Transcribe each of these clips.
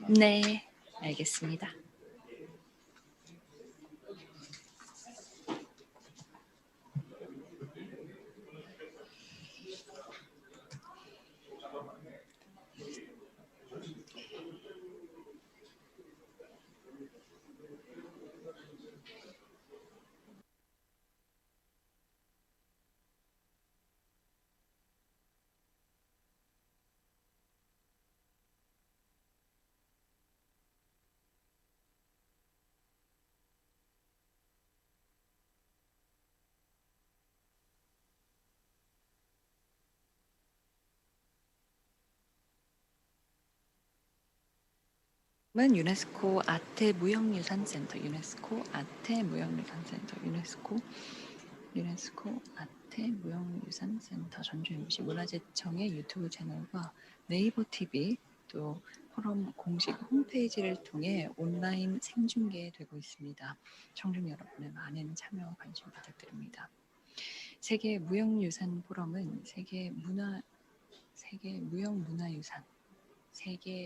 네, 알겠습니다. 유네스코 아태 무형유산센터, 유네스코 아태 무형유산센터, 유네스코 아태 무형유산센터 전주 MC 문화재청의 유튜브 채널과 네이버 TV 또 포럼 공식 홈페이지를 통해 온라인 생중계되고 있습니다. 청중 여러분의 많은 참여 관심 부탁드립니다. 세계 무형유산 포럼은 세계 무형문화유산 포럼은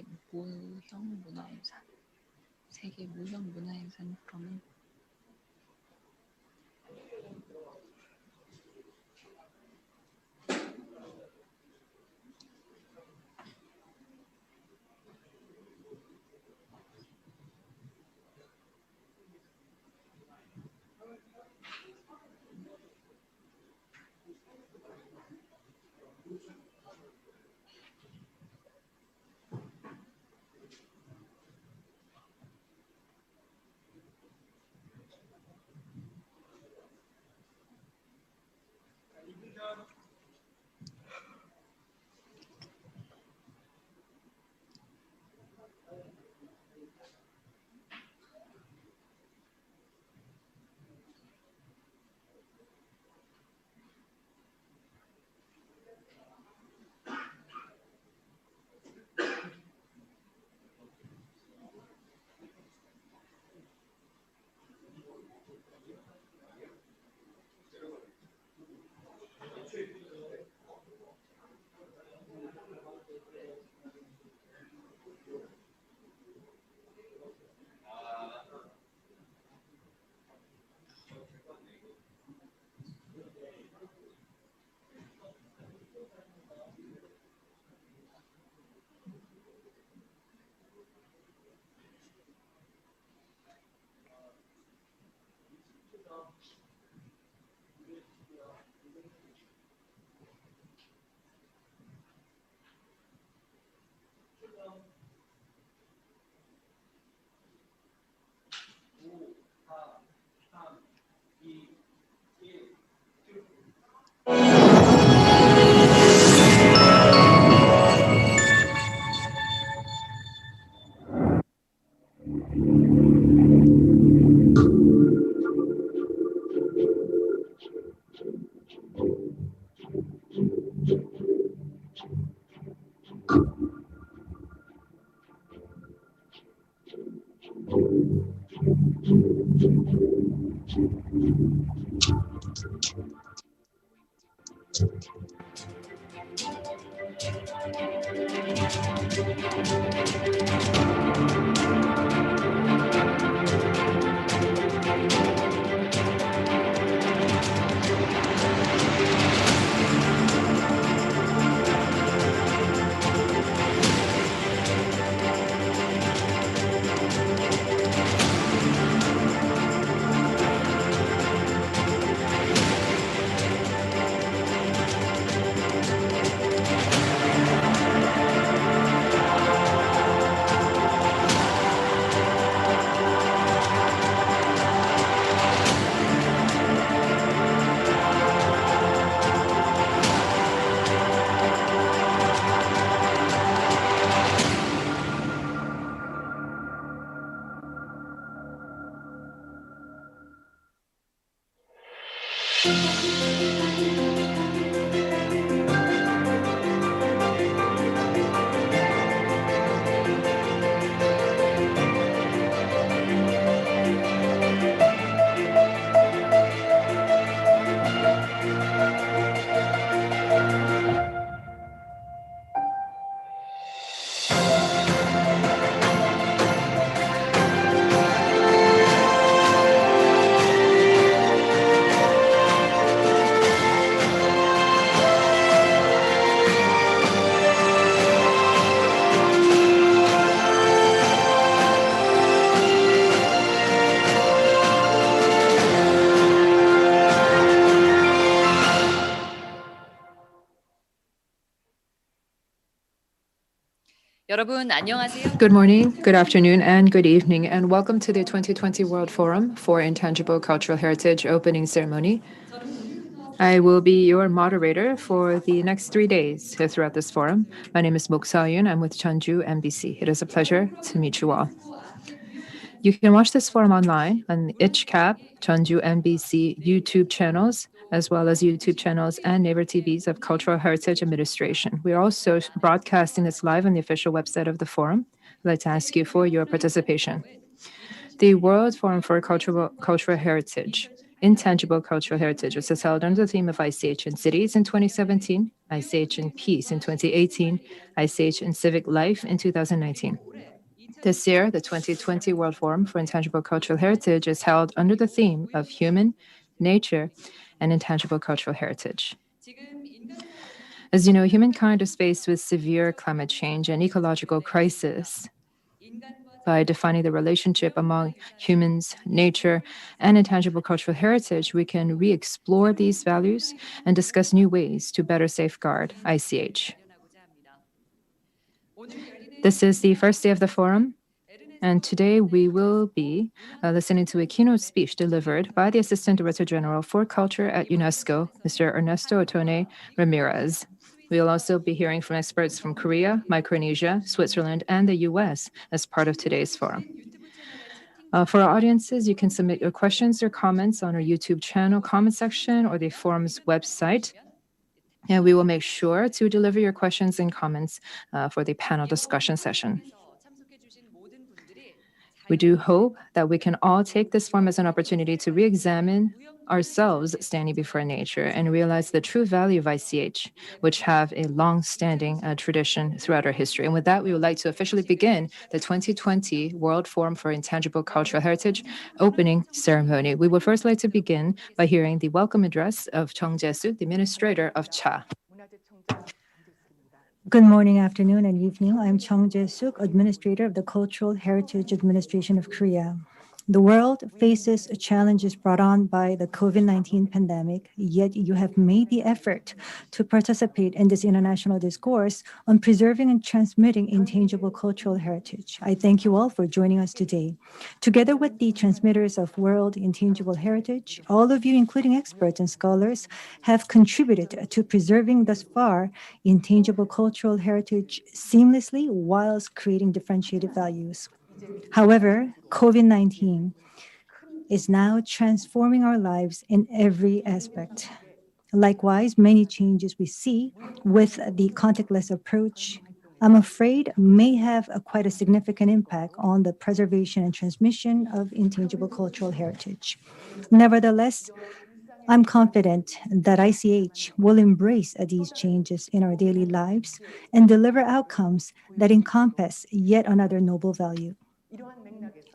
여러분 안녕하세요. Good morning, good afternoon, and good evening, and welcome to the 2020 World Forum for Intangible Cultural Heritage opening ceremony. I will be your moderator for the next 3 days throughout this forum. My name is Mok Sa-yoon. I'm with Jeonju MBC. It is a pleasure to meet you all. You can watch this forum online on ICHCAP, Jeonju MBC YouTube channels, as well as YouTube channels and Naver TVs of Cultural Heritage Administration. We are also broadcasting this live on the official website of the forum. I'd like to ask you for your participation. The World Forum for Cultural Heritage, Intangible Cultural Heritage, was held under the theme of ICH in Cities in 2017, ICH in Peace in 2018, ICH in Civic Life in 2019. This year, the 2020 World Forum for Intangible Cultural Heritage is held under the theme of human, nature, and intangible cultural heritage. As you know, humankind is faced with severe climate change and ecological crisis. By defining the relationship among humans, nature, and intangible cultural heritage, we can re-explore these values and discuss new ways to better safeguard ICH. This is the first day of the forum, and today we will be listening to a keynote speech delivered by the Assistant Director General for Culture at UNESCO, Mr. Ernesto Otone Ramirez. We will also be hearing from experts from Korea, Micronesia, Switzerland, and the US as part of today's forum. For our audiences, you can submit your questions or comments on our YouTube channel comment section or the forum's website. And we will make sure to deliver your questions and comments for the panel discussion session. We do hope that we can all take this forum as an opportunity to re-examine ourselves standing before nature and realize the true value of ICH, which have a long-standing tradition throughout our history. And with that, we would like to officially begin the 2020 World Forum for Intangible Cultural Heritage opening ceremony. We would first like to begin by hearing the welcome address of Chung Jae-suk, the Administrator of CHA. Good morning, afternoon, and evening. I'm Chung Jae-suk, Administrator of the Cultural Heritage Administration of Korea. The world faces challenges brought on by the COVID-19 pandemic, yet you have made the effort to participate in this international discourse on preserving and transmitting intangible cultural heritage. I thank you all for joining us today. Together with the transmitters of world intangible heritage, all of you, including experts and scholars, have contributed to preserving thus far intangible cultural heritage seamlessly whilst creating differentiated values. However, COVID-19 is now transforming our lives in every aspect. Likewise, many changes we see with the contactless approach, I'm afraid, may have quite a significant impact on the preservation and transmission of intangible cultural heritage. Nevertheless, I'm confident that ICH will embrace these changes in our daily lives and deliver outcomes that encompass yet another noble value.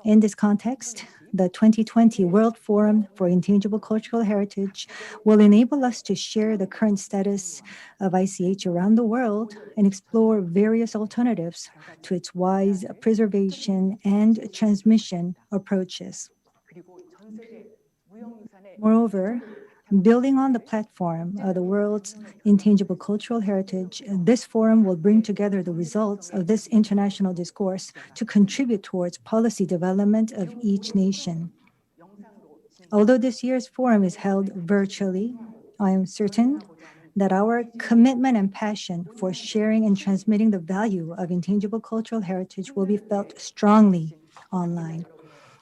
In this context, the 2020 World Forum for Intangible Cultural Heritage will enable us to share the current status of ICH around the world and explore various alternatives to its wise preservation and transmission approaches. Moreover, building on the platform of the world's intangible cultural heritage, this forum will bring together the results of this international discourse to contribute towards policy development of each nation. Although this year's forum is held virtually, I am certain that our commitment and passion for sharing and transmitting the value of intangible cultural heritage will be felt strongly online.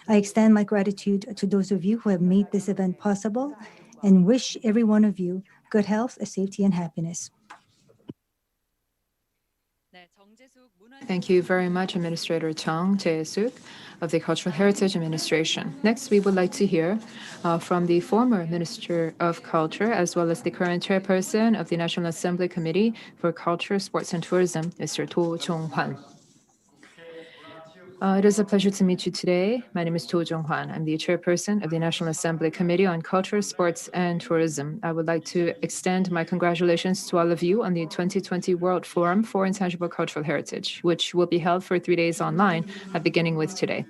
I extend my gratitude to those of you who have made this event possible and wish every one of you good health, safety, and happiness. Thank you very much, Administrator Chung Jae-suk of the Cultural Heritage Administration. Next, we would like to hear from the former Minister of Culture, as well as the current Chairperson of the National Assembly Committee for Culture, Sports, and Tourism, Mr. Do Jong-hwan. It is a pleasure to meet you today. My name is Do Jong-hwan. I'm the chairperson of the National Assembly Committee on Culture, Sports, and Tourism. I would like to extend my congratulations to all of you on the 2020 World Forum for Intangible Cultural Heritage, which will be held for 3 days online, beginning with today.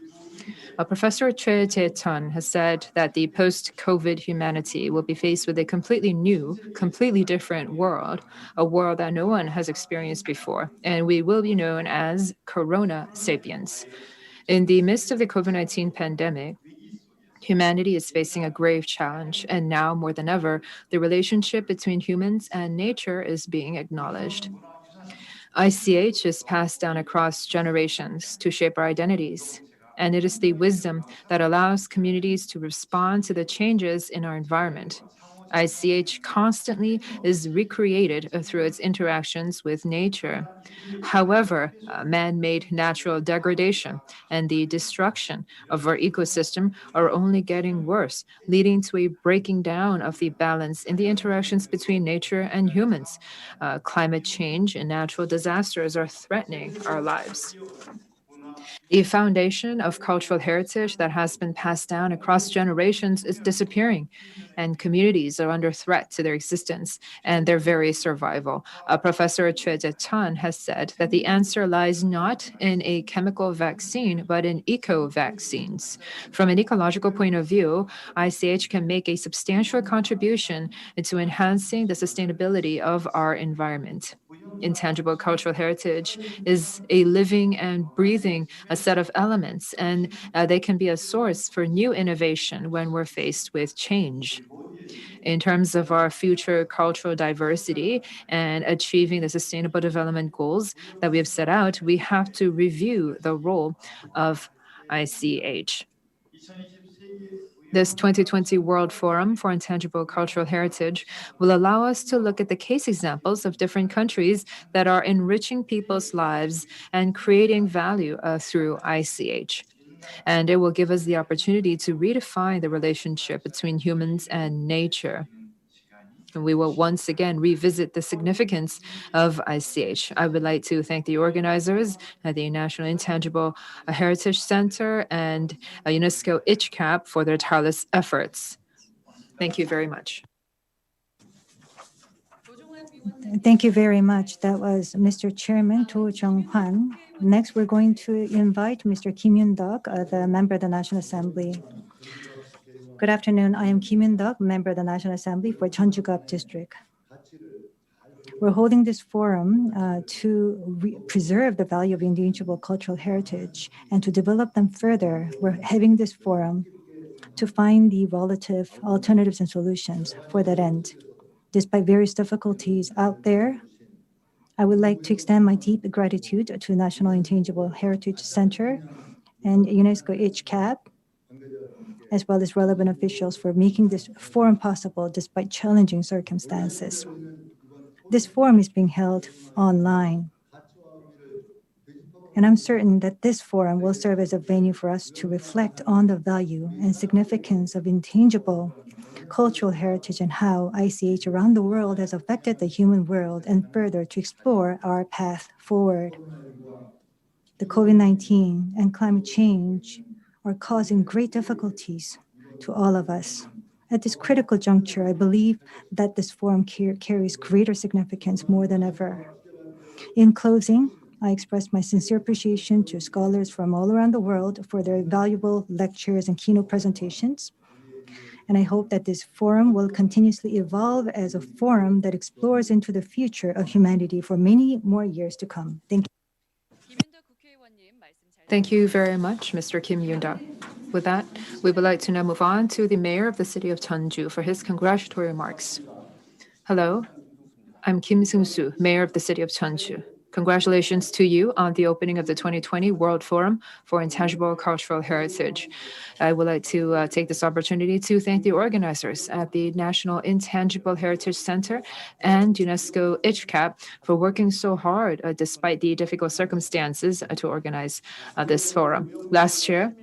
Professor Choi Jae-chun has said that the post-COVID humanity will be faced with a completely new, completely different world, a world that no one has experienced before, and we will be known as Corona sapiens. In the midst of the COVID-19 pandemic, humanity is facing a grave challenge, and now more than ever, the relationship between humans and nature is being acknowledged. ICH is passed down across generations to shape our identities, and it is the wisdom that allows communities to respond to the changes in our environment. ICH constantly is recreated through its interactions with nature. However, man made natural degradation and the destruction of our ecosystem are only getting worse, leading to a breaking down of the balance in the interactions between nature and humans. Climate change and natural disasters are threatening our lives. A foundation of cultural heritage that has been passed down across generations is disappearing, and communities are under threat to their existence and their very survival. Professor Choi Jae-chun has said that the answer lies not in a chemical vaccine, but in eco-vaccines. From an ecological point of view, ICH can make a substantial contribution to enhancing the sustainability of our environment. Intangible cultural heritage is a living and breathing a set of elements, and they can be a source for new innovation when we're faced with change. In terms of our future cultural diversity and achieving the sustainable development goals that we have set out, we have to review the role of ICH. This 2020 World Forum for Intangible Cultural Heritage will allow us to look at the case examples of different countries that are enriching people's lives and creating value through ICH. And it will give us the opportunity to redefine the relationship between humans and nature. And we will once again revisit the significance of ICH. I would like to thank the organizers at the National Intangible Heritage Center and UNESCO ICHCAP for their tireless efforts. Thank you very much. Thank you very much. That was Mr. Chairman To Jung Hwan. Next, we're going to invite Mr. Kim Yoon-duk, the member of the National Assembly. Good afternoon. I am Kim Yoon-duk, member of the National Assembly for Jeonju-gap District. We're holding this forum to preserve the value of intangible cultural heritage and to develop them further. We're having this forum to find the relative alternatives and solutions for that end. Despite various difficulties out there, I would like to extend my deep gratitude to National Intangible Heritage Center and UNESCO ICHCAP, as well as relevant officials for making this forum possible despite challenging circumstances. This forum is being held online, and I'm certain that this forum will serve as a venue for us to reflect on the value and significance of intangible cultural heritage and how ICH around the world has affected the human world, and further to explore our path forward. The COVID-19 and climate change are causing great difficulties to all of us. At this critical juncture, I believe that this forum carries greater significance more than ever. In closing, I express my sincere appreciation to scholars from all around the world for their valuable lectures and keynote presentations. And I hope that this forum will continuously evolve as a forum that explores into the future of humanity for many more years to come. Thank you. Thank you very much, Mr. Kim Yoon-duk. With that, we would like to now move on to the mayor of the city of Jeonju for his congratulatory remarks. Hello, I'm Kim Seung-soo, mayor of the city of Jeonju. Congratulations to you on the opening of the 2020 World Forum for Intangible Cultural Heritage. I would like to take this opportunity to thank the organizers at the National Intangible Heritage Center and UNESCO ICHCAP for working so hard despite the difficult circumstances to organize this forum. Last year,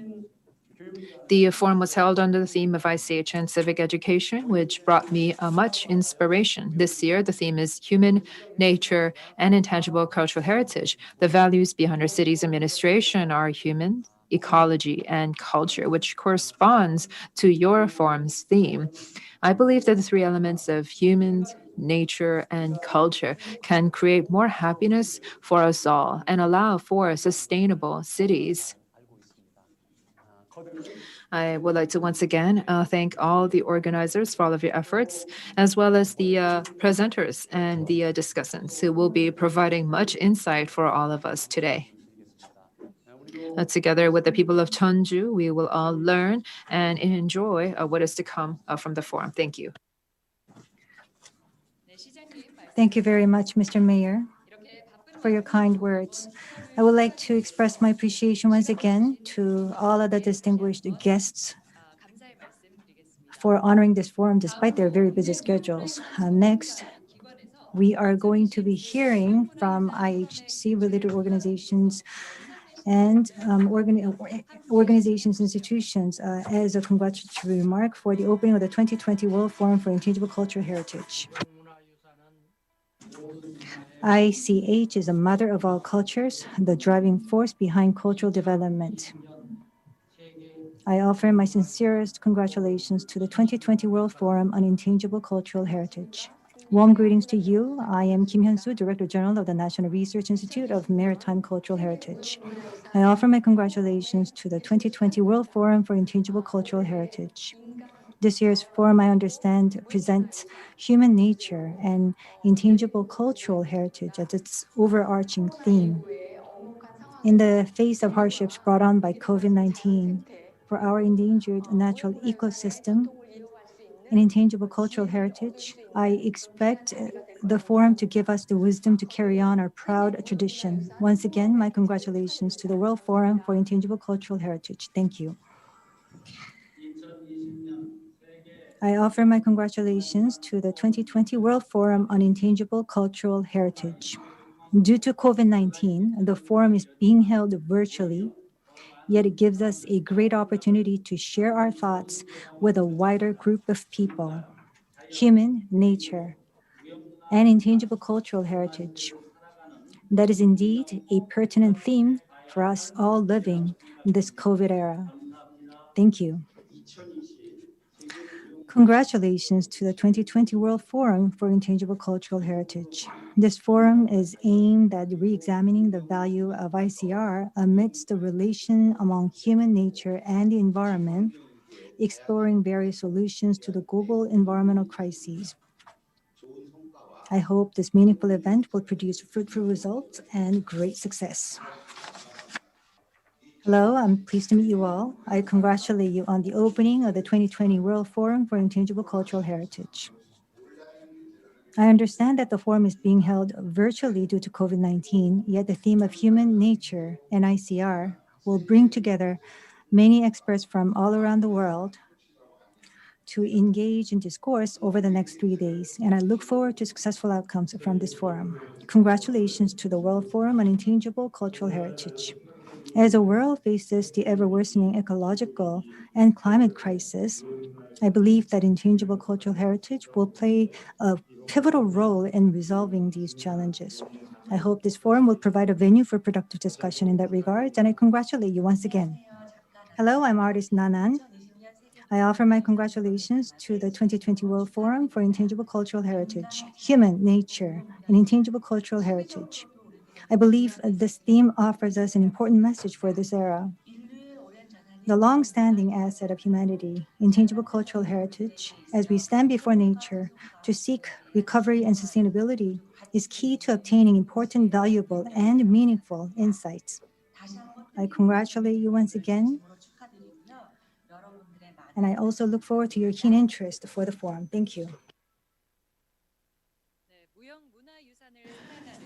the forum was held under the theme of ICH and civic education, which brought me much inspiration. This year, the theme is human, nature, and intangible cultural heritage. The values behind our city's administration are human, ecology, and culture, which corresponds to your forum's theme. I believe that the three elements of humans, nature, and culture can create more happiness for us all and allow for sustainable cities. I would like to once again thank all the organizers for all of your efforts, as well as the presenters and the discussants who will be providing much insight for all of us today. Together with the people of Cheonju, we will all learn and enjoy what is to come from the forum. Thank you. Thank you very much, Mr. Mayor, for your kind words. I would like to express my appreciation once again to all of the distinguished guests for honoring this forum despite their very busy schedules. Next, we are going to be hearing from IHC-related organizations and organizations, institutions, as a congratulatory remark for the opening of the 2020 World Forum for Intangible Cultural Heritage. ICH is a mother of all cultures, the driving force behind cultural development. I offer my sincerest congratulations to the 2020 World Forum on Intangible Cultural Heritage. Warm greetings to you. I am Kim Hyun-soo, Director General of the National Research Institute of Maritime Cultural Heritage. I offer my congratulations to the 2020 World Forum for Intangible Cultural Heritage. This year's forum, I understand, presents human nature and intangible cultural heritage as its overarching theme. In the face of hardships brought on by COVID-19, for our endangered natural ecosystem and intangible cultural heritage, I expect the forum to give us the wisdom to carry on our proud tradition. Once again, my congratulations to the World Forum for Intangible Cultural Heritage. Thank you. I offer my congratulations to the 2020 World Forum on Intangible Cultural Heritage. Due to COVID-19, the forum is being held virtually, yet it gives us a great opportunity to share our thoughts with a wider group of people. Human nature and intangible cultural heritage. That is indeed a pertinent theme for us all living in this COVID era. Thank you. Congratulations to the 2020 World Forum for Intangible Cultural Heritage. This forum is aimed at re-examining the value of ICR amidst the relation among human nature and the environment, exploring various solutions to the global environmental crises. I hope this meaningful event will produce fruitful results and great success. Hello, I'm pleased to meet you all. I congratulate you on the opening of the 2020 World Forum for Intangible Cultural Heritage. I understand that the forum is being held virtually due to COVID-19, yet the theme of human nature and ICR will bring together many experts from all around the world to engage in discourse over the next 3 days, and I look forward to successful outcomes from this forum. Congratulations to the World Forum on Intangible Cultural Heritage. As the world faces the ever-worsening ecological and climate crisis, I believe that intangible cultural heritage will play a pivotal role in resolving these challenges. I hope this forum will provide a venue for productive discussion in that regard, and I congratulate you once again. Hello, I'm artist Nanan. I offer my congratulations to the 2020 World Forum for Intangible Cultural Heritage, Human Nature, and Intangible Cultural Heritage. I believe this theme offers us an important message for this era. The long-standing asset of humanity, intangible cultural heritage, as we stand before nature to seek recovery and sustainability, is key to obtaining important, valuable, and meaningful insights. I congratulate you once again, and I also look forward to your keen interest for the forum. Thank you.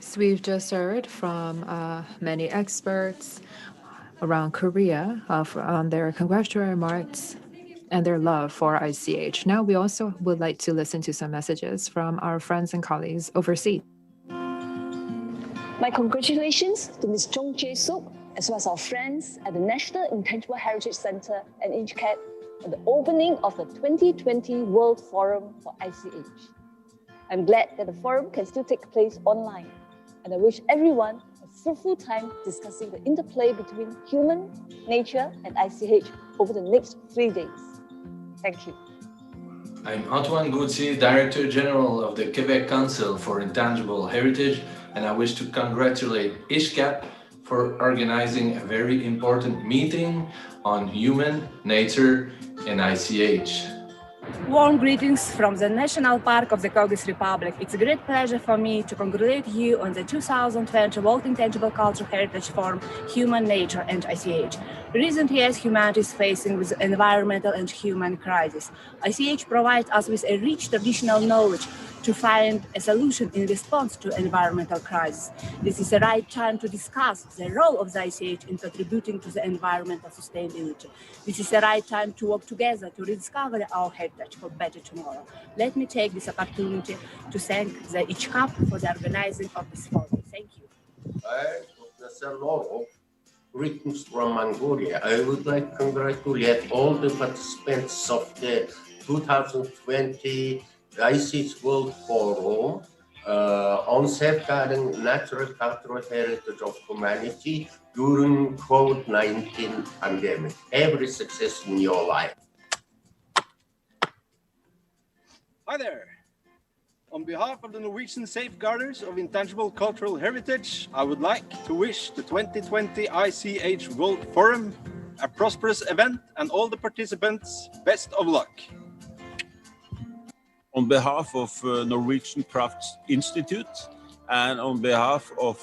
So we've just heard from many experts around Korea on their congratulatory remarks and their love for ICH. Now we also would like to listen to some messages from our friends and colleagues overseas. My congratulations to Ms. Chung Jae-suk, as well as our friends at the National Intangible Heritage Center and ICHCAP on the opening of the 2020 World Forum for ICH. I'm glad that the forum can still take place online, and I wish everyone a fruitful time discussing the interplay between human, nature, and ICH over the next 3 days. Thank you. I'm Hwan, Director General of the Quebec Council for Intangible Heritage, and I wish to congratulate ICHCAP for organizing a very important meeting on human, nature, and ICH. Warm greetings from the National Park of the Kyrgyz Republic. It's a great pleasure for me to congratulate you on the 2020 World Intangible Cultural Heritage Forum, Human, Nature and ICH. Recent years, humanity is facing with environmental and human crisis. ICH provides us with a rich traditional knowledge to find a solution in response to environmental crisis. This is the right time to discuss the role of the ICH in contributing to the environmental sustainability. This is the right time to work together to rediscover our heritage for better tomorrow. Let me take this opportunity to thank the ICHCAP for the organizing of this forum. Thank you. Greetings from Mongolia. I would like to congratulate all the participants of the 2020 ICH World Forum on safeguarding natural cultural heritage of humanity during COVID-19 pandemic. Every success in your life. Hi there. On behalf of the Norwegian safeguarders of intangible cultural heritage, I would like to wish the 2020 ICH World Forum a prosperous event and all the participants best of luck. On behalf of Norwegian Crafts Institute and on behalf of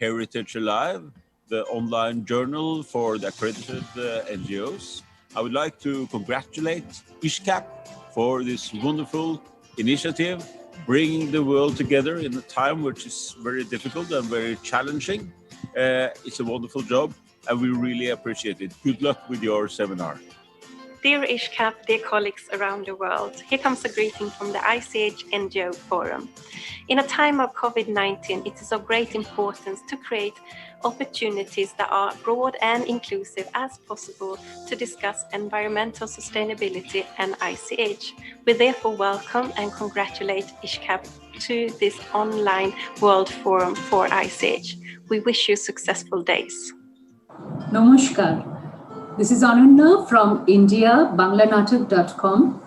Heritage Alive, the online journal for the accredited NGOs, I would like to congratulate ICHCAP for this wonderful initiative, bringing the world together in a time which is very difficult and very challenging. It's a wonderful job and we really appreciate it. Good luck with your seminar. Dear ICHCAP, dear colleagues around the world, here comes a greeting from the ICH NGO Forum. In a time of COVID-19, it is of great importance to create opportunities that are broad and inclusive as possible to discuss environmental sustainability and ICH. We therefore welcome and congratulate ICHCAP to this online World Forum for ICH. We wish you successful days. Namaskar. This is Ananya from India, banglanatak.com.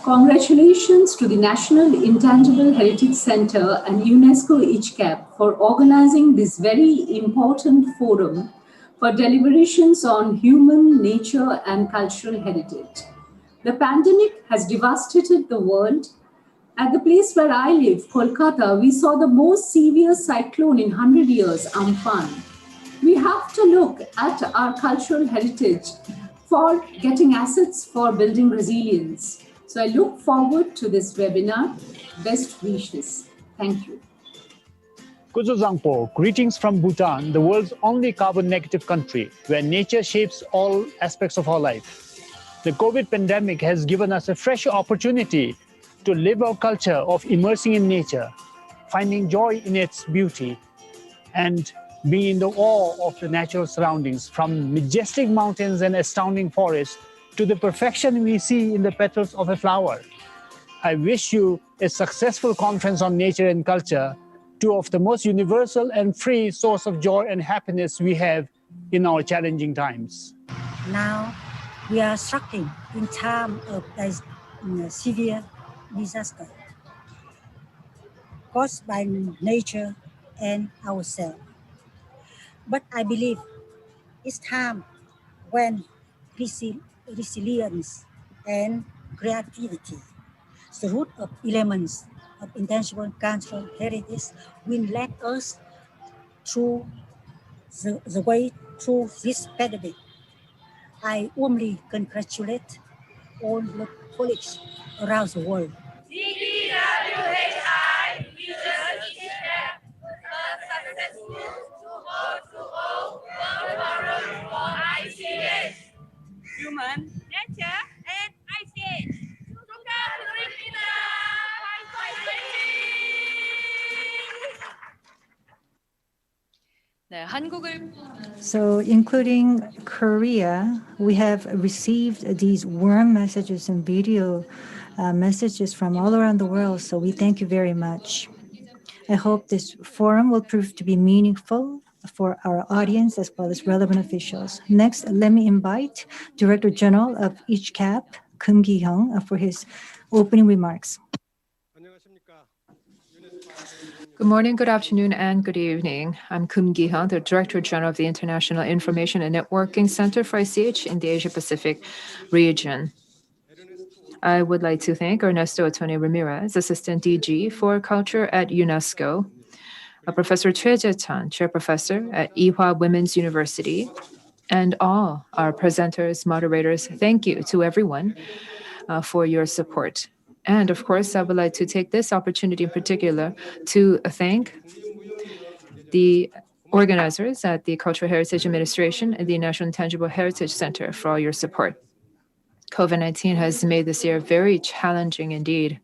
Congratulations to the National Intangible Heritage Center and UNESCO ICHCAP for organizing this very important forum for deliberations on human, nature, and cultural heritage. The pandemic has devastated the world. At the place where I live, Kolkata, we saw the most severe cyclone in 100 years, Amphan. We have to look at our cultural heritage for getting assets for building resilience. So I look forward to this webinar. Best wishes. Thank you. Kuzuzangpo, greetings from Bhutan, the world's only carbon negative country where nature shapes all aspects of our life. The COVID pandemic has given us a fresh opportunity to live our culture of immersing in nature, finding joy in its beauty, and being in the awe of the natural surroundings, from majestic mountains and astounding forests to the perfection we see in the petals of a flower. I wish you a successful conference on nature and culture, two of the most universal and free source of joy and happiness we have in our challenging times. Now we are struggling in time of severe disaster caused by nature and ourselves. But I believe it's time when resilience and creativity, the root of elements of intangible cultural heritage, will lead us through the way through this pandemic. I warmly congratulate all the colleagues around the world. Human, nature, and ICH. So, including Korea, we have received these warm messages and video messages from all around the world. So we thank you very much. I hope this forum will prove to be meaningful for our audience as well as relevant officials. Next, let me invite Director General of ICHCAP, Kim Ki-hyung, for his opening remarks. Good morning, good afternoon, and good evening. I'm Kim Gi-hyun, the Director General of the International Information and Networking Center for ICH in the Asia-Pacific region. I would like to thank Ernesto Otone Ramirez, Assistant DG for Culture at UNESCO, Professor Choi Jae-chan, Chair Professor at Ewha Women's University, and all our presenters, moderators. Thank you to everyone for your support. And of course, I would like to take this opportunity in particular to thank the organizers at the Cultural Heritage Administration and the National Intangible Heritage Center for all your support. COVID-19 has made this year very challenging indeed.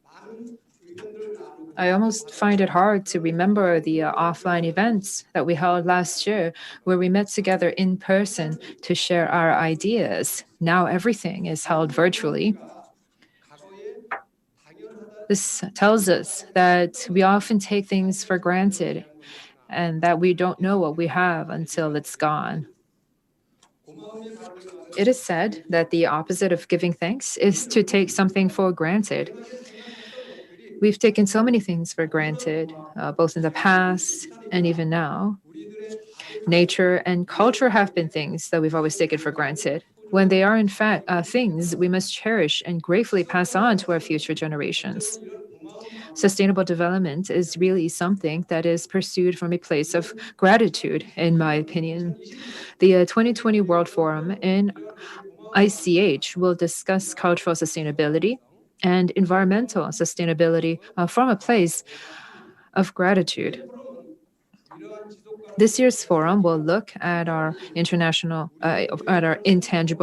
I almost find it hard to remember the offline events that we held last year where we met together in person to share our ideas. Now everything is held virtually. This tells us that we often take things for granted and that we don't know what we have until it's gone. It is said that the opposite of giving thanks is to take something for granted. We've taken so many things for granted, both in the past and even now. Nature and culture have been things that we've always taken for granted, when they are in fact things we must cherish and gratefully pass on to our future generations. Sustainable development is really something that is pursued from a place of gratitude, in my opinion. The 2020 World Forum in ICH will discuss cultural sustainability and environmental sustainability from a place of gratitude. This year's forum will look at our intangible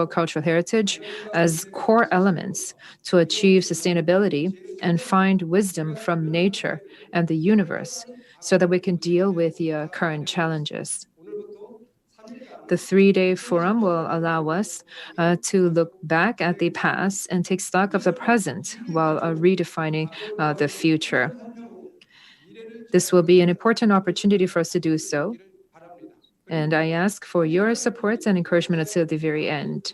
cultural heritage as core elements to achieve sustainability and find wisdom from nature and the universe so that we can deal with the current challenges. The 3-day forum will allow us to look back at the past and take stock of the present while redefining the future. This will be an important opportunity for us to do so, and I ask for your support and encouragement until the very end.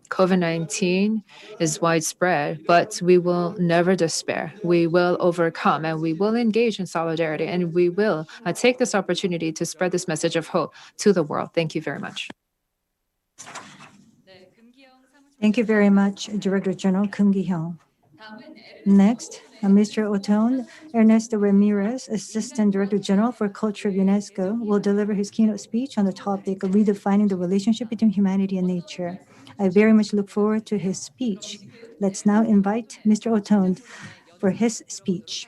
COVID-19 is widespread, but we will never despair. We will overcome, and we will engage in solidarity, and we will take this opportunity to spread this message of hope to the world. Thank you very much. Thank you very much, Director General Kim Gi-hyun. Next, Mr. Otone Ernesto Ramirez, Assistant Director General for Culture of UNESCO, will deliver his keynote speech on the topic of redefining the relationship between humanity and nature. I very much look forward to his speech. Let's now invite Mr. Otone for his speech.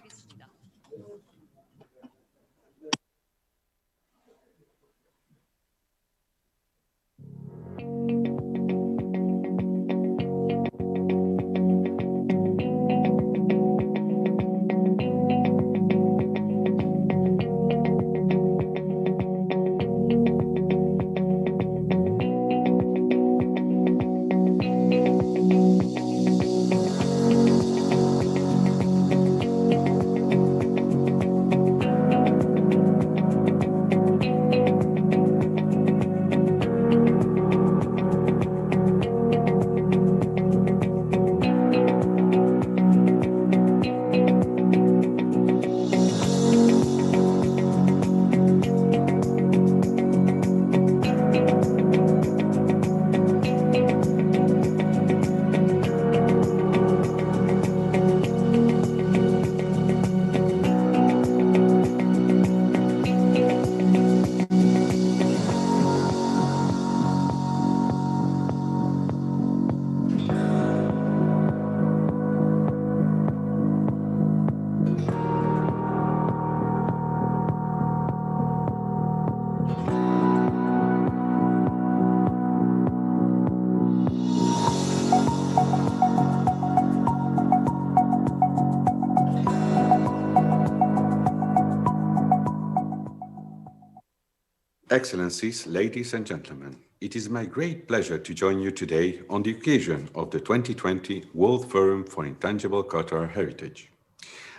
Excellencies, ladies and gentlemen, it is my great pleasure to join you today on the occasion of the 2020 World Forum for Intangible Cultural Heritage.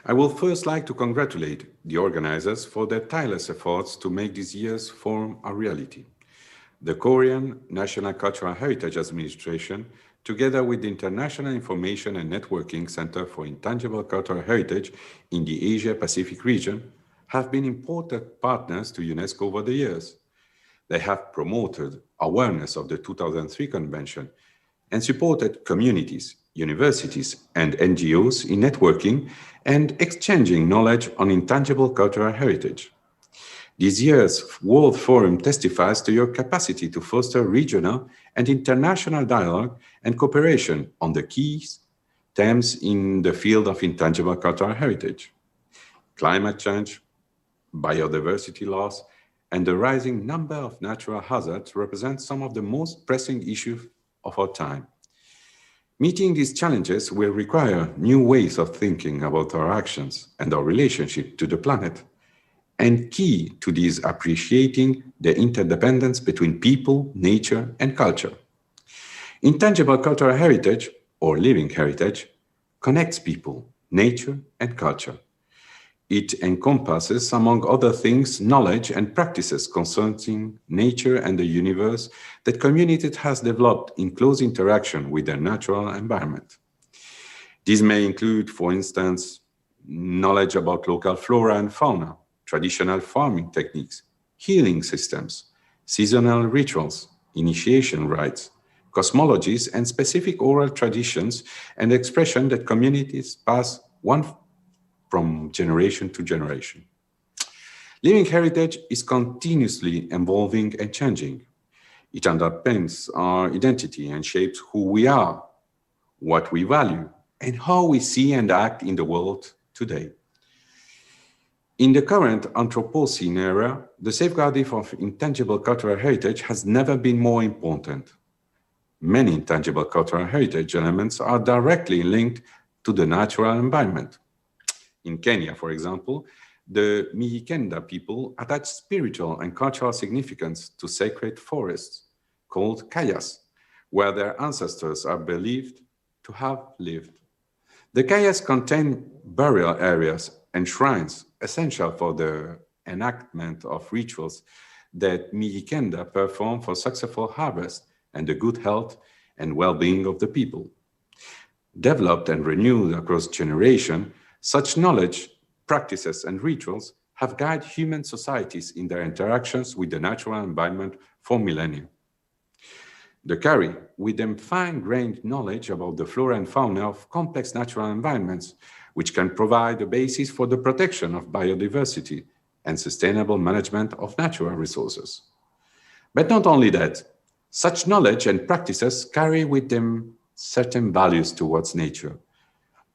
I will first like to congratulate the organizers for their tireless efforts to make this year's forum a reality. The Korean National Cultural Heritage Administration, together with the International Information and Networking Center for Intangible Cultural Heritage in the Asia-Pacific region, have been important partners to UNESCO over the years. They have promoted awareness of the 2003 Convention and supported communities, universities, and NGOs in networking and exchanging knowledge on intangible cultural heritage. This year's World Forum testifies to your capacity to foster regional and international dialogue and cooperation on the key themes in the field of intangible cultural heritage. Climate change, biodiversity loss, and the rising number of natural hazards represent some of the most pressing issues of our time. Meeting these challenges will require new ways of thinking about our actions and our relationship to the planet. And key to this, appreciating the interdependence between people, nature, and culture. Intangible cultural heritage, or living heritage, connects people, nature, and culture. It encompasses, among other things, knowledge and practices concerning nature and the universe that communities has developed in close interaction with their natural environment. These may include, for instance, knowledge about local flora and fauna, traditional farming techniques, healing systems, seasonal rituals, initiation rites, cosmologies, and specific oral traditions and expression that communities pass one from generation to generation. Living heritage is continuously evolving and changing. It underpins our identity and shapes who we are, what we value, and how we see and act in the world today. In the current Anthropocene era, the safeguarding of intangible cultural heritage has never been more important. Many intangible cultural heritage elements are directly linked to the natural environment. In Kenya, for example, the Mijikenda people attach spiritual and cultural significance to sacred forests called kayas, where their ancestors are believed to have lived. The kayas contain burial areas and shrines essential for the enactment of rituals that Mijikenda perform for successful harvest and the good health and well-being of the people. Developed and renewed across generations, such knowledge, practices, and rituals have guided human societies in their interactions with the natural environment for millennia. They carry with them fine-grained knowledge about the flora and fauna of complex natural environments, which can provide a basis for the protection of biodiversity and sustainable management of natural resources. But not only that, such knowledge and practices carry with them certain values towards nature.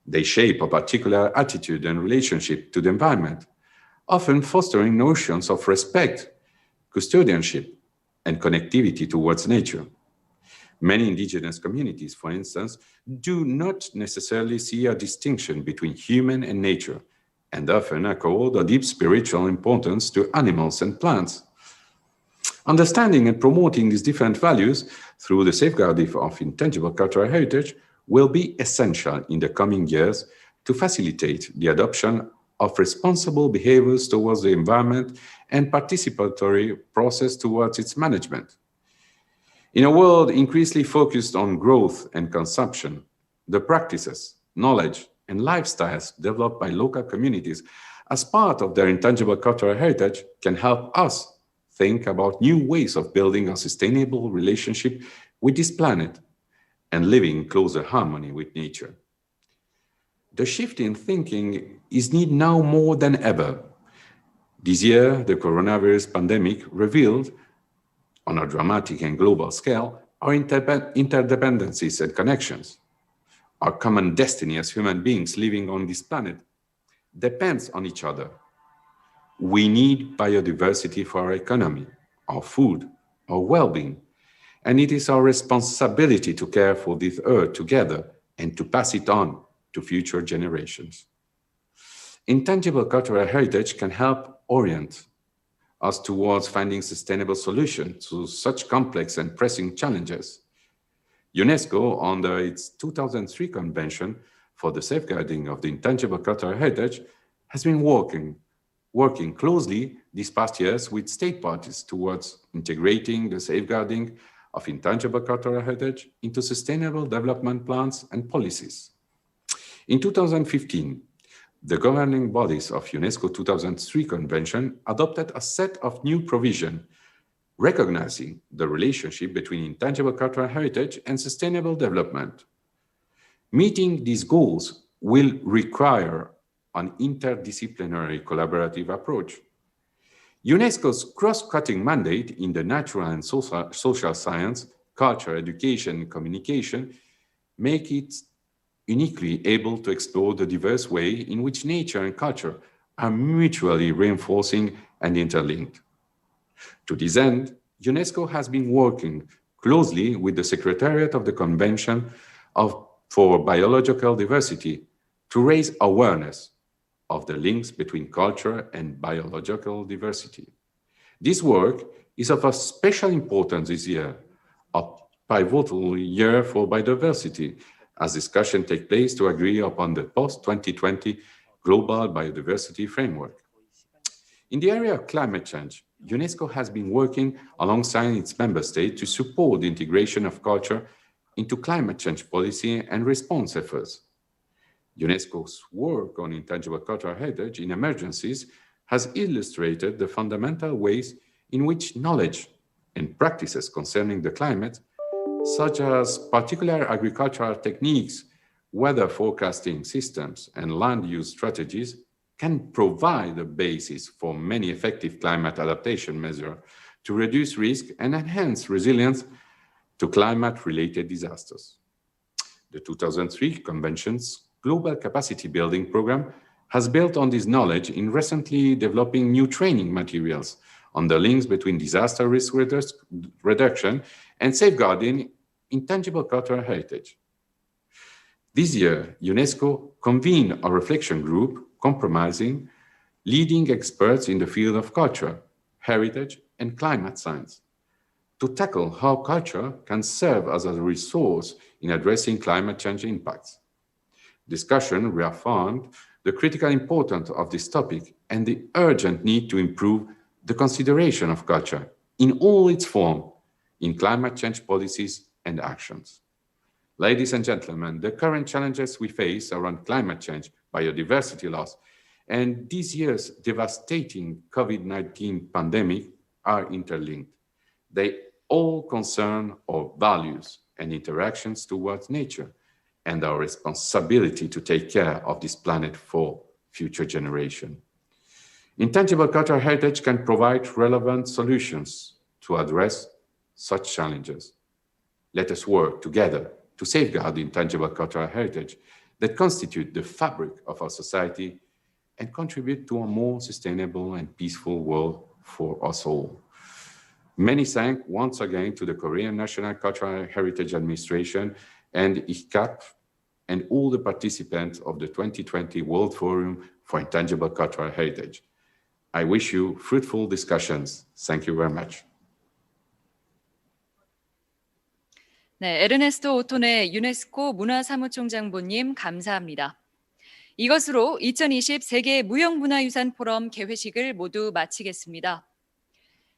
They shape a particular attitude and relationship to the environment, often fostering notions of respect, custodianship, and connectivity towards nature. Many indigenous communities, for instance, do not necessarily see a distinction between human and nature, and often accord a deep spiritual importance to animals and plants. Understanding and promoting these different values through the safeguarding of intangible cultural heritage will be essential in the coming years to facilitate the adoption of responsible behaviors towards the environment and participatory process towards its management. In a world increasingly focused on growth and consumption, the practices, knowledge, and lifestyles developed by local communities as part of their intangible cultural heritage can help us think about new ways of building a sustainable relationship with this planet and living in closer harmony with nature. The shift in thinking is needed now more than ever. This year, the coronavirus pandemic revealed, on a dramatic and global scale, our interdependencies and connections. Our common destiny as human beings living on this planet depends on each other. We need biodiversity for our economy, our food, our well-being, and it is our responsibility to care for this earth together and to pass it on to future generations. Intangible cultural heritage can help orient us towards finding sustainable solutions to such complex and pressing challenges. UNESCO, under its 2003 Convention for the Safeguarding of the Intangible Cultural Heritage, has been working closely these past years with state parties towards integrating the safeguarding of intangible cultural heritage into sustainable development plans and policies. In 2015, The governing bodies of UNESCO 2003 Convention adopted a set of new provisions recognizing the relationship between intangible cultural heritage and sustainable development. Meeting these goals will require an interdisciplinary collaborative approach. UNESCO's cross-cutting mandate in the natural and social science, culture, education, and communication make it uniquely able to explore the diverse way in which nature and culture are mutually reinforcing and interlinked. To this end, UNESCO has been working closely with the Secretariat of the Convention for Biological Diversity to raise awareness of the links between culture and biological diversity. This work is of a special importance this year, a pivotal year for biodiversity, as discussions take place to agree upon the post-2020 Global Biodiversity Framework. In the area of climate change, UNESCO has been working alongside its member states to support the integration of culture into climate change policy and response efforts. UNESCO's work on intangible cultural heritage in emergencies has illustrated the fundamental ways in which knowledge and practices concerning the climate, such as particular agricultural techniques, weather forecasting systems, and land use strategies, can provide a basis for many effective climate adaptation measures to reduce risk and enhance resilience to climate-related disasters. The 2003 Convention's Global Capacity Building Program has built on this knowledge in recently developing new training materials on the links between disaster risk reduction and safeguarding intangible cultural heritage. This year, UNESCO convened a reflection group comprising leading experts in the field of culture, heritage, and climate science to tackle how culture can serve as a resource in addressing climate change impacts. Discussion reaffirmed the critical importance of this topic and the urgent need to improve the consideration of culture in all its forms in climate change policies and actions. Ladies and gentlemen, the current challenges we face around climate change, biodiversity loss, and this year's devastating COVID-19 pandemic are interlinked. They all concern our values and interactions towards nature and our responsibility to take care of this planet for future generations. Intangible cultural heritage can provide relevant solutions to address such challenges. Let us work together to safeguard the intangible cultural heritage that constitute the fabric of our society and contribute to a more sustainable and peaceful world for us all. Many thanks once again to the Korean National Cultural Heritage Administration and ICHCAP and all the participants of the 2020 World Forum for Intangible Cultural Heritage. I wish you fruitful discussions. Thank you very much. 네, 에르네스토 오토네 유네스코 문화사무총장보님 감사합니다. 이것으로 2020 세계 무형문화유산 포럼 개회식을 모두 마치겠습니다.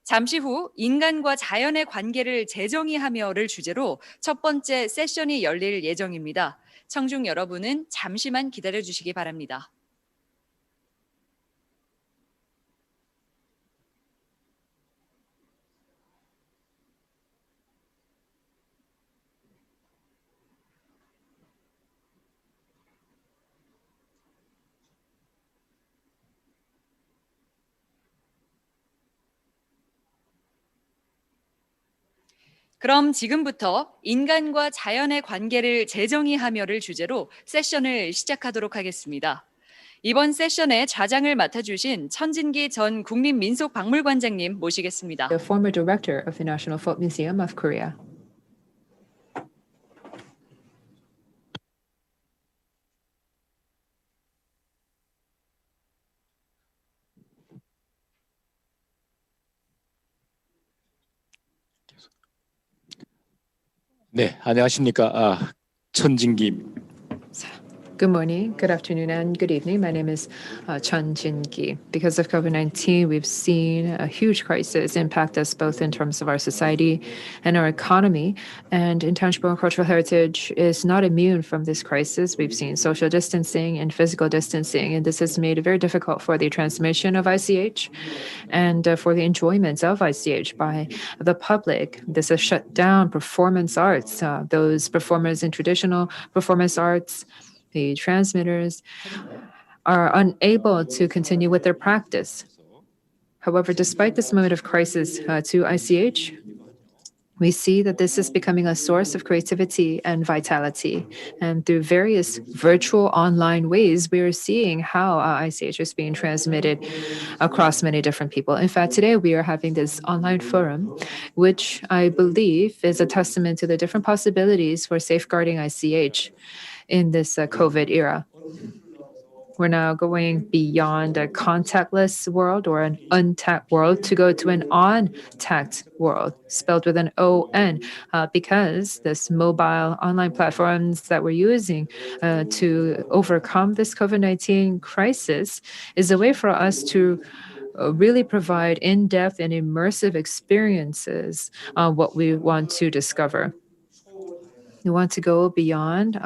잠시 후 인간과 자연의 관계를 재정의하며를 주제로 첫 번째 세션이 열릴 예정입니다. 청중 여러분은 잠시만 기다려 주시기 바랍니다. 그럼 지금부터 인간과 자연의 관계를 재정의하며를 주제로 세션을 시작하도록 하겠습니다. 이번 세션의 좌장을 맡아주신 천진기 전 국립민속박물관장님 모시겠습니다. The former director of the National Folk Museum of Korea. 네, 안녕하십니까. 천진기입니다. Good morning, good afternoon, and good evening. My name is Chun Jin-ki. Because of COVID-19, we've seen a huge crisis impact us both in terms of our society and our economy. And intangible cultural heritage is not immune from this crisis. We've seen social distancing and physical distancing, and this has made it very difficult for the transmission of ICH and for the enjoyment of ICH by the public. This has shut down performance arts. Those performers in traditional performance arts, the transmitters, are unable to continue with their practice. However, despite this moment of crisis to ICH, we see that this is becoming a source of creativity and vitality. And through various virtual online ways, we are seeing how ICH is being transmitted across many different people. In fact, today we are having this online forum, which I believe is a testament to the different possibilities for safeguarding ICH in this COVID era. We're now going beyond a contactless world or an untapped world to go to an on-tact world, spelled with an O-N, because this mobile online platforms that we're using to overcome this COVID-19 crisis is a way for us to really provide in-depth and immersive experiences on what we want to discover. We want to go beyond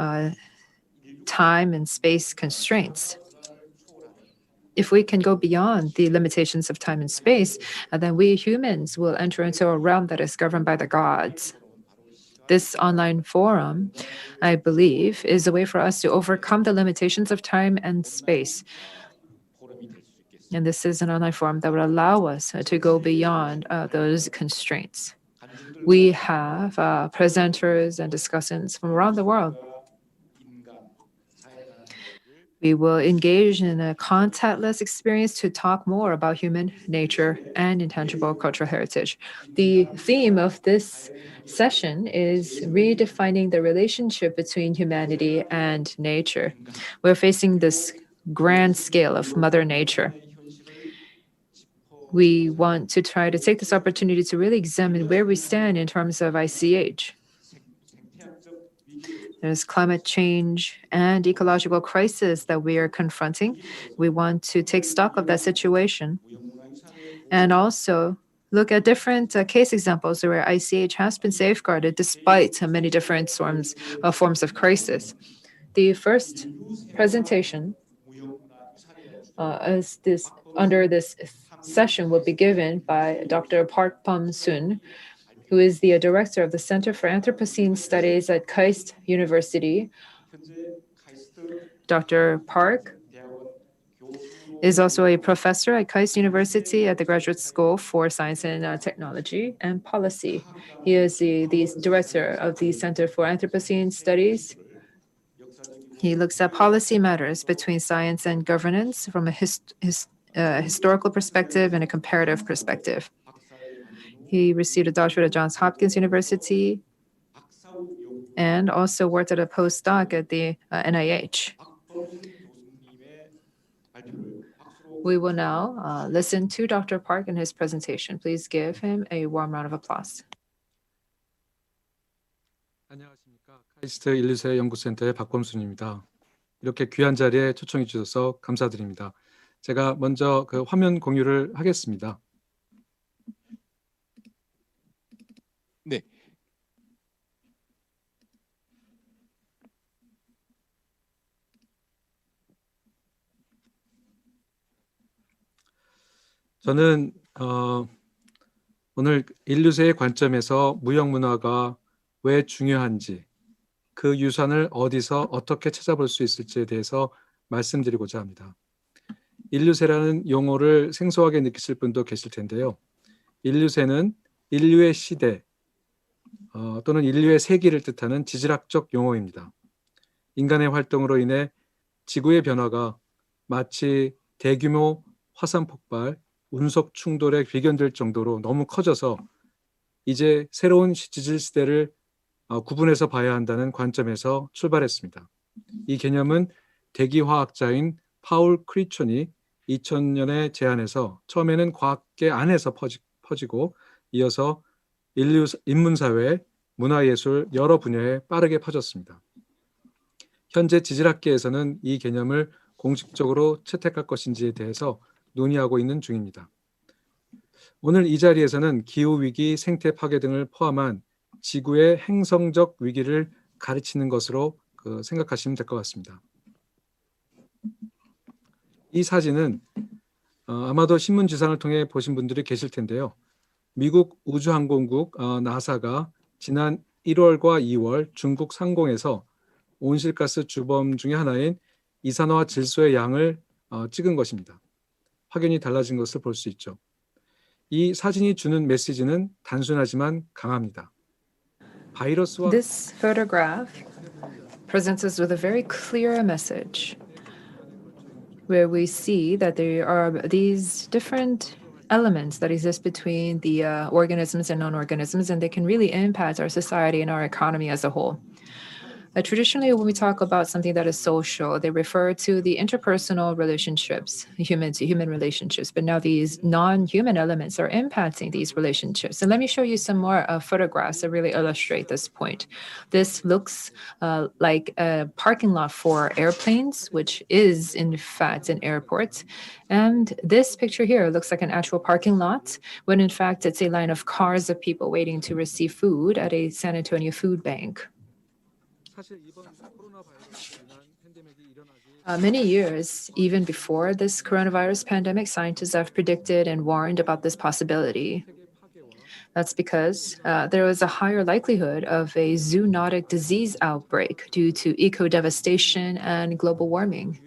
time and space constraints. If we can go beyond the limitations of time and space, then we humans will enter into a realm that is governed by the gods. This online forum, I believe, is a way for us to overcome the limitations of time and space. And this is an online forum that would allow us to go beyond those constraints. We have presenters and discussants from around the world. We will engage in a contactless experience to talk more about human nature and intangible cultural heritage. The theme of this session is redefining the relationship between humanity and nature. We're facing this grand scale of Mother Nature. We want to try to take this opportunity to really examine where we stand in terms of ICH. There's climate change and ecological crisis that we are confronting. We want to take stock of that situation and also look at different case examples where ICH has been safeguarded despite many different forms of crisis. The first presentation under this session will be given by Dr. Park Pum-soon, who is the director of the Center for Anthropocene Studies at KAIST University. Dr. Park is also a professor at KAIST University at the Graduate School for Science and Technology and Policy. He is the director of the Center for Anthropocene Studies. He looks at policy matters between science and governance from a historical perspective and a comparative perspective. He received a doctorate at Johns Hopkins University and also worked at a postdoc at the NIH. We will now listen to Dr. Park in his presentation. Please give him a warm round of applause. 안녕하십니까. 카이스트 인류세 연구센터의 박범순입니다. 이렇게 귀한 자리에 초청해 주셔서 감사드립니다. 제가 먼저 그 화면 공유를 하겠습니다. 네. 저는 오늘 인류세의 관점에서 무형문화가 왜 중요한지, 그 유산을 어디서 어떻게 찾아볼 수 있을지에 대해서 말씀드리고자 합니다. 인류세라는 용어를 생소하게 느끼실 분도 계실 텐데요. 인류세는 인류의 시대 또는 인류의 세기를 뜻하는 지질학적 용어입니다. 인간의 활동으로 인해 지구의 변화가 마치 대규모 화산 폭발, 운석 충돌에 비견될 정도로 너무 커져서 이제 새로운 지질 시대를 구분해서 봐야 한다는 관점에서 출발했습니다. 이 개념은 대기화학자인 파울 크리촌이 2000년에 제안해서 처음에는 과학계 안에서 퍼지고 이어서 인문사회, 문화예술 여러 분야에 빠르게 퍼졌습니다. 현재 지질학계에서는 이 개념을 공식적으로 채택할 것인지에 대해서 논의하고 있는 중입니다. 오늘 이 자리에서는 기후위기, 생태 파괴 등을 포함한 지구의 행성적 위기를 가르치는 것으로 생각하시면 될 것 같습니다. 이 사진은 아마도 신문지상을 통해 보신 분들이 계실 텐데요. 미국 우주항공국 나사가 지난 1월과 2월 중국 상공에서 온실가스 주범 중의 하나인 이산화 질소의 양을 찍은 것입니다. 확연히 달라진 것을 볼 수 있죠. 이 사진이 주는 메시지는 단순하지만 강합니다. 바이러스와 This photograph presents us with a very clear message where we see that there are these different elements that exist between the organisms and non-organisms, and they can really impact our society and our economy as a whole. Traditionally, when we talk about something that is social, they refer to the interpersonal relationships, human to human relationships. But now these non-human elements are impacting these relationships. And let me show you some more photographs that really illustrate this point. This looks like a parking lot for airplanes, which is in fact an airport. And this picture here looks like an actual parking lot, when in fact it's a line of cars of people waiting to receive food at a San Antonio food bank. Many years, even before this coronavirus pandemic, scientists have predicted and warned about this possibility. That's because there was a higher likelihood of a zoonotic disease outbreak due to eco-devastation and global warming.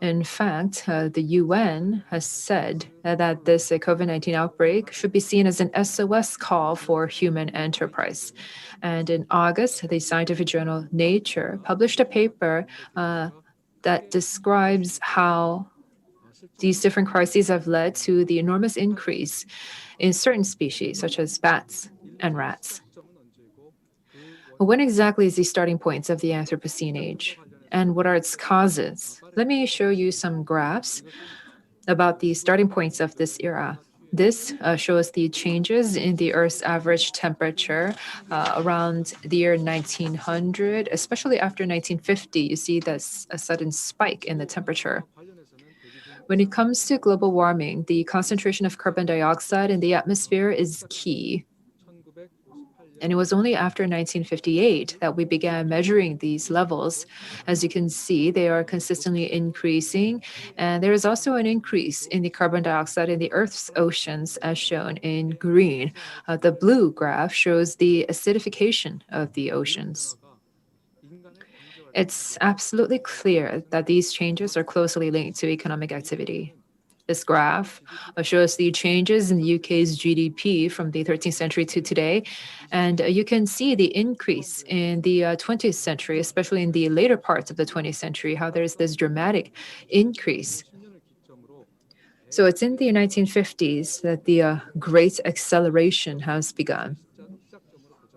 In fact, the UN has said that this COVID-19 outbreak should be seen as an SOS call for human enterprise. And in August, the scientific journal Nature published a paper that describes how these different crises have led to the enormous increase in certain species, such as bats and rats. When exactly is the starting points of the Anthropocene age? And what are its causes? Let me show you some graphs about the starting points of this era. This shows the changes in the Earth's average temperature around the year 1900, especially after 1950. You see this a sudden spike in the temperature. When it comes to global warming, the concentration of carbon dioxide in the atmosphere is key. And it was only after 1958 that we began measuring these levels. As you can see, they are consistently increasing. And there is also an increase in the carbon dioxide in the Earth's oceans, as shown in green. The blue graph shows the acidification of the oceans. It's absolutely clear that these changes are closely linked to economic activity. This graph shows the changes in the UK's GDP from the 13th century to today. And you can see the increase in the 20th century, especially in the later parts of the 20th century, how there's this dramatic increase. So it's in the 1950s that the great acceleration has begun.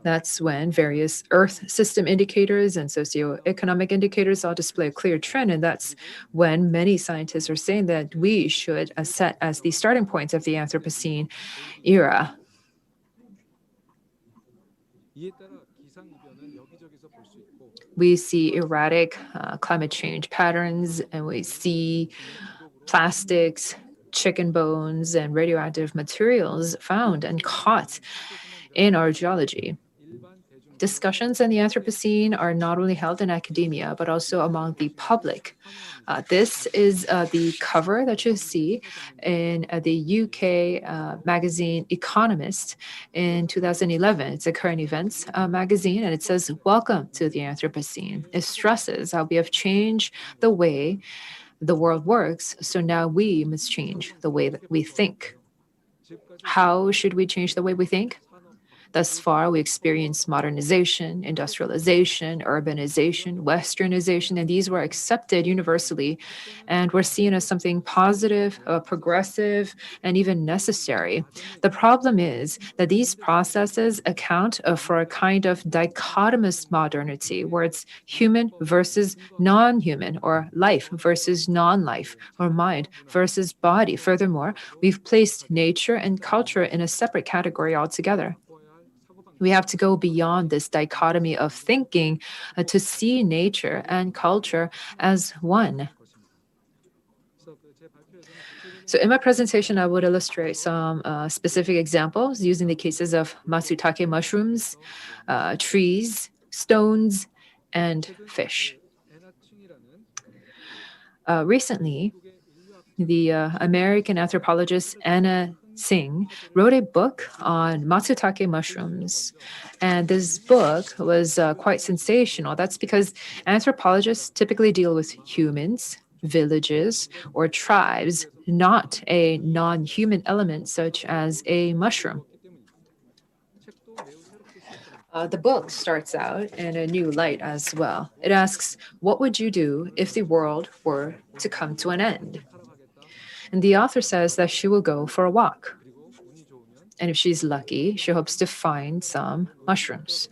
That's when various Earth system indicators and socioeconomic indicators all display a clear trend. And that's when many scientists are saying that we should set as the starting point of the Anthropocene era. We see erratic climate change patterns, and we see plastics, chicken bones, and radioactive materials found and caught in our geology. Discussions in the Anthropocene are not only held in academia, but also among the public. This is the cover that you see in the UK magazine Economist in 2011. It's a current events magazine, and it says, "Welcome to the Anthropocene." It stresses how we have changed the way the world works, so now we must change the way that we think. How should we change the way we think? Thus far, we experienced modernization, industrialization, urbanization, westernization, and these were accepted universally and were seen as something positive, progressive, and even necessary. The problem is that these processes account for a kind of dichotomous modernity where it's human versus non-human, or life versus non-life, or mind versus body. Furthermore, we've placed nature and culture in a separate category altogether. We have to go beyond this dichotomy of thinking to see nature and culture as one. So in my presentation, I would illustrate some specific examples using the cases of matsutake mushrooms, trees, stones, and fish. Recently, the American anthropologist Anna Tsing wrote a book on matsutake mushrooms. And this book was quite sensational. That's because anthropologists typically deal with humans, villages, or tribes, not a non-human element such as a mushroom. The book starts out in a new light as well. It asks, what would you do if the world were to come to an end? And the author says that she will go for a walk. And if she's lucky, she hopes to find some mushrooms.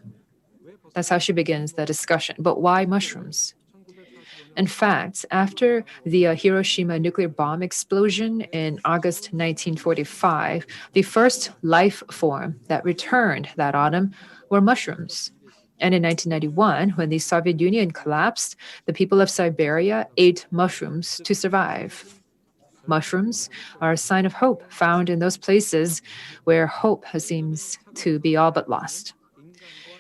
That's how she begins the discussion. But why mushrooms? In fact, after the Hiroshima nuclear bomb explosion in August 1945, the first life form that returned that autumn were mushrooms. And in 1991, when the Soviet Union collapsed, the people of Siberia ate mushrooms to survive. Mushrooms are a sign of hope found in those places where hope seems to be all but lost.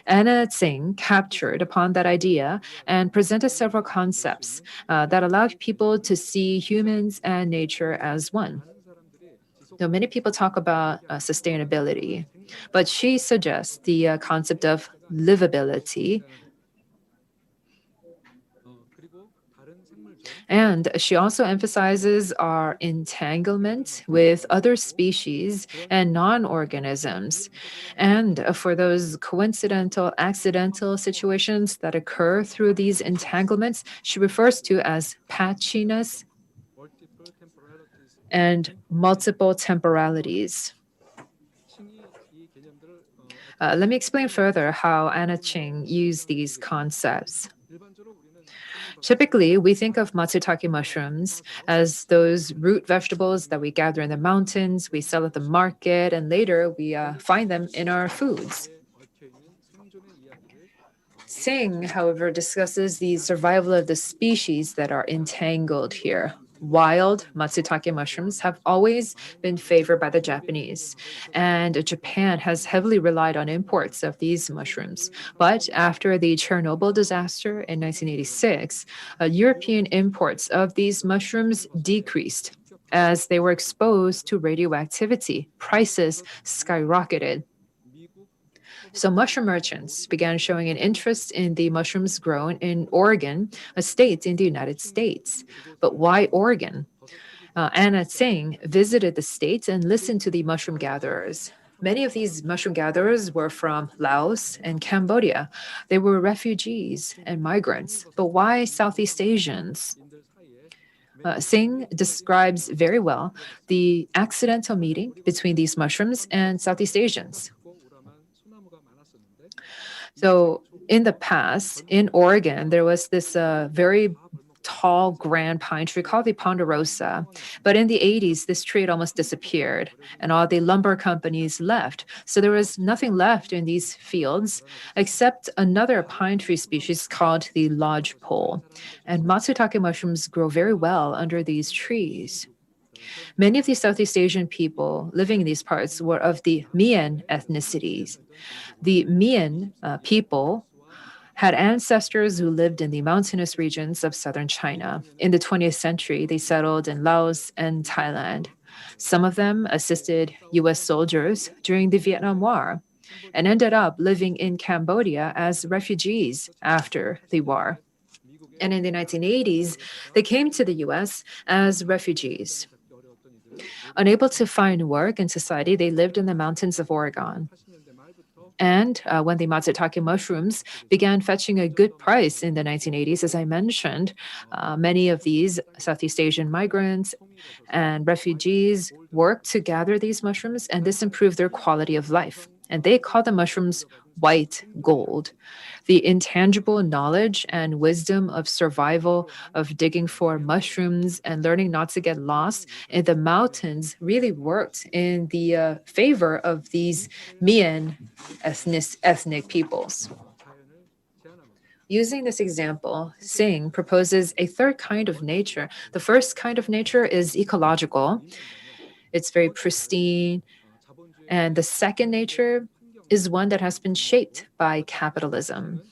Anna Tsing captured upon that idea and presented several concepts that allowed people to see humans and nature as one. Now, many people talk about sustainability, but she suggests the concept of livability. And she also emphasizes our entanglement with other species and non-organisms. And for those coincidental, accidental situations that occur through these entanglements, she refers to as patchiness and multiple temporalities. Let me explain further how Anna Tsing used these concepts. Typically, we think of matsutake mushrooms as those root vegetables that we gather in the mountains, we sell at the market, and later we find them in our foods. Tsing, however, discusses the survival of the species that are entangled here. Wild matsutake mushrooms have always been favored by the Japanese, and Japan has heavily relied on imports of these mushrooms. But after the Chernobyl disaster in 1986, European imports of these mushrooms decreased as they were exposed to radioactivity. Prices skyrocketed. So mushroom merchants began showing an interest in the mushrooms grown in Oregon, a state in the United States. But why Oregon? Anna Tsing visited the state and listened to the mushroom gatherers. Many of these mushroom gatherers were from Laos and Cambodia. They were refugees and migrants. But why Southeast Asians? Tsing describes very well the accidental meeting between these mushrooms and Southeast Asians. So in the past, in Oregon, there was this very tall, grand pine tree called the ponderosa. But in the 80s, this tree had almost disappeared, and all the lumber companies left. So there was nothing left in these fields except another pine tree species called the lodgepole. And matsutake mushrooms grow very well under these trees. Many of the Southeast Asian people living in these parts were of the Mian ethnicities. The Mian people had ancestors who lived in the mountainous regions of southern China. In the 20th century, they settled in Laos and Thailand. Some of them assisted U.S. soldiers during the Vietnam War and ended up living in Cambodia as refugees after the war. And in the 1980s, they came to the U.S. as refugees. Unable to find work in society, they lived in the mountains of Oregon. And when the matsutake mushrooms began fetching a good price in the 1980s, as I mentioned, many of these Southeast Asian migrants and refugees worked to gather these mushrooms, and this improved their quality of life. and they call the mushrooms white gold. The intangible knowledge and wisdom of survival, of digging for mushrooms and learning not to get lost in the mountains really worked in the favor of these Mian ethnic peoples. Using this example, Singh proposes a third kind of nature. The first kind of nature is ecological. It's very pristine. And the second nature is one that has been shaped by capitalism.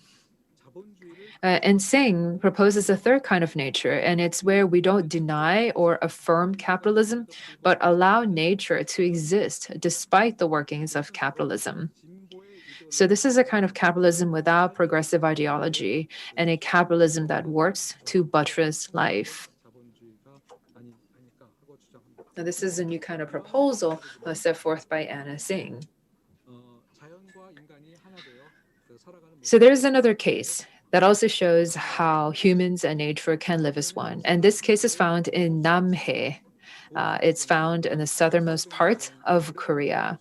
And Singh proposes a third kind of nature, and it's where we don't deny or affirm capitalism, but allow nature to exist despite the workings of capitalism. So this is a kind of capitalism without progressive ideology and a capitalism that works to buttress life. Now, this is a new kind of proposal set forth by Anna Singh. So there's another case that also shows how humans and nature can live as one. And this case is found in Namhae. It's found in the southernmost part of Korea.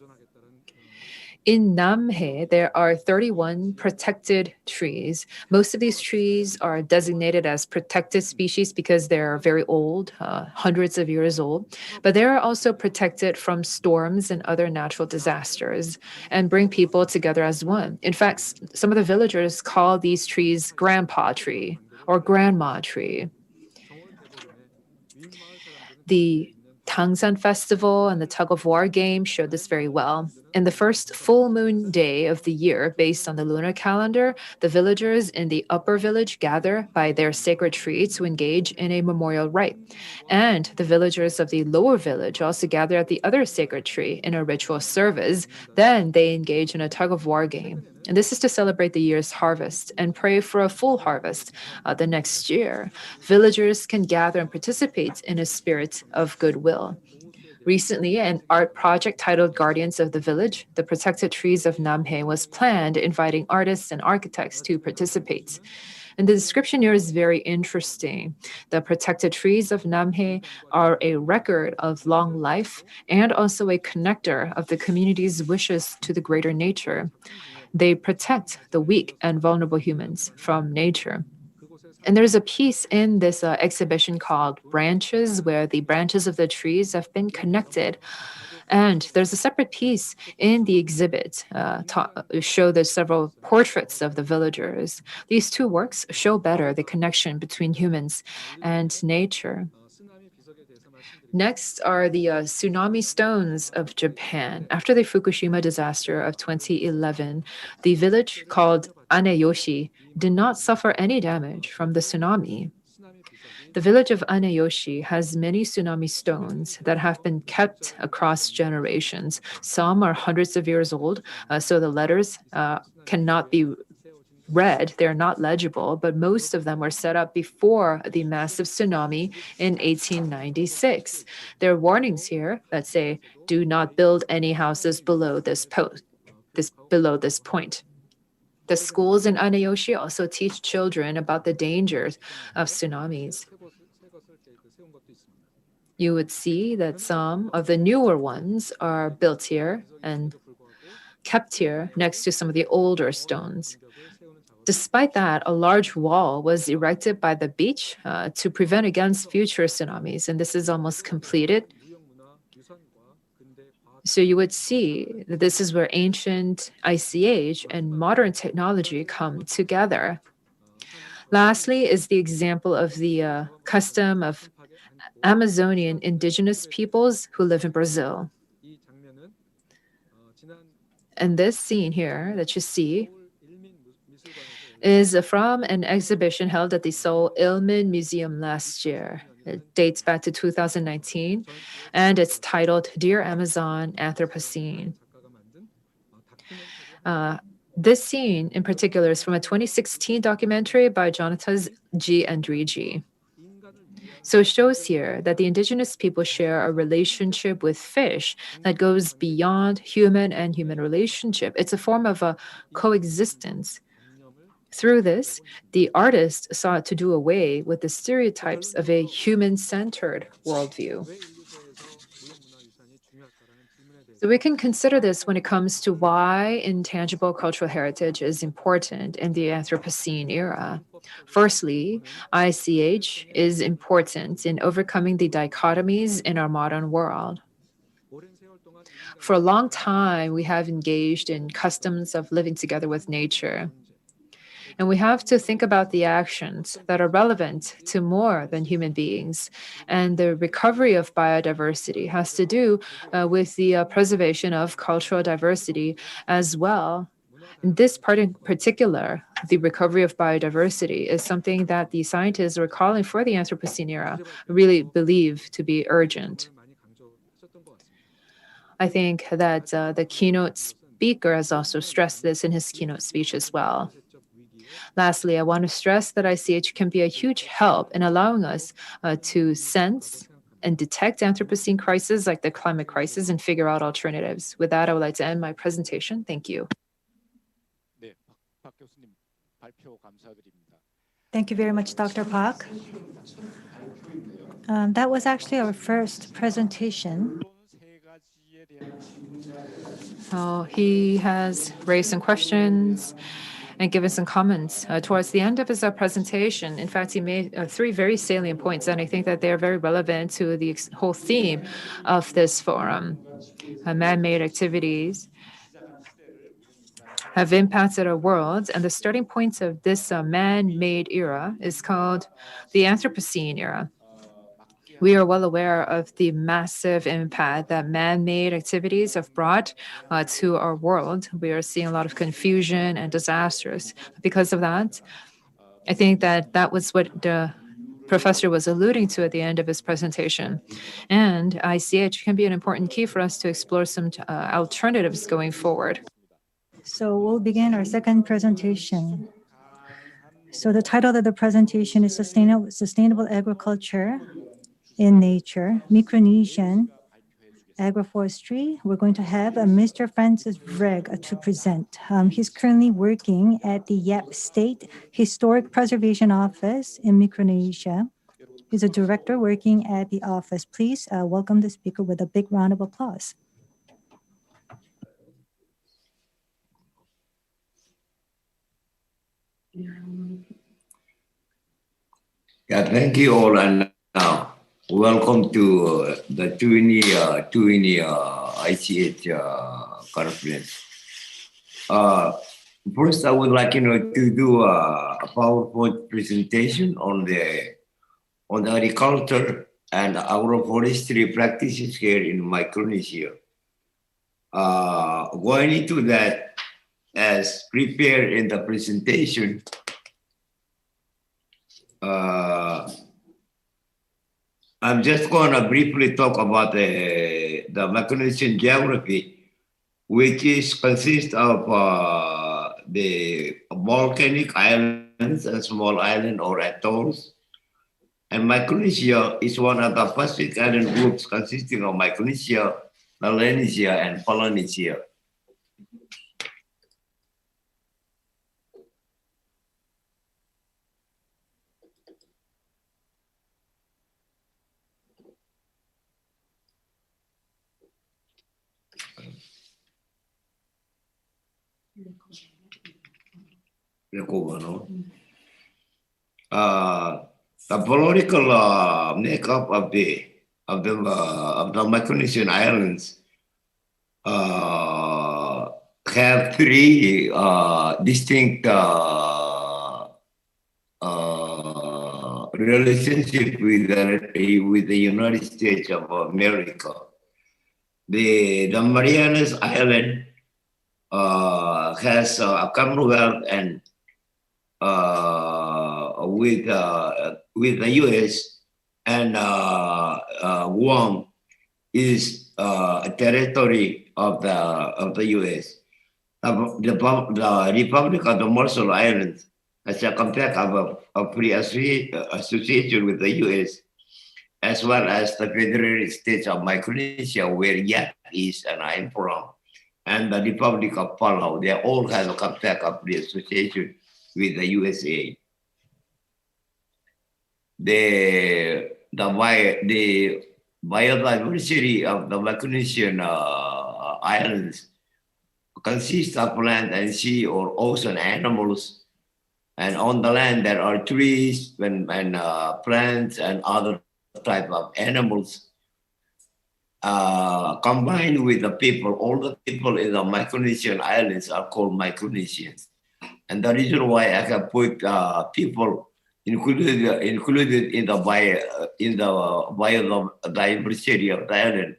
In Namhae, there are 31 protected trees. Most of these trees are designated as protected species because they're very old, hundreds of years old. But they are also protected from storms and other natural disasters and bring people together as one. In fact, some of the villagers call these trees grandpa tree or grandma tree. The Tangsan Festival and the tug of war game showed this very well. In the first full moon day of the year, based on the lunar calendar, the villagers in the upper village gather by their sacred tree to engage in a memorial rite. And the villagers of the lower village also gather at the other sacred tree in a ritual service. Then they engage in a tug of war game. And this is to celebrate the year's harvest and pray for a full harvest the next year. Villagers can gather and participate in a spirit of goodwill. Recently, an art project titled Guardians of the Village, the Protected Trees of Namhae, was planned, inviting artists and architects to participate. And the description here is very interesting. The protected trees of Namhae are a record of long life and also a connector of the community's wishes to the greater nature. They protect the weak and vulnerable humans from nature. And there's a piece in this exhibition called Branches, where the branches of the trees have been connected. And there's a separate piece in the exhibit show there's several portraits of the villagers. These two works show better the connection between humans and nature. Next are the tsunami stones of Japan. After the Fukushima disaster of 2011, the village called Aneyoshi did not suffer any damage from the tsunami. The village of Aneyoshi has many tsunami stones that have been kept across generations. Some are hundreds of years old, so the letters cannot be read, they're not legible, but most of them were set up before the massive tsunami in 1896. There are warnings here that say, do not build any houses below this point. The schools in Aneyoshi also teach children about the dangers of tsunamis. You would see that some of the newer ones are built here and kept here next to some of the older stones. Despite that, a large wall was erected by the beach to prevent against future tsunamis, and this is almost completed. So you would see that this is where ancient ICH and modern technology come together. Lastly is the example of the custom of Amazonian indigenous peoples who live in Brazil. And this scene here that you see is from an exhibition held at the Seoul Ilmin Museum last year. It dates back to 2019, and it's titled Dear Amazon Anthropocene. This scene in particular is from a 2016 documentary by Jonathan G. Andrigi. So it shows here that the indigenous people share a relationship with fish that goes beyond human and human relationship. It's a form of a coexistence. Through this, the artist sought to do away with the stereotypes of a human-centered worldview. So we can consider this when it comes to why intangible cultural heritage is important in the Anthropocene era. Firstly, ICH is important in overcoming the dichotomies in our modern world. For a long time, we have engaged in customs of living together with nature. And we have to think about the actions that are relevant to more than human beings. And the recovery of biodiversity has to do with the preservation of cultural diversity as well. In this part in particular, the recovery of biodiversity is something that the scientists who are calling for the Anthropocene era really believe to be urgent. I think that the keynote speaker has also stressed this in his keynote speech as well. Lastly, I want to stress that ICH can be a huge help in allowing us to sense and detect Anthropocene crises like the climate crisis and figure out alternatives. With that, I would like to end my presentation. Thank you. Thank you very much, Dr. Park. That was actually our first presentation. So he has raised some questions and given some comments towards the end of his presentation. In fact, he made 3 very salient points, and I think that they're very relevant to the whole theme of this forum. Man-made activities have impacted our world, and the starting point of this man-made era is called the Anthropocene era. We are well aware of the massive impact that man-made activities have brought to our world. We are seeing a lot of confusion and disasters. Because of that, I think that that was what the professor was alluding to at the end of his presentation. And ICH can be an important key for us to explore some alternatives going forward. So we'll begin our second presentation. So the title of the presentation is Sustainable Agriculture in Nature, Micronesian Agroforestry. We're going to have Mr. Francis Vreg to present. He's currently working at the Yap State Historic Preservation Office in Micronesia. He's a director working at the office. Please welcome the speaker with a big round of applause. Yeah, thank you all, and welcome to the 2020 ICH conference. First, I would like to do a PowerPoint presentation on the agriculture and agroforestry practices here in Micronesia. Going into that, as prepared in the presentation, I'm just going to briefly talk about the Micronesian geography, which consists of the volcanic islands and small islands or atolls. And Micronesia is one of the Pacific island groups consisting of Micronesia, Melanesia, and Polynesia. The political makeup of the Micronesian islands have 3 distinct relationships with the United States of America. The Marianas Island has a Commonwealth and with the U.S. and Hwan is a territory of the U.S. The Republic of the Marshall Islands has a compact of free association with the U.S. as well as the Federated States of Micronesia, where Yap is and I'm from, and the Republic of Palau. They all have a compact of free association with the USA. The biodiversity of the Micronesian islands consists of land and sea or ocean animals. And on the land, there are trees and plants and other type of animals. Combined with the people, all the people in the Micronesian islands are called Micronesians. And the reason why I have put people included in the biodiversity of the island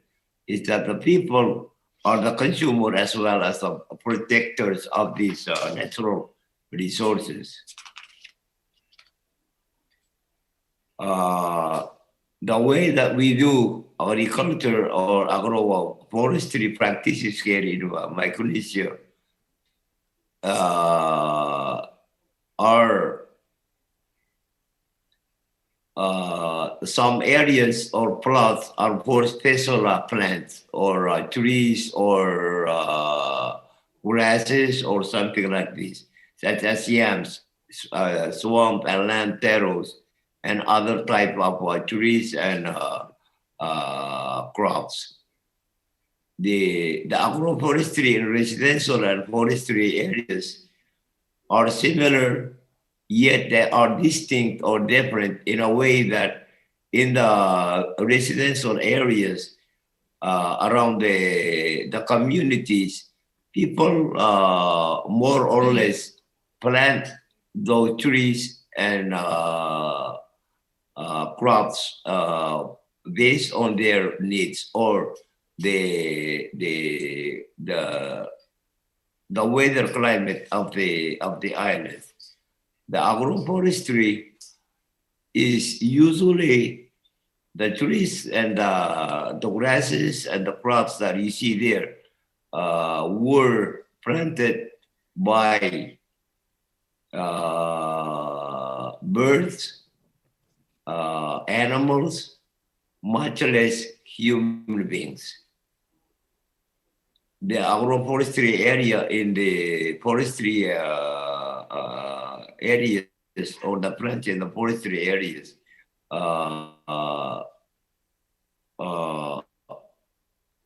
is that the people are the consumer as well as the protectors of these natural resources. The way that we do agriculture or agroforestry practices here in Micronesia are some areas or plots are for special plants or trees or grasses or something like this, such as yams, swamp and land terraces, and other type of trees and crops. The agroforestry in residential and forestry areas are similar, yet they are distinct or different in a way that in the residential areas around the communities, people more or less plant those trees and crops based on their needs or the weather climate of the island. The agroforestry is usually the trees and the grasses and the crops that you see there were planted by birds, animals, much less human beings. The agroforestry area in the forestry areas or the plants in the forestry areas are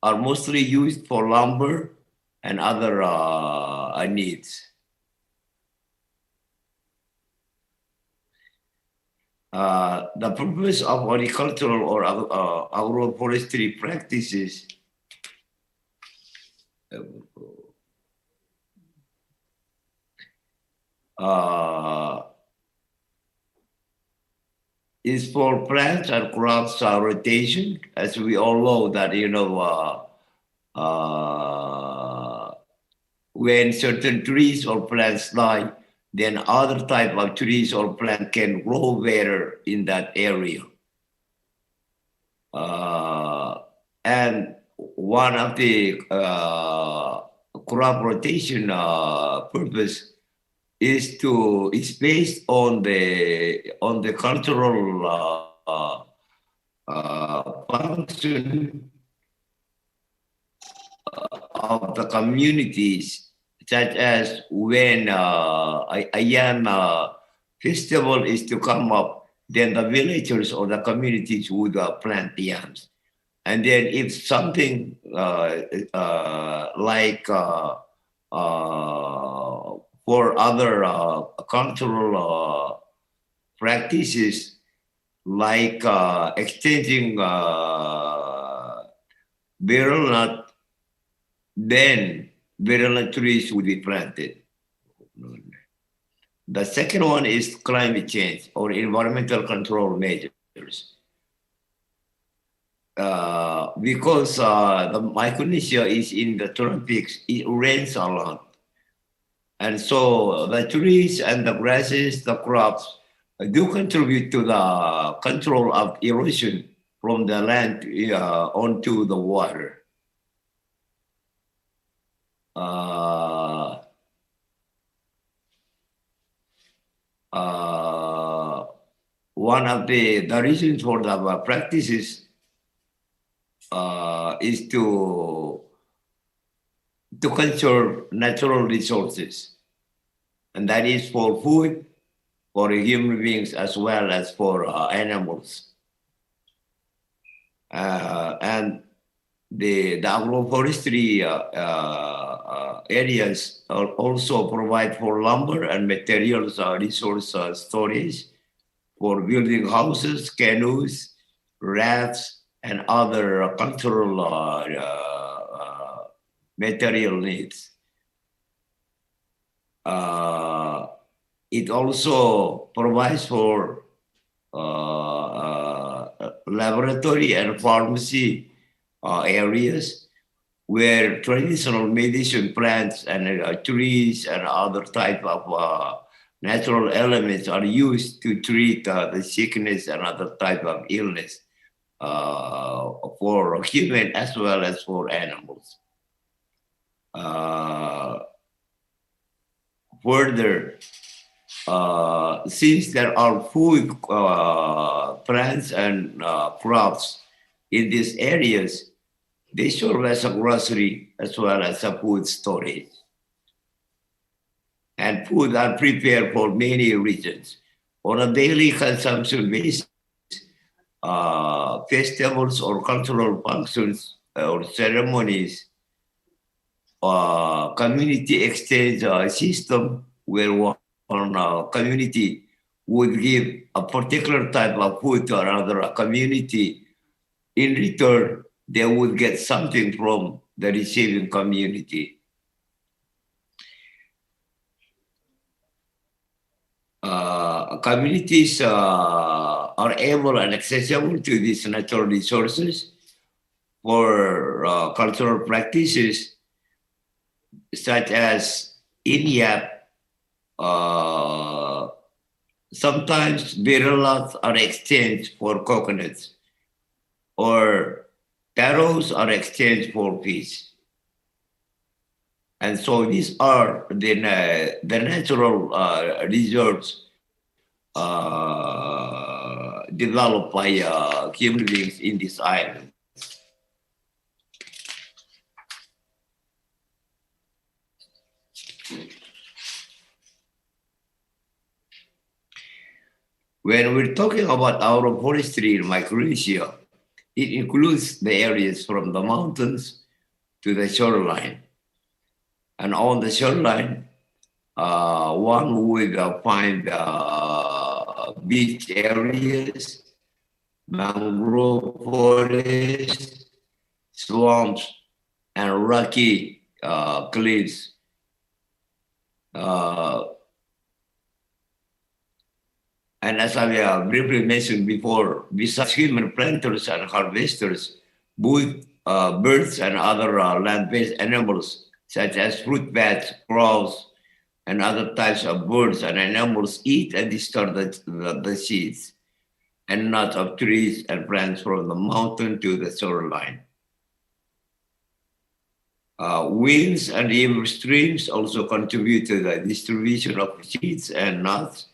mostly used for lumber and other needs. The purpose of agricultural or agroforestry practices is for plants and crops rotation, as we all know that, you know, when certain trees or plants die, then other type of trees or plant can grow better in that area. And one of the crop rotation purpose is based on the cultural function of the communities, such as when a yam festival is to come up, then the villagers or the communities would plant yams. And then if something like for other cultural practices, like exchanging betel nut, then betel nut trees would be planted. The second one is climate change or environmental control measures. Because the Micronesia is in the tropics, it rains a lot. And so the trees and the grasses, the crops, do contribute to the control of erosion from the land onto the water. One of the reasons for the practices is to conserve natural resources, and that is for food, for human beings as well as for animals. And the agroforestry areas also provide for lumber and materials resource storage for building houses, canoes, rafts, and other cultural material needs. It also provides for laboratory and pharmacy areas where traditional medicine plants and trees and other type of natural elements are used to treat the sickness and other type of illness for human as well as for animals. Further, since there are food plants and crops in these areas, they serve as a grocery as well as a food storage. And food are prepared for many regions. On a daily consumption basis, festivals or cultural functions or ceremonies, community exchange system where one community would give a particular type of food to another community. In return, they would get something from the receiving community. Communities are able and accessible to these natural resources for cultural practices such as inyap. Sometimes birlas are exchanged for coconuts, or taros are exchanged for fish. And so these are the natural reserves developed by human beings in this island. When we're talking about agroforestry in Micronesia, it includes the areas from the mountains to the shoreline. And on the shoreline, one would find beach areas, mangrove forests, swamps, and rocky cliffs. And as I briefly mentioned before, besides human planters and harvesters, both birds and other land-based animals, such as fruit bats, crows, and other types of birds and animals eat and disturb the seeds and nuts of trees and plants from the mountain to the shoreline. Winds and river streams also contribute to the distribution of seeds and nuts,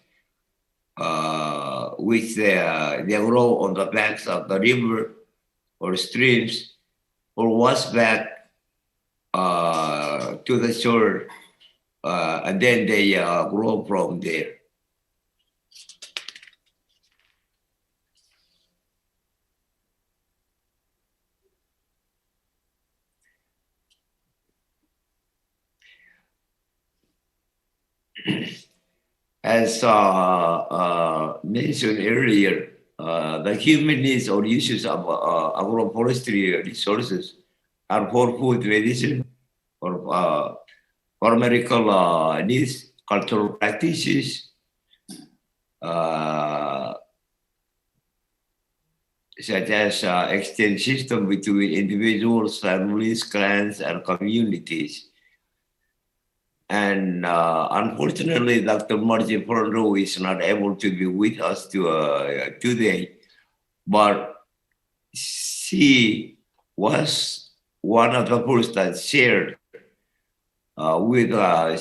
which they grow on the banks of the river or streams or wash back to the shore, and then they grow from there. As mentioned earlier, the human needs or uses of agroforestry resources are for food, medicine, or pharmaceutical needs, cultural practices, such as exchange system between individuals, families, clans, and communities. And unfortunately, Dr. Margie Fernando is not able to be with us today, but she was one of the first that shared with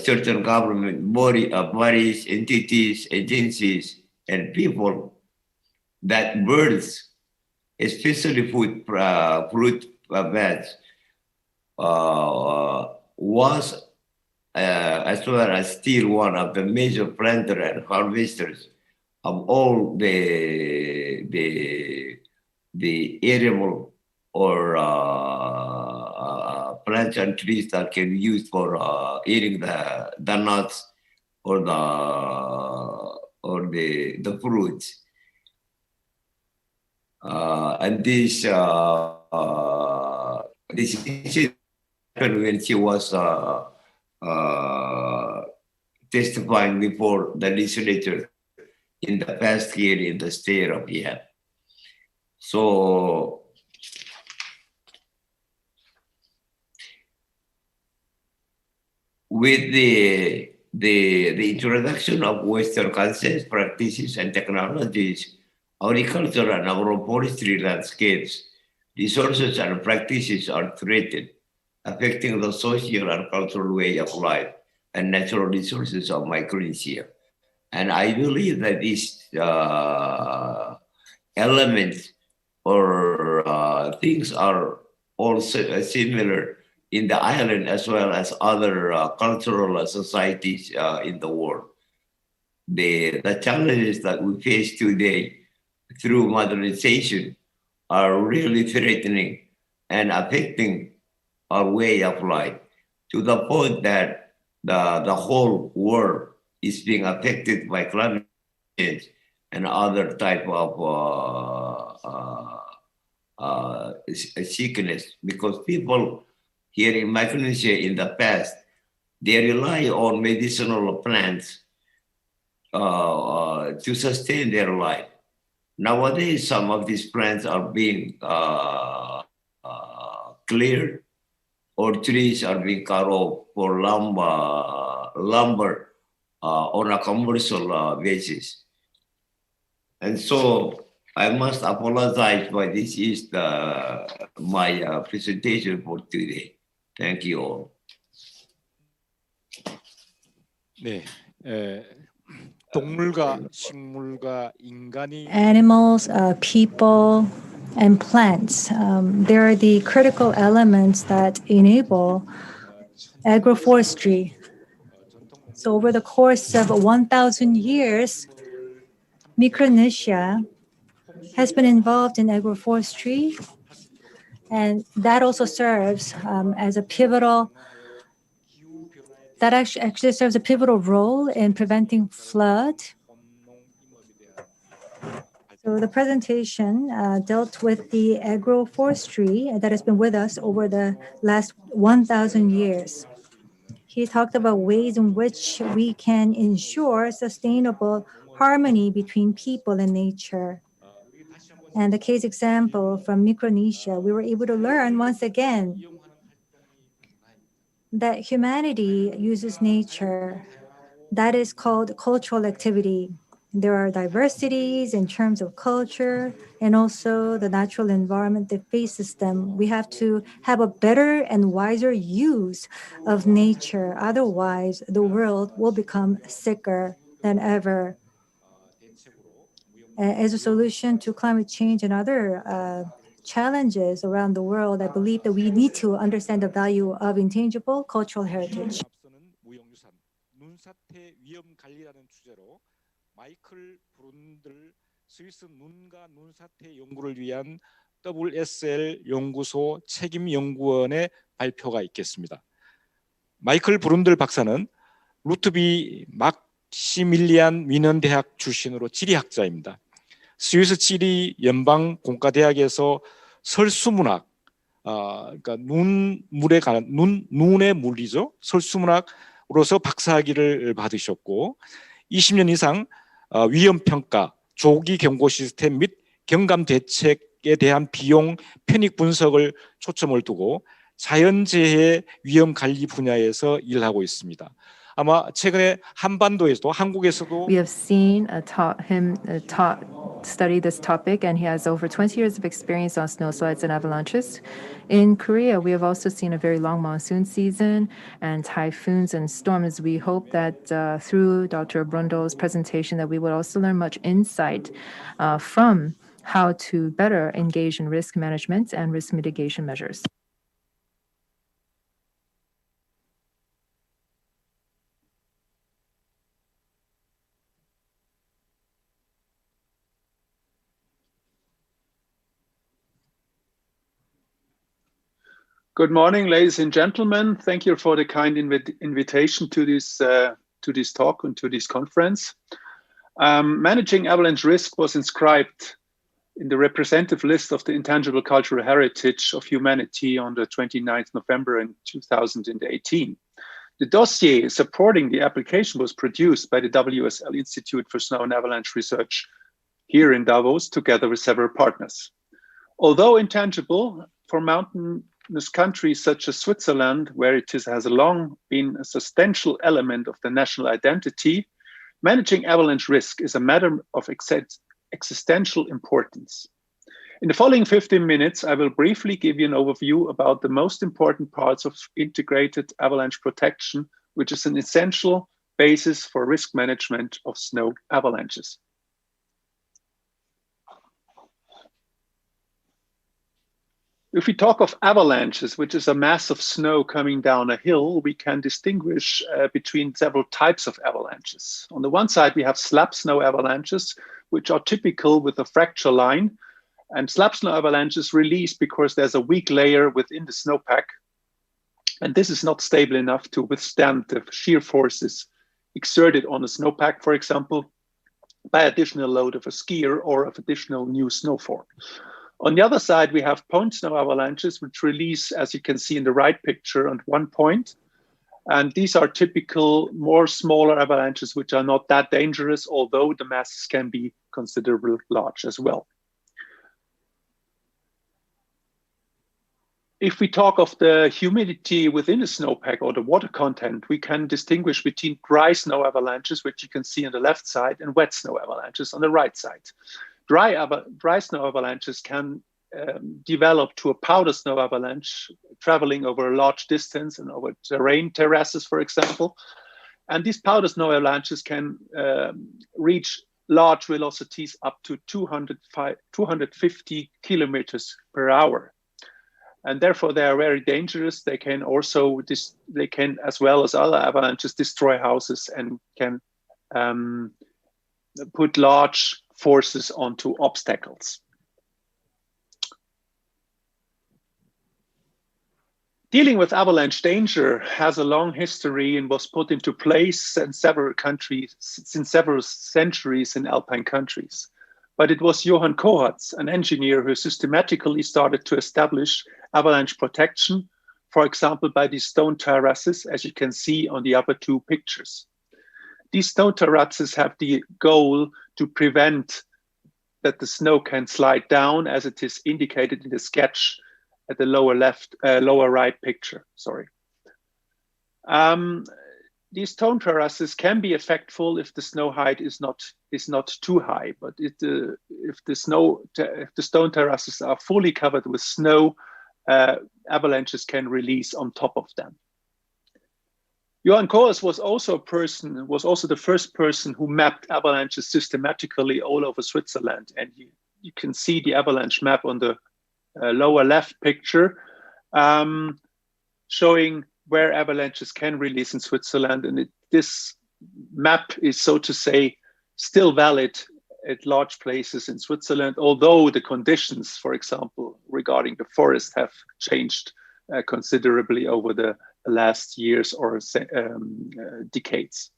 certain government bodies, entities, agencies, and people that birds, especially fruit bats, was as well as still one of the major planters and harvesters of all the edible or plants and trees that can be used for eating the nuts or the fruits. And this incident when she was testifying before the legislature in the past year in the state of Hwan. So with the introduction of Western concepts, practices, and technologies, agriculture and agroforestry landscapes, resources and practices are threatened, affecting the social and cultural way of life and natural resources of Micronesia. And I believe that these elements or things are also similar in the island as well as other cultural societies in the world. The challenges that we face today through modernization are really threatening and affecting our way of life to the point that the whole world is being affected by climate change and other type of sickness, because people here in Micronesia in the past, they rely on medicinal plants to sustain their life. Nowadays, some of these plants are being cleared, or trees are being cut off for lumber on a commercial basis. And so I must apologize, but this is my presentation for today. Thank you all. 네, 동물과 식물과 인간이 Animals, people, and plants. They are the critical elements that enable agroforestry. So over the course of 1,000 years, Micronesia has been involved in agroforestry, and that also serves as a pivotal, that actually serves a pivotal role in preventing flood. So the presentation dealt with the agroforestry that has been with us over the last 1,000 years. He talked about ways in which we can ensure sustainable harmony between people and nature. And the case example from Micronesia, we were able to learn once again that humanity uses nature. That is called cultural activity. There are diversities in terms of culture and also the natural environment that faces them. We have to have a better and wiser use of nature. Otherwise, the world will become sicker than ever. As a solution to climate change and other challenges around the world, I believe that we need to understand the value of intangible cultural heritage. 눈사태 위험 관리라는 주제로 마이클 브룬들 스위스 눈과 눈사태 연구를 위한 WSL 연구소 책임 연구원의 발표가 있겠습니다. 마이클 브룬들 박사는 루트비 막시밀리안 위넌 대학 출신으로 지리학자입니다. 스위스 지리 연방 공과대학에서 설수문학, 그러니까 눈물에 관한 눈의 물리죠. 설수문학으로서 박사학위를 받으셨고 20년 이상 위험 평가, 조기 경고 시스템 및 경감 대책에 대한 비용 편익 분석을 초점을 두고 자연재해 위험 관리 분야에서 일하고 있습니다. 아마 최근에 한반도에서도 한국에서도 We have seen him study this topic, and he has over 20 years of experience on snowslides and avalanches. In Korea, we have also seen a very long monsoon season and typhoons and storms. We hope that through Dr. Brundle's presentation that we will also learn much insight from how to better engage in risk management and risk mitigation measures. Good morning, ladies and gentlemen. Thank you for the kind invitation to this talk and to this conference. Managing avalanche risk was inscribed in the representative list of the Intangible Cultural Heritage of Humanity on the 29th November in 2018. The dossier supporting the application was produced by the WSL Institute for Snow and Avalanche Research here in Davos, together with several partners. Although intangible, for mountainous countries such as Switzerland, where it has long been a substantial element of the national identity, managing avalanche risk is a matter of existential importance. In the following 15 minutes, I will briefly give you an overview about the most important parts of integrated avalanche protection, which is an essential basis for risk management of snow avalanches. If we talk of avalanches, which is a mass of snow coming down a hill, we can distinguish between several types of avalanches. On the one side, we have slab snow avalanches, which are typical with a fracture line. And slab snow avalanches release because there's a weak layer within the snowpack. And this is not stable enough to withstand the shear forces exerted on a snowpack, for example, by additional load of a skier or of additional new snowfall. On the other side, we have point snow avalanches, which release, as you can see in the right picture, at one point. And these are typical, more smaller avalanches, which are not that dangerous, although the masses can be considerably large as well. If we talk of the humidity within the snowpack or the water content, we can distinguish between dry snow avalanches, which you can see on the left side, and wet snow avalanches on the right side. Dry snow avalanches can develop to a powder snow avalanche, traveling over a large distance and over terrain terraces, for example. And these powder snow avalanches can reach large velocities up to 250 kilometers per hour. And therefore, they are very dangerous. They can also, as well as other avalanches, destroy houses and can put large forces onto obstacles. Dealing with avalanche danger has a long history and was put into place in several countries, in several centuries in alpine countries. But it was Johann Kohatz, an engineer, who systematically started to establish avalanche protection, for example, by these stone terraces, as you can see on the upper two pictures. These stone terraces have the goal to prevent that the snow can slide down, as it is indicated in the sketch at the lower right picture. Sorry. These stone terraces can be effectful if the snow height is not too high, but if the stone terraces are fully covered with snow, avalanches can release on top of them. Johann Kohatz was also the first person who mapped avalanches systematically all over Switzerland. And you can see the avalanche map on the lower left picture, showing where avalanches can release in Switzerland. And this map is, so to say, still valid at large places in Switzerland, although the conditions, for example, regarding the forest have changed considerably over the last years or decades.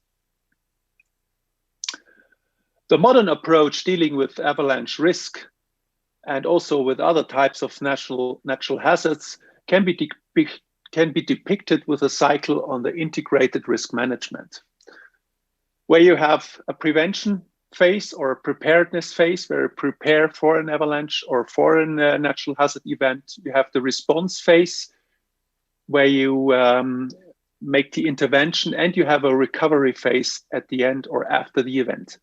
The modern approach dealing with avalanche risk and also with other types of natural hazards can be depicted with a cycle on the integrated risk management, where you have a prevention phase or a preparedness phase, where you prepare for an avalanche or for a natural hazard event. You have the response phase, where you make the intervention, and you have a recovery phase at the end or after the event.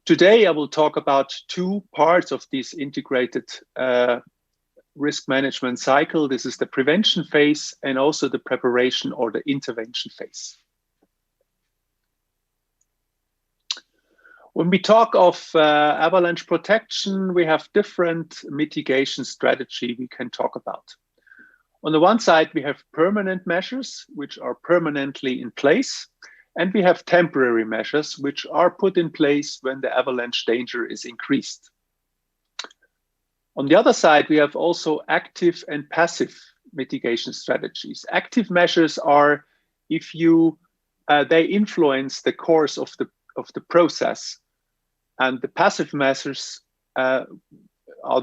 Today, I will talk about two parts of this integrated risk management cycle. This is the prevention phase and also the preparation or the intervention phase. When we talk of avalanche protection, we have different mitigation strategy we can talk about. On the one side, we have permanent measures, which are permanently in place, and we have temporary measures, which are put in place when the avalanche danger is increased. On the other side, we have also active and passive mitigation strategies. Active measures are if you they influence the course of the process, and the passive measures are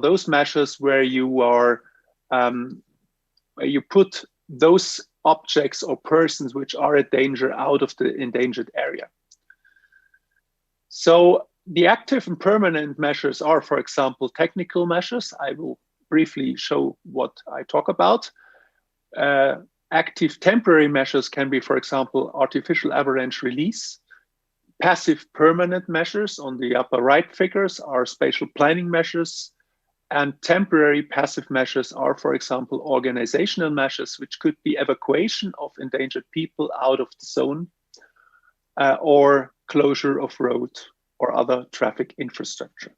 those measures where you are where you put those objects or persons which are a danger out of the endangered area. So the active and permanent measures are, for example, technical measures. I will briefly show what I talk about. Active temporary measures can be, for example, artificial avalanche release. Passive permanent measures on the upper right figures are spatial planning measures. And temporary passive measures are, for example, organizational measures, which could be evacuation of endangered people out of the zone or closure of road or other traffic infrastructure.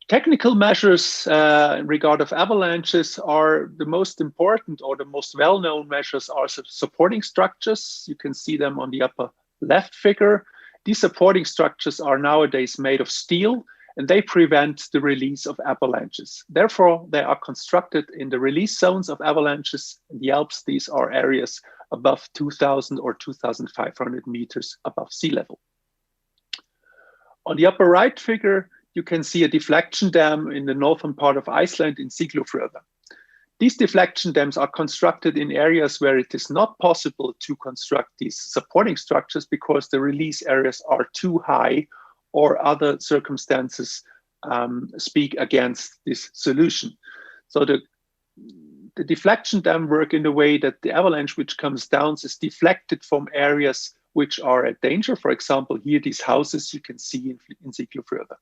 Technical measures in regard of avalanches are the most important, or the most well-known measures are supporting structures. You can see them on the upper left figure. These supporting structures are nowadays made of steel, and they prevent the release of avalanches. Therefore, they are constructed in the release zones of avalanches in the Alps. These are areas above 2,000 or 2,500 meters above sea level. On the upper right figure, you can see a deflection dam in the northern part of Iceland in Siglufjörður. These deflection dams are constructed in areas where it is not possible to construct these supporting structures because the release areas are too high or other circumstances speak against this solution. So the deflection dam work in the way that the avalanche which comes down is deflected from areas which are at danger. For example, here, these houses you can see in Siglufjörður.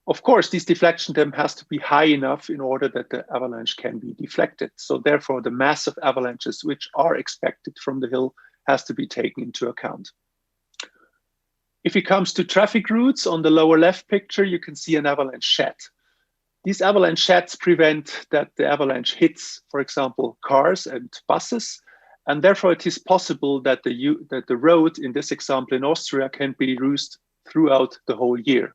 Of course, this deflection dam has to be high enough in order that the avalanche can be deflected. So therefore, the massive avalanches which are expected from the hill has to be taken into account. If it comes to traffic routes, on the lower left picture, you can see an avalanche shed. These avalanche sheds prevent that the avalanche hits, for example, cars and buses. And therefore, it is possible that the road, in this example in Austria, can be used throughout the whole year,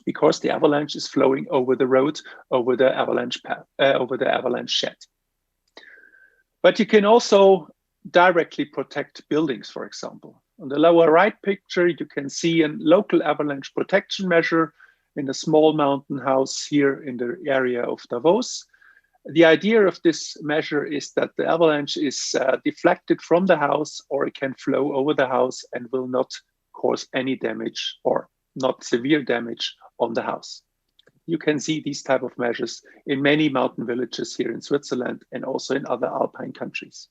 because the avalanche is flowing over the road, over the avalanche path, over the avalanche shed. But you can also directly protect buildings, for example. On the lower right picture, you can see a local avalanche protection measure in a small mountain house here in the area of Davos. The idea of this measure is that the avalanche is deflected from the house, or it can flow over the house and will not cause any damage or not severe damage on the house. You can see these type of measures in many mountain villages here in Switzerland and also in other alpine countries.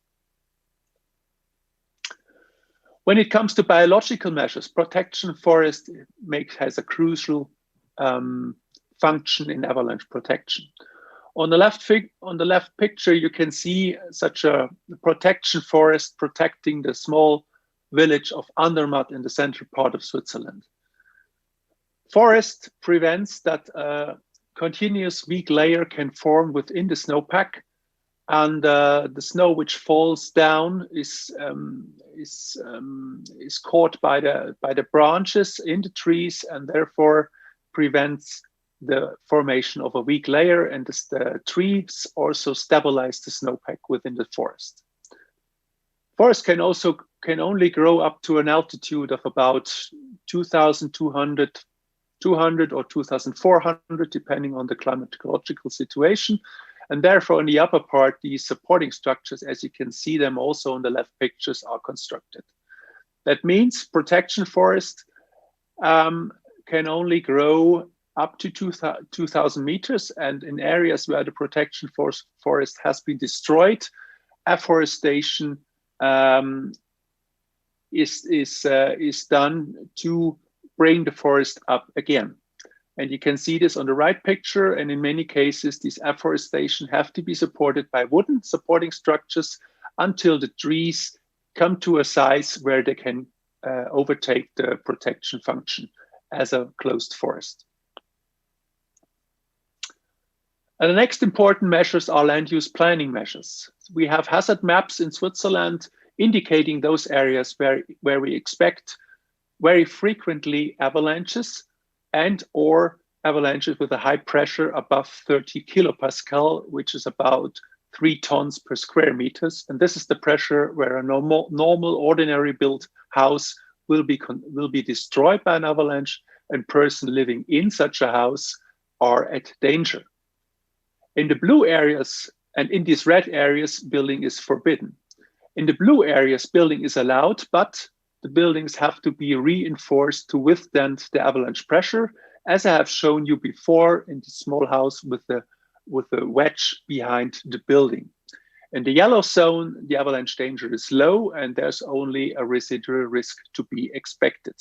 When it comes to biological measures, protection forest has a crucial function in avalanche protection. On the left picture, you can see such a protection forest protecting the small village of Andermatt in the central part of Switzerland. Forest prevents that a continuous weak layer can form within the snowpack, and the snow which falls down is caught by the branches in the trees, and therefore prevents the formation of a weak layer, and the trees also stabilize the snowpack within the forest. Forest can only grow up to an altitude of about 2,200 or 2,400, depending on the climatological situation. And therefore, in the upper part, these supporting structures, as you can see them also on the left pictures, are constructed. That means protection forest can only grow up to 2,000 meters. And in areas where the protection forest has been destroyed, afforestation is done to bring the forest up again. And you can see this on the right picture. And in many cases, these afforestation have to be supported by wooden supporting structures until the trees come to a size where they can overtake the protection function as a closed forest. And the next important measures are land use planning measures. We have hazard maps in Switzerland indicating those areas where we expect very frequently avalanches and or avalanches with a high pressure above 30 kilopascal, which is about 3 tons per square meters. And this is the pressure where a normal ordinary built house will be destroyed by an avalanche, and person living in such a house are at danger. In the blue areas and in these red areas, building is forbidden. In the blue areas, building is allowed, but the buildings have to be reinforced to withstand the avalanche pressure, as I have shown you before in the small house with the wedge behind the building. In the yellow zone, the avalanche danger is low and there's only a residual risk to be expected.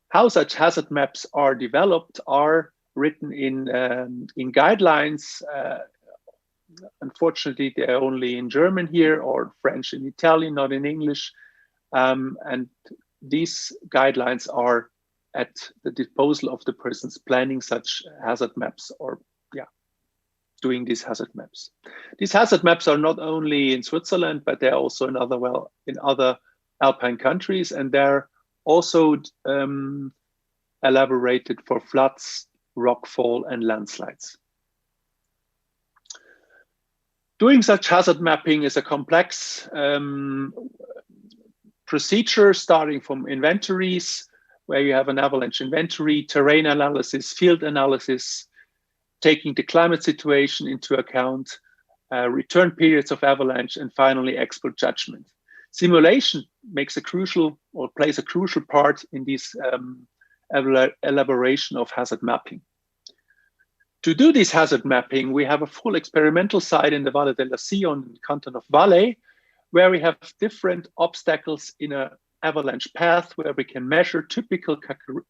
How such hazard maps are developed are written in guidelines. Unfortunately, they're only in German here, or French and Italian, not in English. And these guidelines are at the disposal of the persons planning such hazard maps, or doing these hazard maps. These hazard maps are not only in Switzerland, but they're also in other Alpine countries, and they're also elaborated for floods, rockfall, and landslides. Doing such hazard mapping is a complex procedure, starting from inventories, where you have an avalanche inventory, terrain analysis, field analysis, taking the climate situation into account, return periods of avalanche, and finally expert judgment. Simulation plays a crucial part in this elaboration of hazard mapping. To do this hazard mapping, we have a full experimental site in the Valle della Sion, in the canton of Valais, where we have different obstacles in an avalanche path, where we can measure typical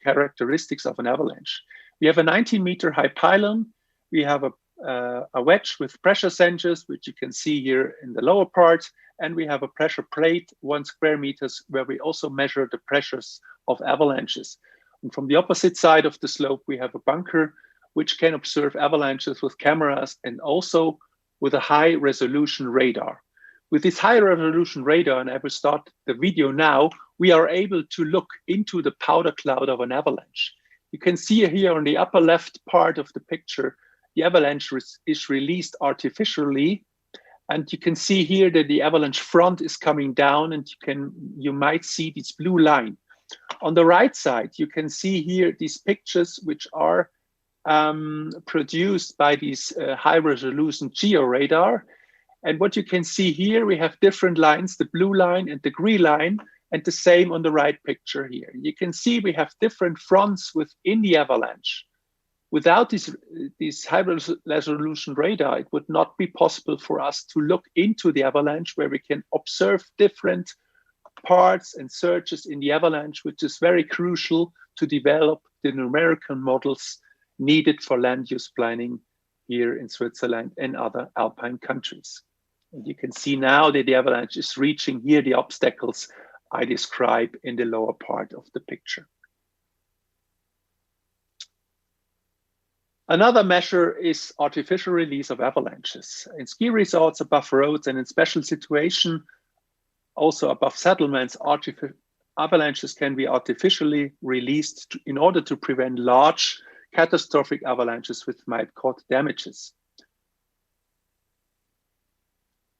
characteristics of an avalanche. We have a 19-meter high pylon. We have a wedge with pressure sensors, which you can see here in the lower part. And we have a pressure plate, 1 square meters, where we also measure the pressures of avalanches. And from the opposite side of the slope, we have a bunker, which can observe avalanches with cameras and also with a high resolution radar. With this high resolution radar, and I will start the video now, we are able to look into the powder cloud of an avalanche. You can see here on the upper left part of the picture, the avalanche is released artificially. And you can see here that the avalanche front is coming down, and you might see this blue line. On the right side, you can see here these pictures which are produced by these high resolution georadar. And what you can see here, we have different lines, the blue line and the green line, and the same on the right picture here. You can see we have different fronts within the avalanche. Without this high resolution radar, it would not be possible for us to look into the avalanche, where we can observe different parts and surges in the avalanche, which is very crucial to develop the numerical models needed for land use planning here in Switzerland and other Alpine countries. And you can see now that the avalanche is reaching here the obstacles I describe in the lower part of the picture. Another measure is artificial release of avalanches. In ski resorts, above roads, and in special situations, also above settlements, avalanches can be artificially released in order to prevent large catastrophic avalanches which might cause damages.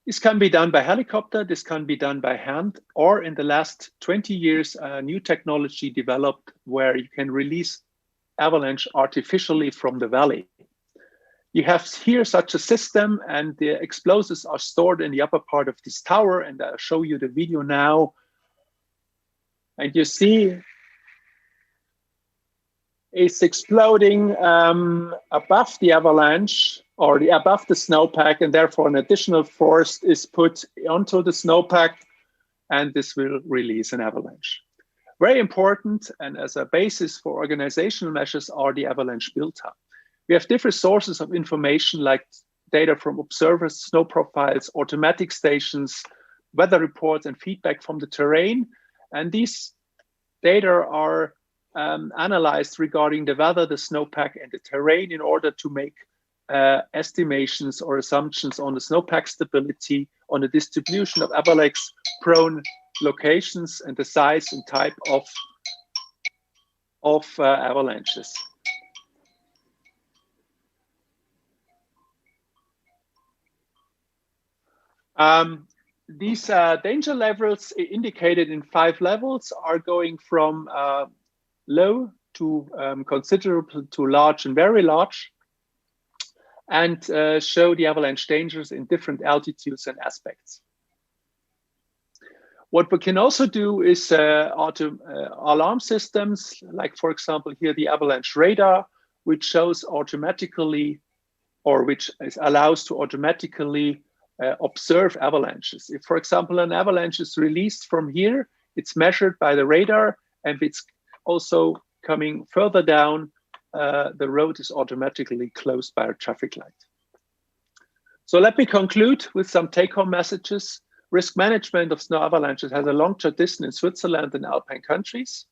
This can be done by helicopter, this can be done by hand, or in the last 20 years, a new technology developed where you can release avalanche artificially from the valley. You have here such a system, and the explosives are stored in the upper part of this tower, and I'll show you the video now. And you see it's exploding above the avalanche, or above the snowpack, and therefore an additional force is put onto the snowpack, and this will release an avalanche. Very important, and as a basis for organizational measures, are the avalanche filter. We have different sources of information like data from observers, snow profiles, automatic stations, weather reports, and feedback from the terrain. And these data are analyzed regarding the weather, the snowpack, and the terrain in order to make estimations or assumptions on the snowpack stability, on the distribution of avalanche-prone locations, and the size and type of avalanches. These danger levels indicated in 5 levels are going from low to considerable to large and very large, and show the avalanche dangers in different altitudes and aspects. What we can also do is alarm systems, like for example here the avalanche radar, which shows automatically, or which allows to automatically observe avalanches. If, for example, an avalanche is released from here, it's measured by the radar, and it's also coming further down, the road is automatically closed by a traffic light. So let me conclude with some take-home messages. Risk management of snow avalanches has a long tradition in Switzerland and Alpine countries.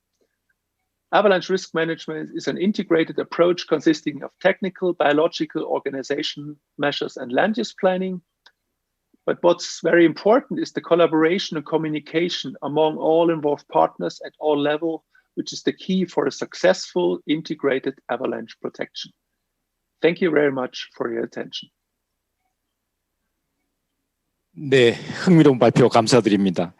Avalanche risk management is an integrated approach consisting of technical, biological, organization measures, and land use planning. But what's very important is the collaboration and communication among all involved partners at all levels, which is the key for a successful integrated avalanche protection. Thank you very much for your attention. 네, 흥미로운 발표 감사드립니다.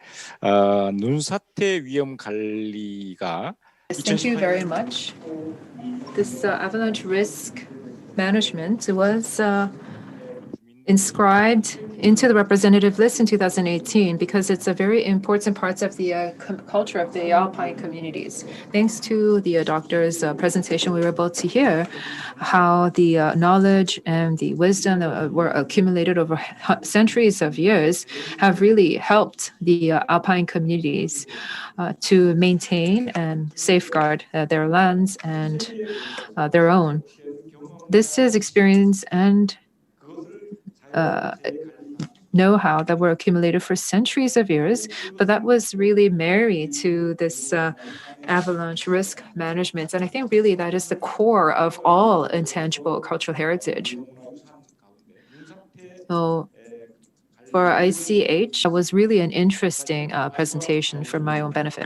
눈사태 위험 관리가 Thank you very much. This avalanche risk management was inscribed into the representative list in 2018 because it's a very important part of the culture of the Alpine communities. Thanks to the doctor's presentation, we were able to hear how the knowledge and the wisdom that were accumulated over centuries of years have really helped the Alpine communities to maintain and safeguard their lands and their own. This is experience and know-how that were accumulated for centuries of years, but that was really married to this avalanche risk management. And I think really that is the core of all intangible cultural heritage. So for ICH, it was really an interesting presentation for my own benefit.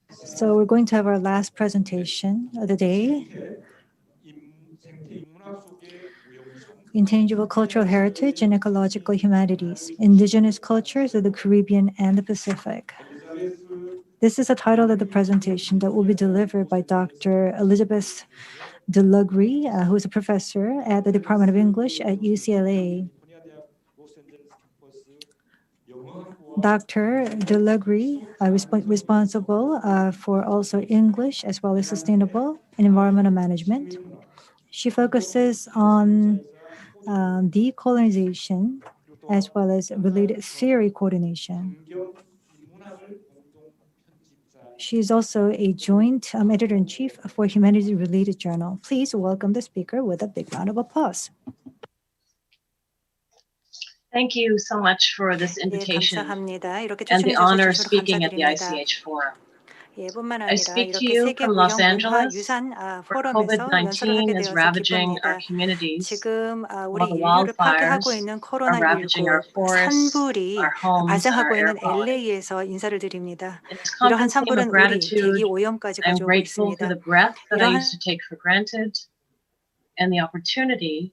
So we're going to have our last presentation of the day. Intangible Cultural Heritage and Ecological Humanities, Indigenous Cultures of the Caribbean and the Pacific. This is the title of the presentation that will be delivered by Dr. Elizabeth Delugri, who is a professor at the Department of English at UCLA. Dr. Delugri, responsible for also English as well as sustainable and environmental management. She focuses on decolonization as well as related theory coordination. She is also a joint editor-in-chief for Humanities-Related Journal. Please welcome the speaker with a big round of applause. Thank you so much for this invitation and the honor of speaking at the ICH Forum. I speak to you from Los Angeles, where COVID-19 is ravaging our communities, while the wildfires are ravaging our forests, our homes, and our air quality. In this compensating of gratitude, I'm grateful for the breath that I used to take for granted and the opportunity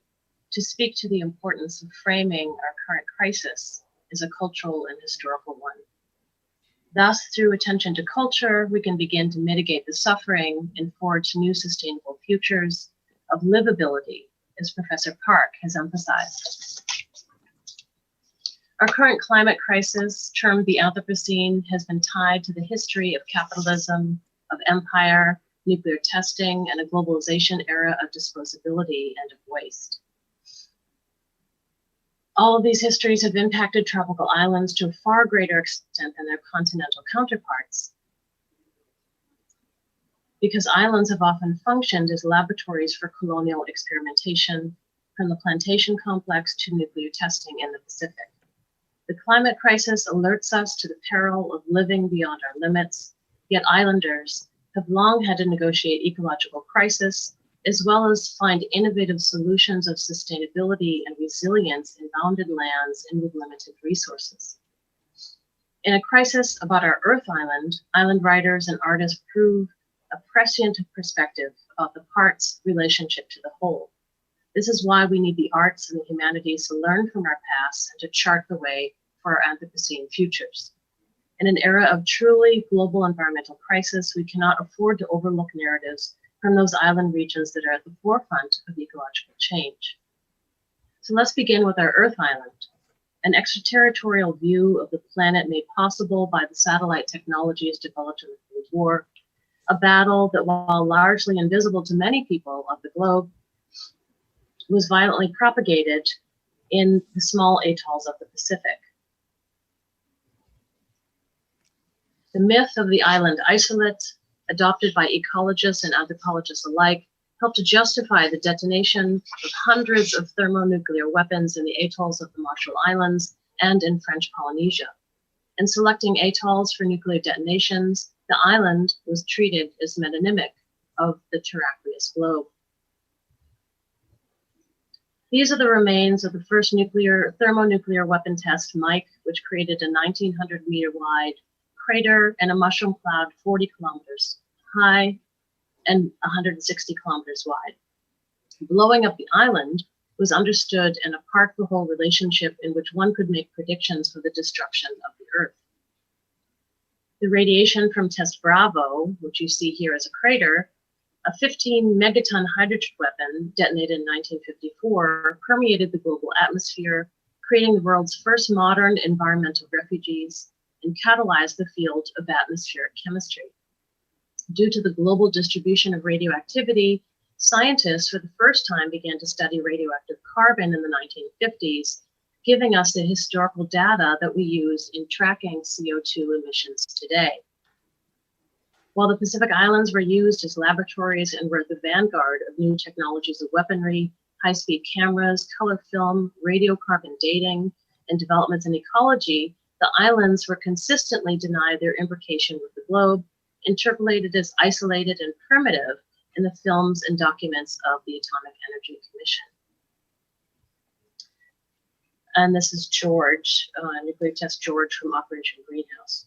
to speak to the importance of framing our current crisis as a cultural and historical one. Thus, through attention to culture, we can begin to mitigate the suffering and forge new sustainable futures of livability, as Professor Park has emphasized. Our current climate crisis, termed the Anthropocene, has been tied to the history of capitalism, of empire, nuclear testing, and a globalization era of disposability and of waste. All of these histories have impacted tropical islands to a far greater extent than their continental counterparts, because islands have often functioned as laboratories for colonial experimentation, from the plantation complex to nuclear testing in the Pacific. The climate crisis alerts us to the peril of living beyond our limits, yet islanders have long had to negotiate ecological crisis, as well as find innovative solutions of sustainability and resilience in bounded lands and with limited resources. In a crisis about our Earth Island, island writers and artists prove a prescient perspective about the part's relationship to the whole. This is why we need the arts and the humanities to learn from our past and to chart the way for our Anthropocene futures. In an era of truly global environmental crisis, we cannot afford to overlook narratives from those island regions that are at the forefront of ecological change. So let's begin with our Earth Island, an extraterritorial view of the planet made possible by the satellite technologies developed in the Cold War, a battle that, while largely invisible to many people of the globe, was violently propagated in the small atolls of the Pacific. The myth of the island isolate, adopted by ecologists and anthropologists alike, helped to justify the detonation of hundreds of thermonuclear weapons in the atolls of the Marshall Islands and in French Polynesia. In selecting atolls for nuclear detonations, the island was treated as metonymic of the terraqueous globe. These are the remains of the first thermonuclear weapon test, Mike, which created a 1,900-meter wide crater and a mushroom cloud 40 kilometers high and 160 kilometers wide. Blowing up the island was understood in a part-for-whole relationship in which one could make predictions for the destruction of the Earth. The radiation from Test Bravo, which you see here as a crater, a 15-megaton hydrogen weapon detonated in 1954, permeated the global atmosphere, creating the world's first modern environmental refugees, and catalyzed the field of atmospheric chemistry. Due to the global distribution of radioactivity, scientists for the first time began to study radioactive carbon in the 1950s, giving us the historical data that we use in tracking CO2 emissions today. While the Pacific Islands were used as laboratories and were at the vanguard of new technologies of weaponry, high-speed cameras, color film, radiocarbon dating, and developments in ecology, the islands were consistently denied their imbrication with the globe, interpolated as isolated and primitive in the films and documents of the Atomic Energy Commission. And this is George, nuclear test George from Operation Greenhouse.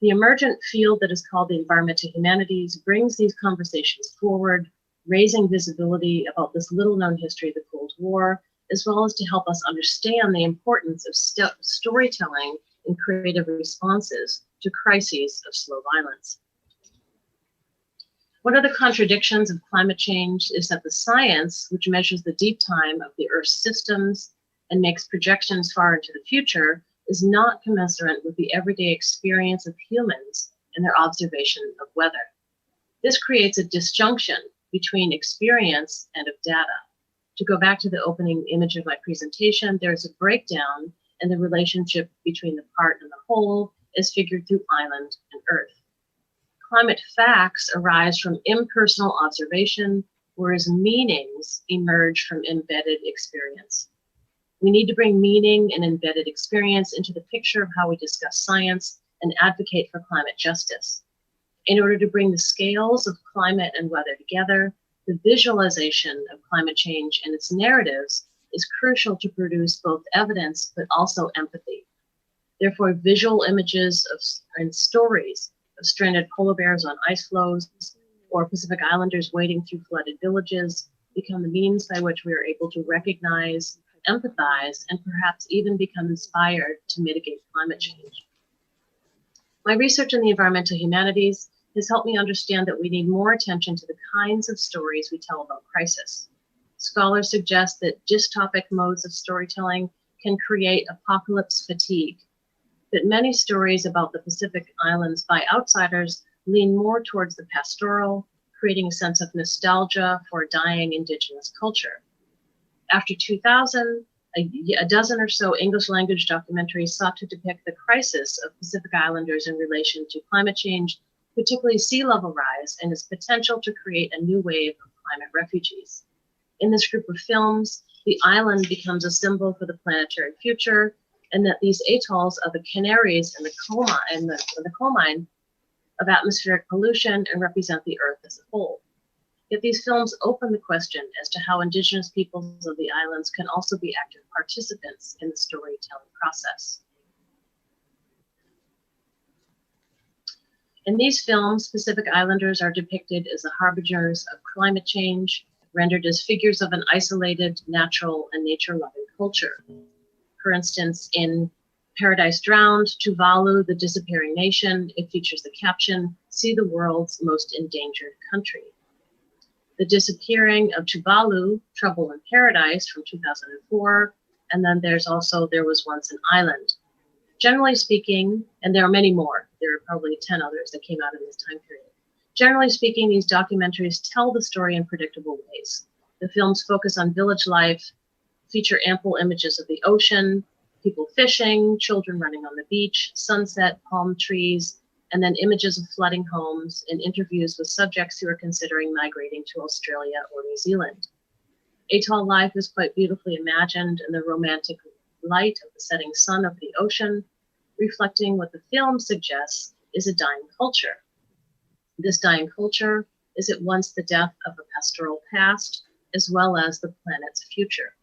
The emergent field that is called the environmental humanities brings these conversations forward, raising visibility about this little-known history of the Cold War, as well as to help us understand the importance of storytelling and creative responses to crises of slow violence. One of the contradictions of climate change is that the science, which measures the deep time of the Earth's systems and makes projections far into the future, is not commensurate with the everyday experience of humans and their observation of weather. This creates a disjunction between experience and of data. To go back to the opening image of my presentation, there's a breakdown in the relationship between the part and the whole as figured through island and Earth. Climate facts arise from impersonal observation, whereas meanings emerge from embedded experience. We need to bring meaning and embedded experience into the picture of how we discuss science and advocate for climate justice. In order to bring the scales of climate and weather together, the visualization of climate change and its narratives is crucial to produce both evidence but also empathy. Therefore, visual images and stories of stranded polar bears on ice floes or Pacific Islanders wading through flooded villages become the means by which we are able to recognize, empathize, and perhaps even become inspired to mitigate climate change. My research in the environmental humanities has helped me understand that we need more attention to the kinds of stories we tell about crisis. Scholars suggest that dystopic modes of storytelling can create apocalypse fatigue, but many stories about the Pacific Islands by outsiders lean more towards the pastoral, creating a sense of nostalgia for a dying indigenous culture. After 2000, a dozen or so English language documentaries sought to depict the crisis of Pacific Islanders in relation to climate change, particularly sea level rise, and its potential to create a new wave of climate refugees. In this group of films, the island becomes a symbol for the planetary future, and that these atolls are the canaries in the coal mine of atmospheric pollution and represent the Earth as a whole. Yet these films open the question as to how indigenous peoples of the islands can also be active participants in the storytelling process. In these films, Pacific Islanders are depicted as the harbingers of climate change, rendered as figures of an isolated, natural, and nature-loving culture. For instance, in Paradise Drowned, Tuvalu, the Disappearing Nation. It features the caption, "See the World's Most Endangered Country." The Disappearing of Tuvalu, Trouble in Paradise from 2004. And then there's also There Was Once an Island. Generally speaking, and there are many more, there are probably 10 others that came out in this time period. Generally speaking, these documentaries tell the story in predictable ways. The films focus on village life, feature ample images of the ocean, people fishing, children running on the beach, sunset, palm trees, and then images of flooding homes and interviews with subjects who are considering migrating to Australia or New Zealand. Atoll life is quite beautifully imagined in the romantic light of the setting sun over the ocean, reflecting what the film suggests is a dying culture. This dying culture is at once the death of a pastoral past as well as the planet's future.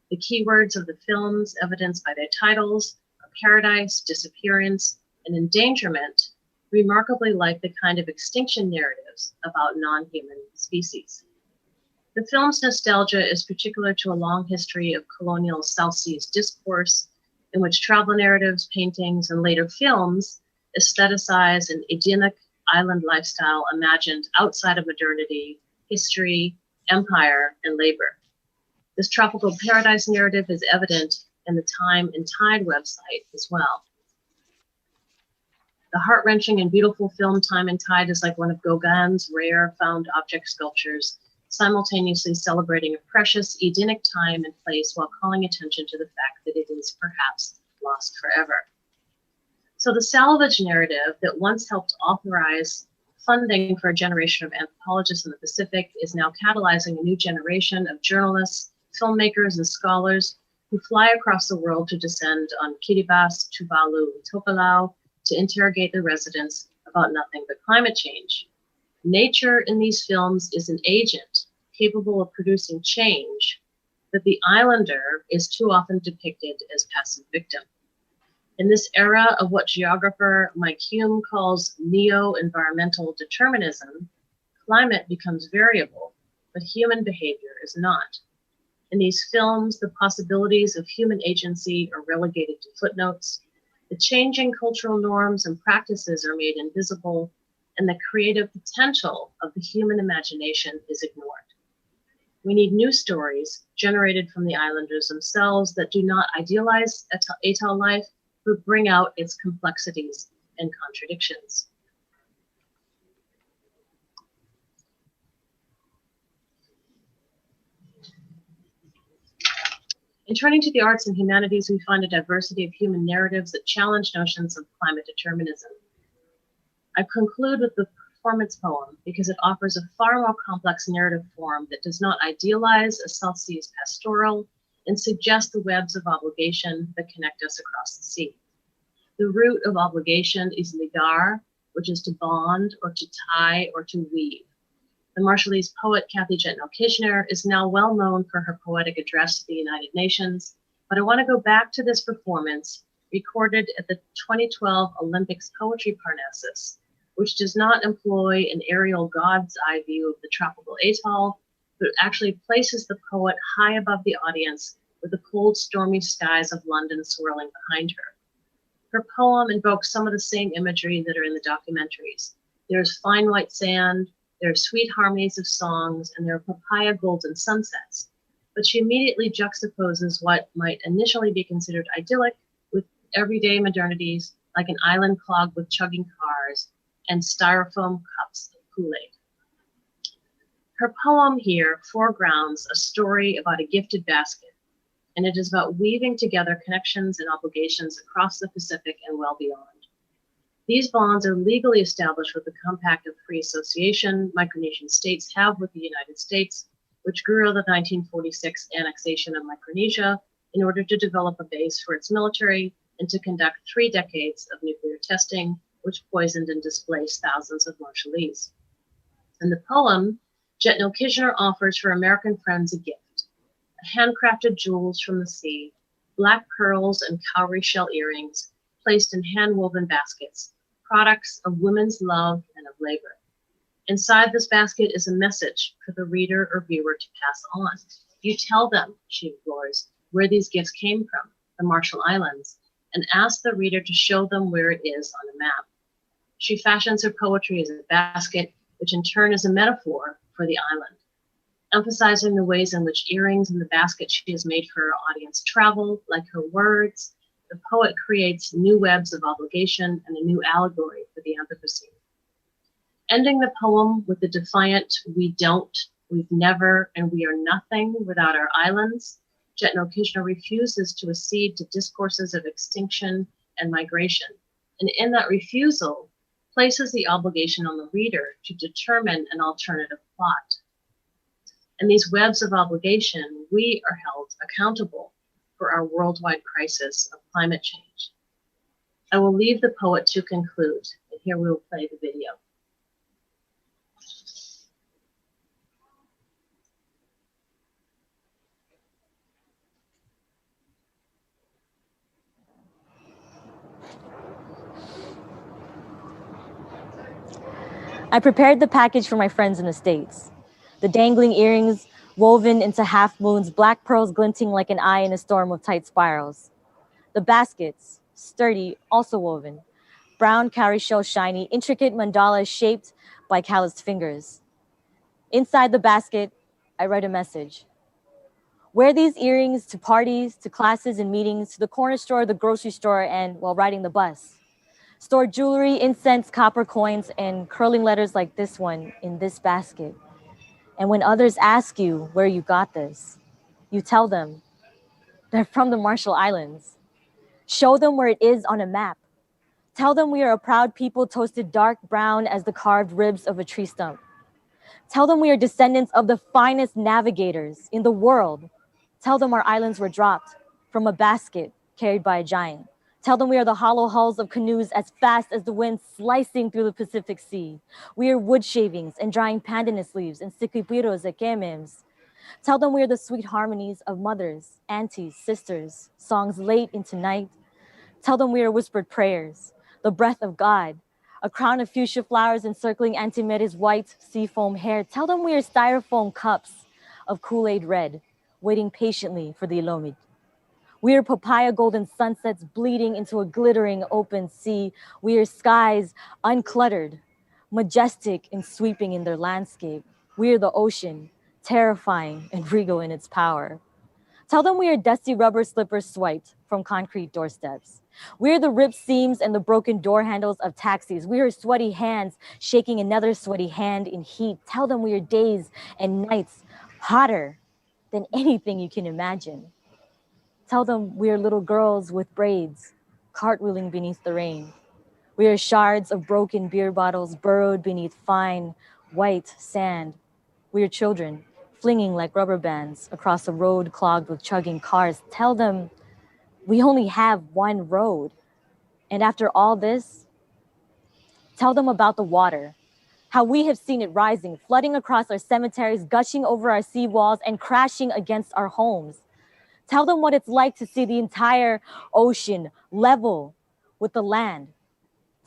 The keywords of the films, evidenced by their titles, are paradise, disappearance, and endangerment, remarkably like the kind of extinction narratives about non-human species. The film's nostalgia is particular to a long history of colonial South Seas discourse, in which travel narratives, paintings, and later films aestheticize an Edenic island lifestyle imagined outside of modernity, history, empire, and labor. This tropical paradise narrative is evident in the Time and Tide website as well. The heart-wrenching and beautiful film Time and Tide is like one of Gauguin's rare found object sculptures, simultaneously celebrating a precious Edenic time and place while calling attention to the fact that it is perhaps lost forever. So the salvage narrative that once helped authorize funding for a generation of anthropologists in the Pacific is now catalyzing a new generation of journalists, filmmakers, and scholars who fly across the world to descend on Kiribati, Tuvalu, and Tokelau to interrogate the residents about nothing but climate change. Nature in these films is an agent capable of producing change, but the islander is too often depicted as passive victim. In this era of what geographer Mike Hume calls neo-environmental determinism, climate becomes variable, but human behavior is not. In these films, the possibilities of human agency are relegated to footnotes, the changing cultural norms and practices are made invisible, and the creative potential of the human imagination is ignored. We need new stories generated from the islanders themselves that do not idealize atoll life, but bring out its complexities and contradictions. In turning to the arts and humanities, we find a diversity of human narratives that challenge notions of climate determinism. I conclude with the performance poem because it offers a far more complex narrative form that does not idealize a South Seas pastoral and suggest the webs of obligation that connect us across the sea. The root of obligation is ligar, which is to bond or to tie or to weave. The Marshallese poet Kathy Jetnell-Kishner is now well known for her poetic address to the United Nations, but I want to go back to this performance recorded at the 2012 Olympics Poetry Parnassus, which does not employ an aerial god's eye view of the tropical atoll, but actually places the poet high above the audience with the cold, stormy skies of London swirling behind her. Her poem invokes some of the same imagery that are in the documentaries. There's fine white sand, there are sweet harmonies of songs, and there are papaya golden sunsets. But she immediately juxtaposes what might initially be considered idyllic with everyday modernities, like an island clogged with chugging cars and styrofoam cups of Kool-Aid. Her poem here foregrounds a story about a gifted basket, and it is about weaving together connections and obligations across the Pacific and well beyond. These bonds are legally established with the Compact of Free Association Micronesian states have with the United States, which grew out of the 1946 annexation of Micronesia in order to develop a base for its military and to conduct 3 decades of nuclear testing, which poisoned and displaced thousands of Marshallese. In the poem, Jetnell-Kishner offers her American friends a gift, handcrafted jewels from the sea, black pearls and cowrie shell earrings placed in hand-woven baskets, products of women's love and of labor. Inside this basket is a message for the reader or viewer to pass on. You tell them, she implores, where these gifts came from, the Marshall Islands, and asks the reader to show them where it is on a map. She fashions her poetry as a basket, which in turn is a metaphor for the island. Emphasizing the ways in which earrings in the basket she has made for her audience travel, like her words, the poet creates new webs of obligation and a new allegory for the Anthropocene. Ending the poem with the defiant, we don't, we've never, and we are nothing without our islands, Jetno Kishno refuses to accede to discourses of extinction and migration, and in that refusal, places the obligation on the reader to determine an alternative plot. In these webs of obligation, we are held accountable for our worldwide crisis of climate change. I will leave the poet to conclude, and here we will play the video. I prepared the package for my friends in the States. The dangling earrings woven into half moons, black pearls glinting like an eye in a storm of tight spirals. The baskets, sturdy, also woven. Brown cowrie shell shiny, intricate mandalas shaped by calloused fingers. Inside the basket, I write a message. Wear these earrings to parties, to classes and meetings, to the corner store, the grocery store, and while riding the bus. Store jewelry, incense, copper coins, and curling letters like this one in this basket. And when others ask you where you got this, you tell them they're from the Marshall Islands. Show them where it is on a map. Tell them we are a proud people toasted dark brown as the carved ribs of a tree stump. Tell them we are descendants of the finest navigators in the world. Tell them our islands were dropped from a basket carried by a giant. Tell them we are the hollow hulls of canoes as fast as the wind slicing through the Pacific Sea. We are wood shavings and drying pandanus leaves and siquipiros at kemems. Tell them we are the sweet harmonies of mothers, aunties, sisters, songs late into night. Tell them we are whispered prayers, the breath of God, a crown of fuchsia flowers encircling Auntie Mary's white seafoam hair. Tell them we are styrofoam cups of Kool-Aid red, waiting patiently for the Ilomid. We are papaya golden sunsets bleeding into a glittering open sea. We are skies uncluttered, majestic and sweeping in their landscape. We are the ocean, terrifying and regal in its power. Tell them we are dusty rubber slippers swiped from concrete doorsteps. We are the ripped seams and the broken door handles of taxis. We are sweaty hands shaking another sweaty hand in heat. Tell them we are days and nights hotter than anything you can imagine. Tell them we are little girls with braids, cartwheeling beneath the rain. We are shards of broken beer bottles burrowed beneath fine, white sand. We are children, flinging like rubber bands across a road clogged with chugging cars. Tell them we only have one road. And after all this, tell them about the water, how we have seen it rising, flooding across our cemeteries, gushing over our seawalls, and crashing against our homes. Tell them what it's like to see the entire ocean level with the land.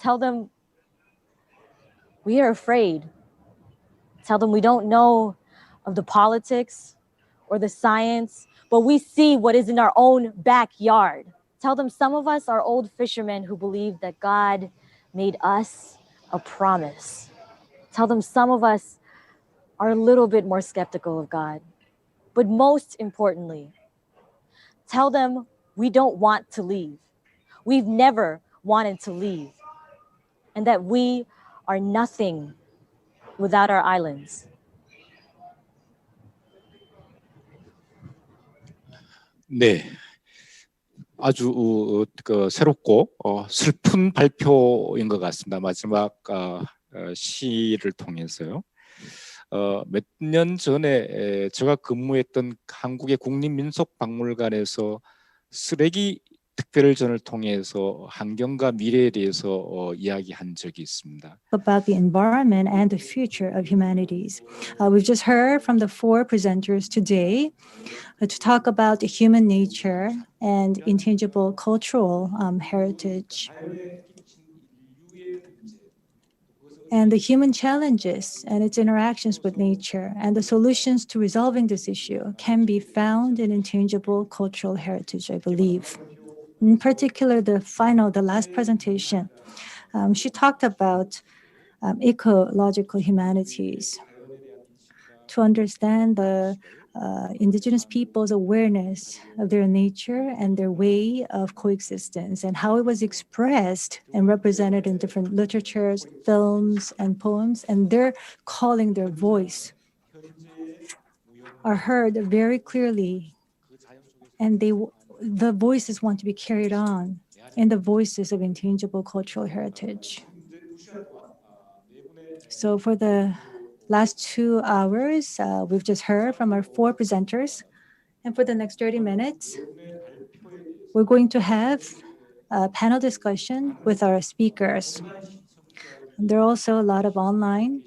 Tell them we are afraid. Tell them we don't know of the politics or the science, but we see what is in our own backyard. Tell them some of us are old fishermen who believe that God made us a promise. Tell them some of us are a little bit more skeptical of God. But most importantly, tell them we don't want to leave. We've never wanted to leave. And that we are nothing without our islands. 네, 아주 새롭고 슬픈 발표인 것 같습니다. 마지막 시를 통해서요. 몇 년 전에 제가 근무했던 한국의 국립민속박물관에서 쓰레기 특별전을 통해서 환경과 미래에 대해서 이야기한 적이 있습니다. About the environment and the future of humanities. We've just heard from the four presenters today to talk about the human nature and intangible cultural heritage. And the human challenges and its interactions with nature and the solutions to resolving this issue can be found in intangible cultural heritage, I believe. In particular, the last presentation, she talked about ecological humanities to understand the indigenous people's awareness of their nature and their way of coexistence and how it was expressed and represented in different literatures, films, and poems, and their calling, their voice are heard very clearly, and the voices want to be carried on in the voices of intangible cultural heritage. So for the last 2 hours, we've just heard from our 4 presenters. And for the next 30 minutes, we're going to have a panel discussion with our speakers. And there are also a lot of online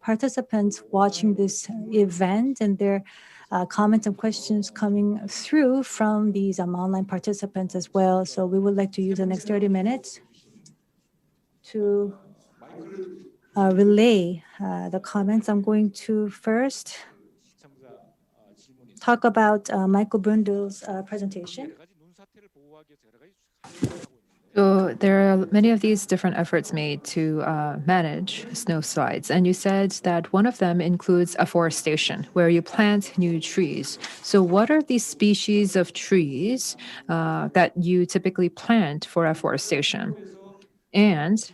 participants watching this event, and there are comments and questions coming through from these online participants as well. So we would like to use the next 30 minutes to relay the comments. I'm going to first talk about Michael Brundle's presentation. So there are many of these different efforts made to manage snowslides. And you said that one of them includes afforestation, where you plant new trees. So what are these species of trees that you typically plant for afforestation? And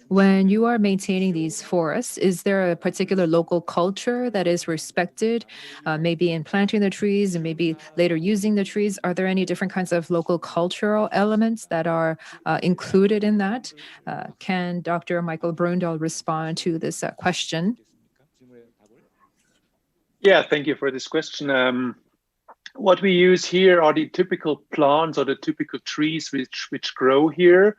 when you are maintaining these forests, is there a particular local culture that is respected, maybe in planting the trees and maybe later using the trees? Are there any different kinds of local cultural elements that are included in that? Can Dr. Michael Brundle respond to this question? Yeah, thank you for this question. What we use here are the typical plants or the typical trees which grow here.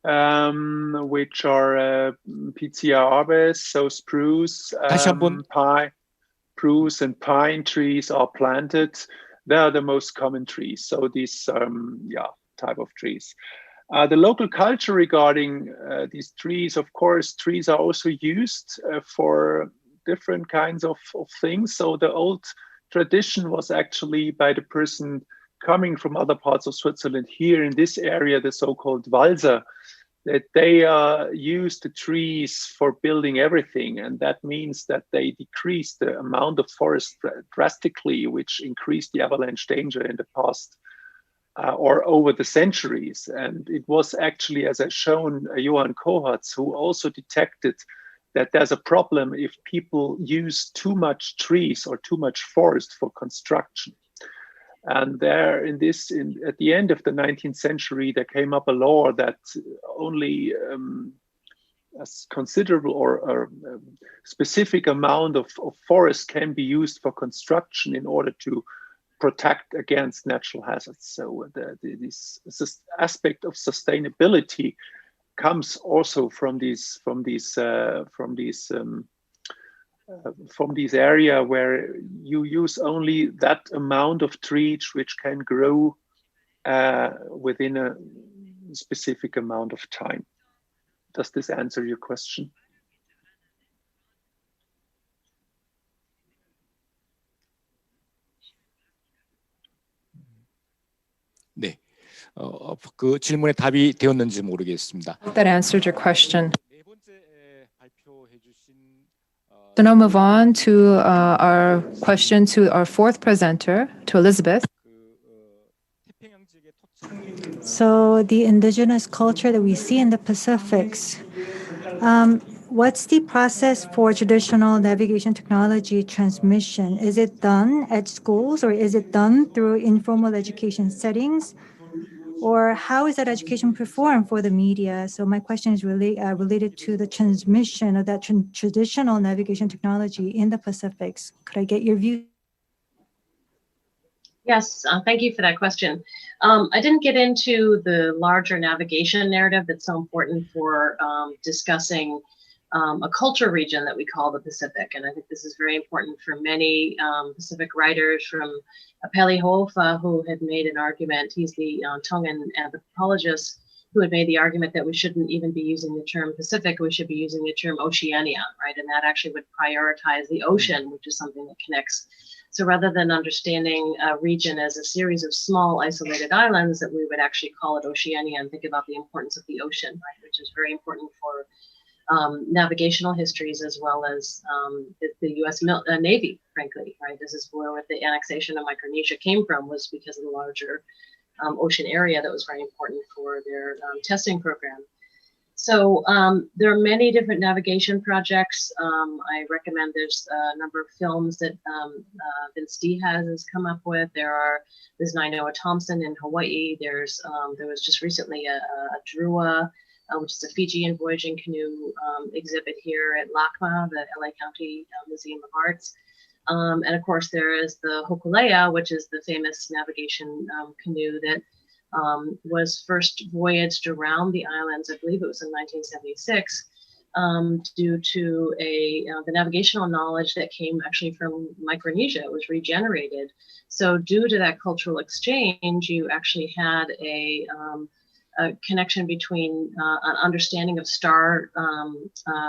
Which are Pizia aves, so spruce, spruce and pine trees are planted. They are the most common trees. So these, type of trees. The local culture regarding these trees, of course, trees are also used for different kinds of things. So the old tradition was actually by the person coming from other parts of Switzerland here in this area, the so-called Walser, that they use the trees for building everything. And that means that they decrease the amount of forest drastically, which increased the avalanche danger in the past or over the centuries. And it was actually, as I've shown, Johan Kohatz, who also detected that there's a problem if people use too much trees or too much forest for construction. And there at the end of the 19th century, there came up a law that only a considerable or specific amount of forest can be used for construction in order to protect against natural hazards. So this aspect of sustainability comes also from this area where you use only that amount of trees which can grow within a specific amount of time. Does this answer your question? 네, 그 질문에 답이 되었는지 모르겠습니다. That answered your question. So now move on to our question to our 4th presenter, to Elizabeth. So the indigenous culture that we see in the Pacifics, what's the process for traditional navigation technology transmission? Is it done at schools, or is it done through informal education settings? Or how is that education performed for the media? So my question is really related to the transmission of that traditional navigation technology in the Pacifics. Could I get your view? Yes, thank you for that question. I didn't get into the larger navigation narrative that's so important for discussing a culture region that we call the Pacific. And I think this is very important for many Pacific writers, from Peli Hofa, who had made an argument. He's the Tongan anthropologist who had made the argument that we shouldn't even be using the term Pacific, we should be using the term Oceania, right? And that actually would prioritize the ocean, which is something that connects So rather than understanding a region as a series of small isolated islands, that we would actually call it Oceania and think about the importance of the ocean, right, which is very important for navigational histories as well as the U.S. Navy, frankly, right? This is where the annexation of Micronesia came from, was because of the larger ocean area that was very important for their testing program. So there are many different navigation projects. I recommend there's a number of films that Vince D has come up with. There's Nainoa Thompson in Hawaii. There was just recently a Drua, which is a Fijian voyaging canoe exhibit here at LACMA, the LA County Museum of Arts. And of course, there is the Hokulea, which is the famous navigation canoe that was first voyaged around the islands. I believe it was in 1976, due to the navigational knowledge that came actually from Micronesia. It was regenerated. So due to that cultural exchange, you actually had a connection between an understanding of star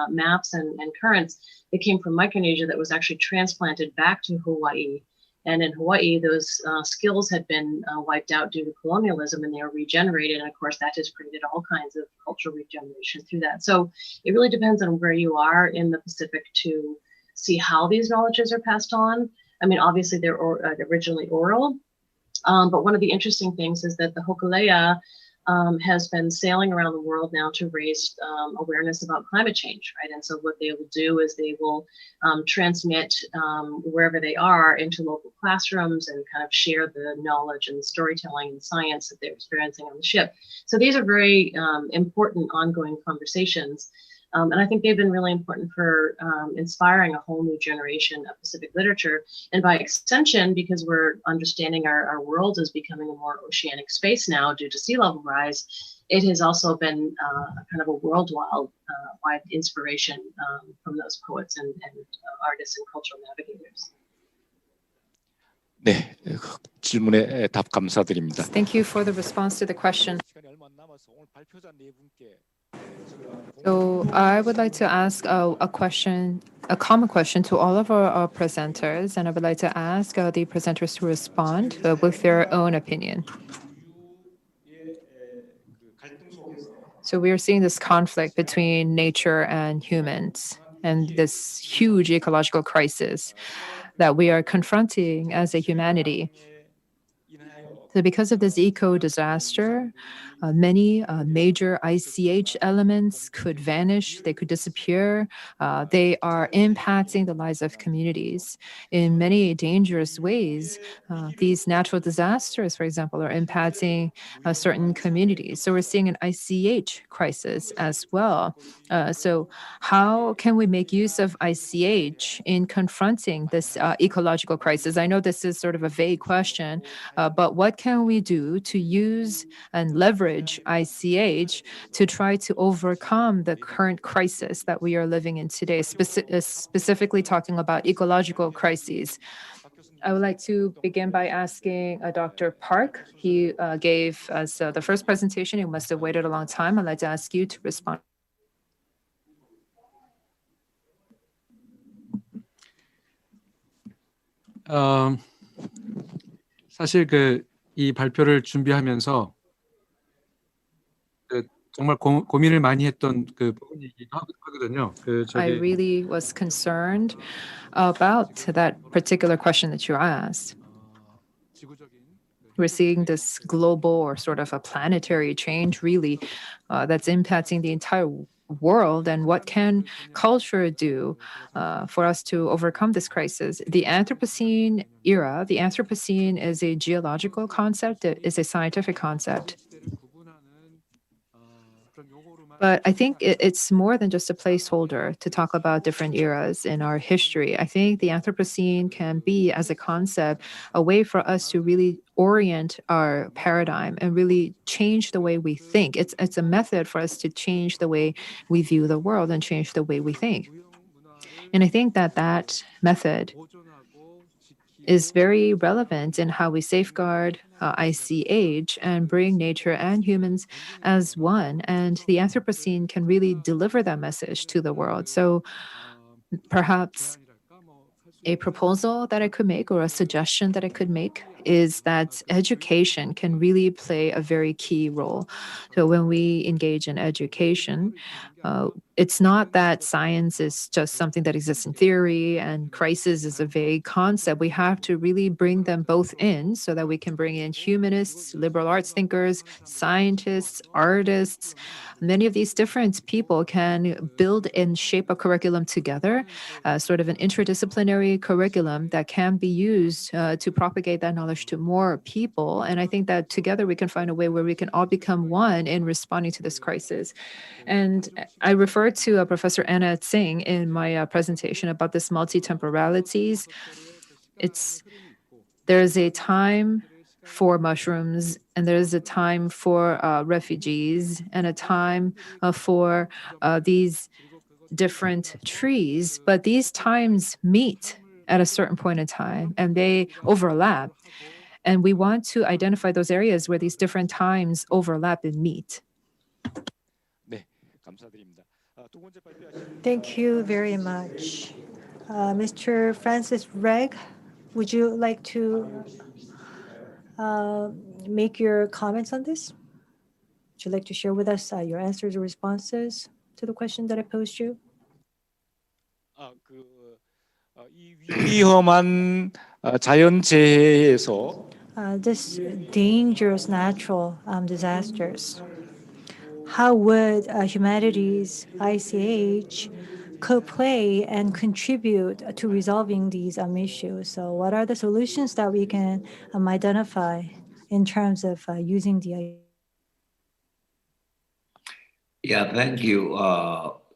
maps and currents that came from Micronesia that was actually transplanted back to Hawaii. And in Hawaii, those skills had been wiped out due to colonialism, and they were regenerated. And of course, that has created all kinds of cultural regeneration through that. So it really depends on where you are in the Pacific to see how these knowledges are passed on. I mean, obviously, they're originally oral. But one of the interesting things is that the Hokulea has been sailing around the world now to raise awareness about climate change, right? And so what they will do is they will transmit wherever they are into local classrooms and kind of share the knowledge and storytelling and science that they're experiencing on the ship. So these are very important ongoing conversations. And I think they've been really important for inspiring a whole new generation of Pacific literature. And by extension, because we're understanding our world is becoming a more oceanic space now due to sea level rise, it has also been kind of a worldwide inspiration from those poets and artists and cultural navigators. 네, 질문에 답 감사드립니다. Thank you for the response to the question. So I would like to ask a common question to all of our presenters, and I would like to ask the presenters to respond with their own opinion. So we are seeing this conflict between nature and humans, and this huge ecological crisis that we are confronting as a humanity. So because of this eco-disaster, many major ICH elements could vanish, they could disappear. They are impacting the lives of communities in many dangerous ways. These natural disasters, for example, are impacting certain communities. So we're seeing an ICH crisis as well. So how can we make use of ICH in confronting this ecological crisis? I know this is sort of a vague question, but what can we do to use and leverage ICH to try to overcome the current crisis that we are living in today, specifically talking about ecological crises? I would like to begin by asking Dr. Park. He gave us the first presentation. He must have waited a long time. I'd like to ask you to respond. 사실 이 발표를 준비하면서 정말 고민을 많이 했던 부분이기도 하거든요. I really was concerned about that particular question that you asked. We're seeing this global or sort of a planetary change, really, that's impacting the entire world. And what can culture do for us to overcome this crisis? The Anthropocene era, the Anthropocene is a geological concept, it is a scientific concept. But I think it's more than just a placeholder to talk about different eras in our history. I think the Anthropocene can be, as a concept, a way for us to really orient our paradigm and really change the way we think. It's a method for us to change the way we view the world and change the way we think. And I think that method is very relevant in how we safeguard ICH and bring nature and humans as one. And the Anthropocene can really deliver that message to the world. So perhaps a proposal that I could make or a suggestion that I could make is that education can really play a very key role. So when we engage in education, it's not that science is just something that exists in theory and crisis is a vague concept. We have to really bring them both in so that we can bring in humanists, liberal arts thinkers, scientists, artists. Many of these different people can build and shape a curriculum together, sort of an interdisciplinary curriculum that can be used to propagate that knowledge to more people. And I think that together we can find a way where we can all become one in responding to this crisis. And I referred to Professor Anna Tsing in my presentation about this multi-temporalities. There's a time for mushrooms, and there's a time for refugees, and a time for these different trees. But these times meet at a certain point in time, and they overlap. And we want to identify those areas where these different times overlap and meet. Thank you very much. Mr. Francis Reg, would you like to make your comments on this? Would you like to share with us your answers or responses to the question that I posed you? 위험한 자연재해에서 This dangerous natural disasters. How would humanities ICH could play and contribute to resolving these issues? So what are the solutions that we can identify in terms of using the Yeah, thank you.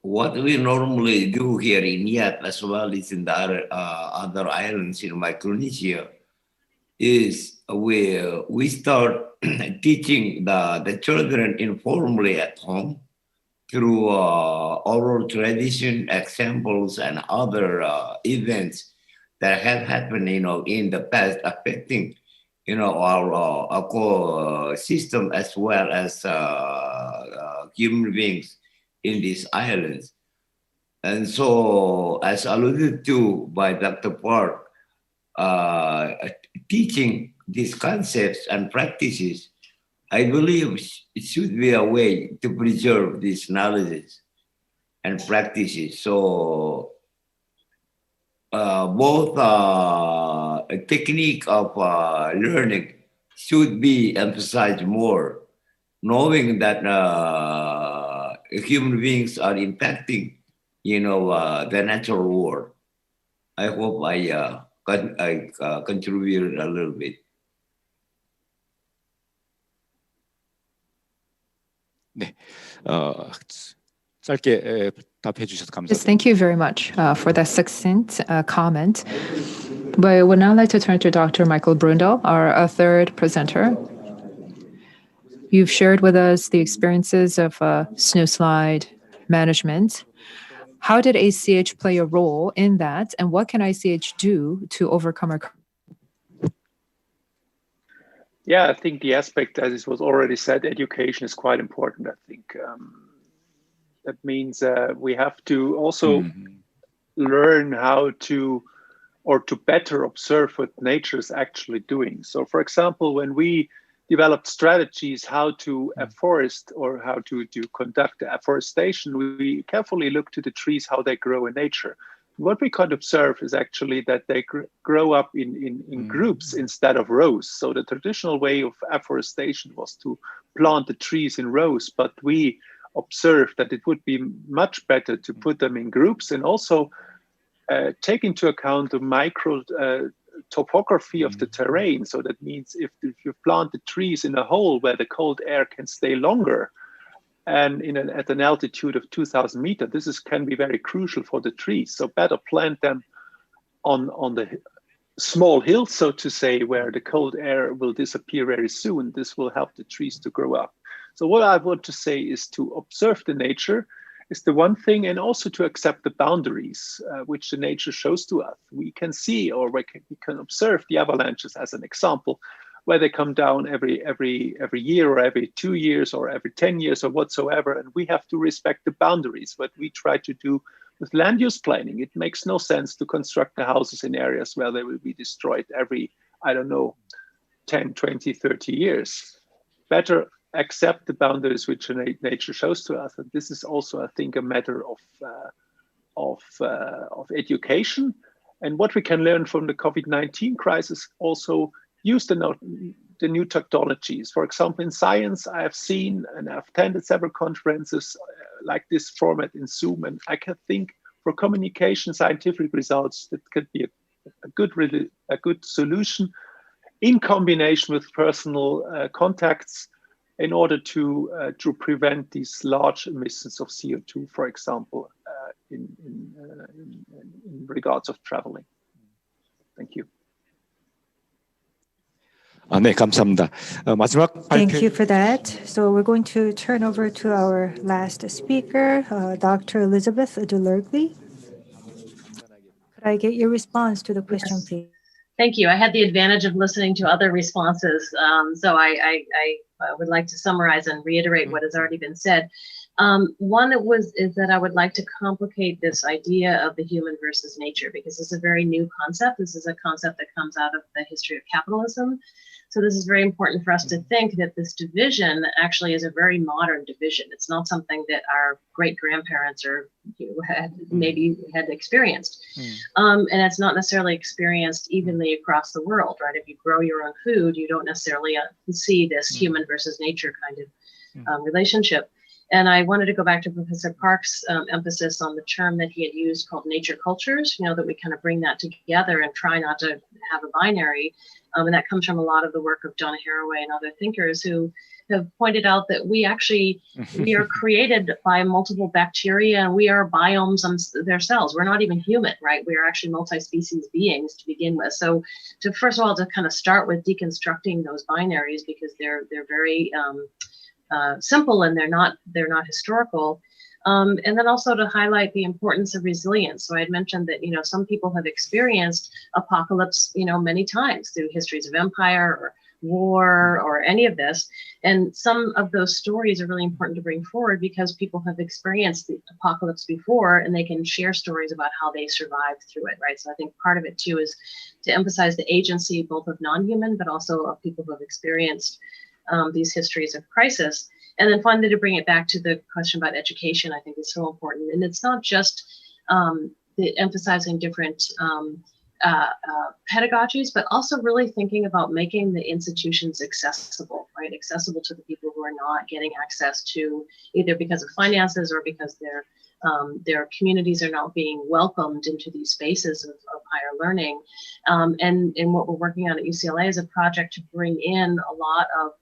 What we normally do here in Yat as well as in the other islands in Micronesia is we start teaching the children informally at home through oral tradition, examples, and other events that have happened, in the past, affecting, our system as well as human beings in these islands. And so, as alluded to by Dr. Park, teaching these concepts and practices, I believe it should be a way to preserve these knowledges and practices. So both a technique of learning should be emphasized more, knowing that human beings are impacting, the natural world. I hope I contributed a little bit. 네, 짧게 답해 주셔서 감사합니다. Yes, thank you very much for that succinct comment. But I would now like to turn to Dr. Michael Brundle, our third presenter. You've shared with us the experiences of snowslide management. How did ICH play a role in that, and what can ICH do to overcome our? Yeah, I think the aspect, as it was already said, education is quite important. I think that means we have to also learn how to, or to better observe what nature is actually doing. So, for example, when we developed strategies how to afforest or how to conduct afforestation, we carefully look to the trees, how they grow in nature. What we could observe is actually that they grow up in groups instead of rows. So the traditional way of afforestation was to plant the trees in rows, but we observed that it would be much better to put them in groups and also take into account the micro topography of the terrain. So that means if you plant the trees in a hole where the cold air can stay longer, and at an altitude of 2,000 meters, this can be very crucial for the trees. So better plant them on the small hills, so to say, where the cold air will disappear very soon. This will help the trees to grow up. So what I want to say is to observe the nature is the one thing, and also to accept the boundaries which the nature shows to us. We can see, or we can observe the avalanches as an example, where they come down every year or every 2 years or every 10 years or whatsoever. And we have to respect the boundaries. What we try to do with land use planning. It makes no sense to construct the houses in areas where they will be destroyed every, I don't know, 10, 20, 30 years. Better accept the boundaries which nature shows to us. And this is also, I think, a matter of education. And what we can learn from the COVID-19 crisis, also use the new technologies. For example, in science, I have seen and I've attended several conferences like this format in Zoom, and I can think for communication, scientific results, that could be a good solution in combination with personal contacts in order to prevent these large emissions of CO2, for example, in regards of traveling. Thank you. 네, 감사합니다. 마지막 Thank 발표. you for that. So we're going to turn over to our last speaker, Dr. Elizabeth Delergley. Could I get your response to the question, please? Thank you. I had the advantage of listening to other responses, so I would like to summarize and reiterate what has already been said. One is that I would like to complicate this idea of the human versus nature, because this is a very new concept. This is a concept that comes out of the history of capitalism. So this is very important for us to think that this division actually is a very modern division. It's not something that our great-grandparents or maybe had experienced. And it's not necessarily experienced evenly across the world, right? If you grow your own food, you don't necessarily see this human versus nature kind of relationship. And I wanted to go back to Professor Park's emphasis on the term that he had used called nature cultures, that we kind of bring that together and try not to have a binary. And that comes from a lot of the work of Donna Haraway and other thinkers who have pointed out that we are created by multiple bacteria, and we are biomes themselves. We're not even human, right? We are actually multi-species beings to begin with. So to first of all, to kind of start with deconstructing those binaries, because they're very simple and they're not historical. And then also to highlight the importance of resilience. So I had mentioned that, some people have experienced apocalypse, many times through histories of empire or war or any of this. And some of those stories are really important to bring forward because people have experienced the apocalypse before and they can share stories about how they survived through it, right? So I think part of it too is to emphasize the agency both of non-human, but also of people who have experienced these histories of crisis. And then finally, to bring it back to the question about education, I think is so important. And it's not just emphasizing different pedagogies, but also really thinking about making the institutions accessible, right? Accessible to the people who are not getting access to, either because of finances or because their communities are not being welcomed into these spaces of higher learning. And what we're working on at UCLA is a project to bring in a lot of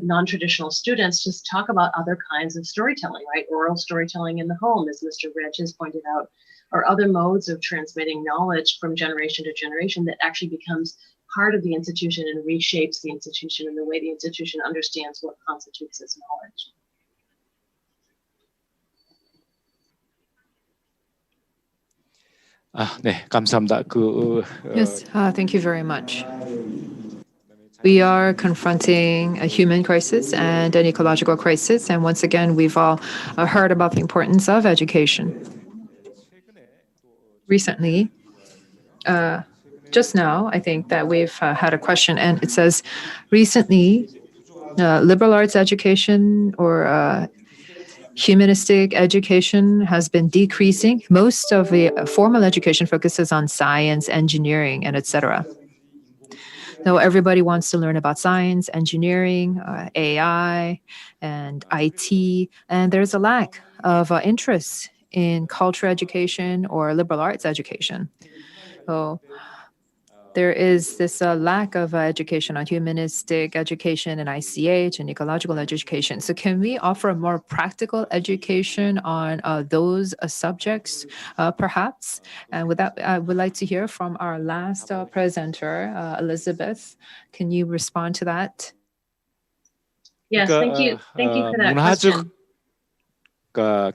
non-traditional students to talk about other kinds of storytelling, right? Oral storytelling in the home, as Mr. Reg has pointed out, or other modes of transmitting knowledge from generation to generation that actually becomes part of the institution and reshapes the institution and the way the institution understands what constitutes its knowledge. 네, 감사합니다. Yes, thank you very much. We are confronting a human crisis and an ecological crisis. And once again, we've all heard about the importance of education. Recently, just now, I think that we've had a question, and it says, recently, liberal arts education or humanistic education has been decreasing. Most of the formal education focuses on science, engineering, and etc. So everybody wants to learn about science, engineering, AI, and IT, and there's a lack of interest in culture education or liberal arts education. So there is this lack of education on humanistic education and ICH and ecological education. So can we offer a more practical education on those subjects, perhaps? And with that, I would like to hear from our last presenter, Elizabeth. Can you respond to that? Yes, thank you. Thank you for that question.